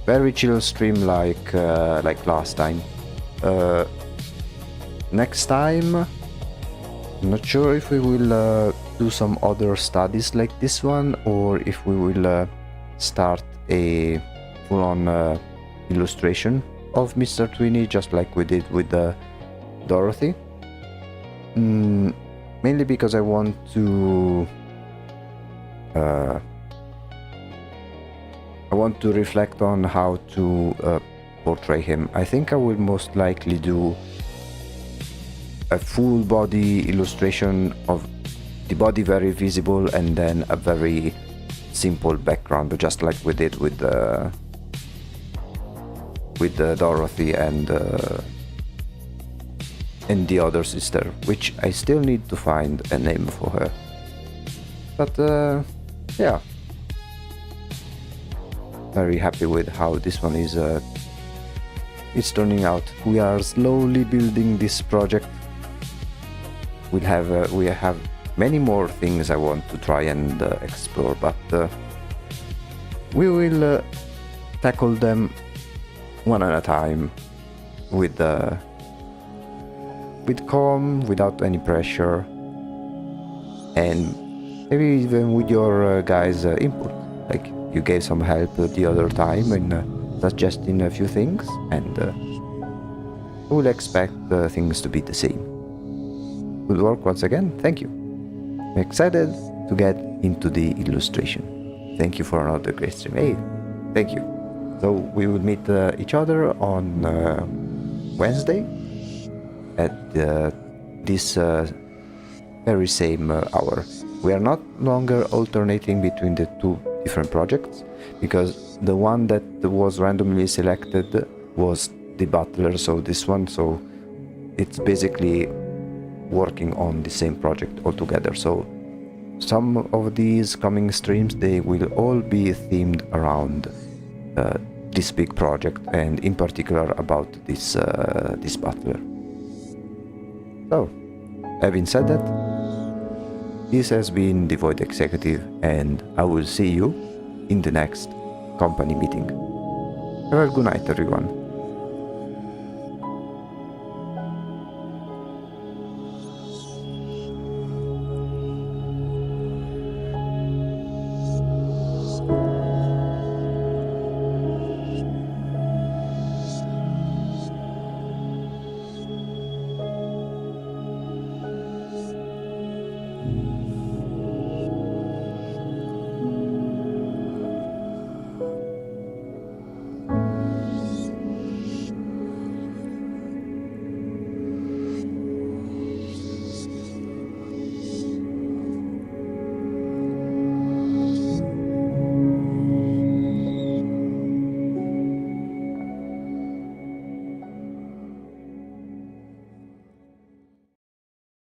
Very chill stream like last time. Next time, I'm not sure if we will do some other studies like this one, or if we will start a full-on illustration of Mr. Tweeney, just like we did with Dorothy. Mainly because I want to reflect on how to portray him. I think I will most likely do a full body illustration of the body very visible, and then a very simple background, just like we did with Dorothy and the other sister, which I still need to find a name for her. But yeah, very happy with how this one is it's turning out. We are slowly building this project. We have many more things I want to try and explore, but we will tackle them one at a time with calm, without any pressure, and maybe even with your guys' input. Like, you gave some help the other time in suggesting a few things, and we will expect things to be the same. Good work once again, thank you. I'm excited to get into the illustration. Thank you for another great stream. Hey, thank you. So we will meet each other on Wednesday at this very same hour. We are not longer alternating between the two different projects, because the one that was randomly selected was the Butler, so this one, so it's basically working on the same project altogether. So some of these coming streams, they will all be themed around this big project, and in particular about this Butler. So, having said that, this has been the Void Executive, and I will see you in the next company meeting. Have a good night, everyone.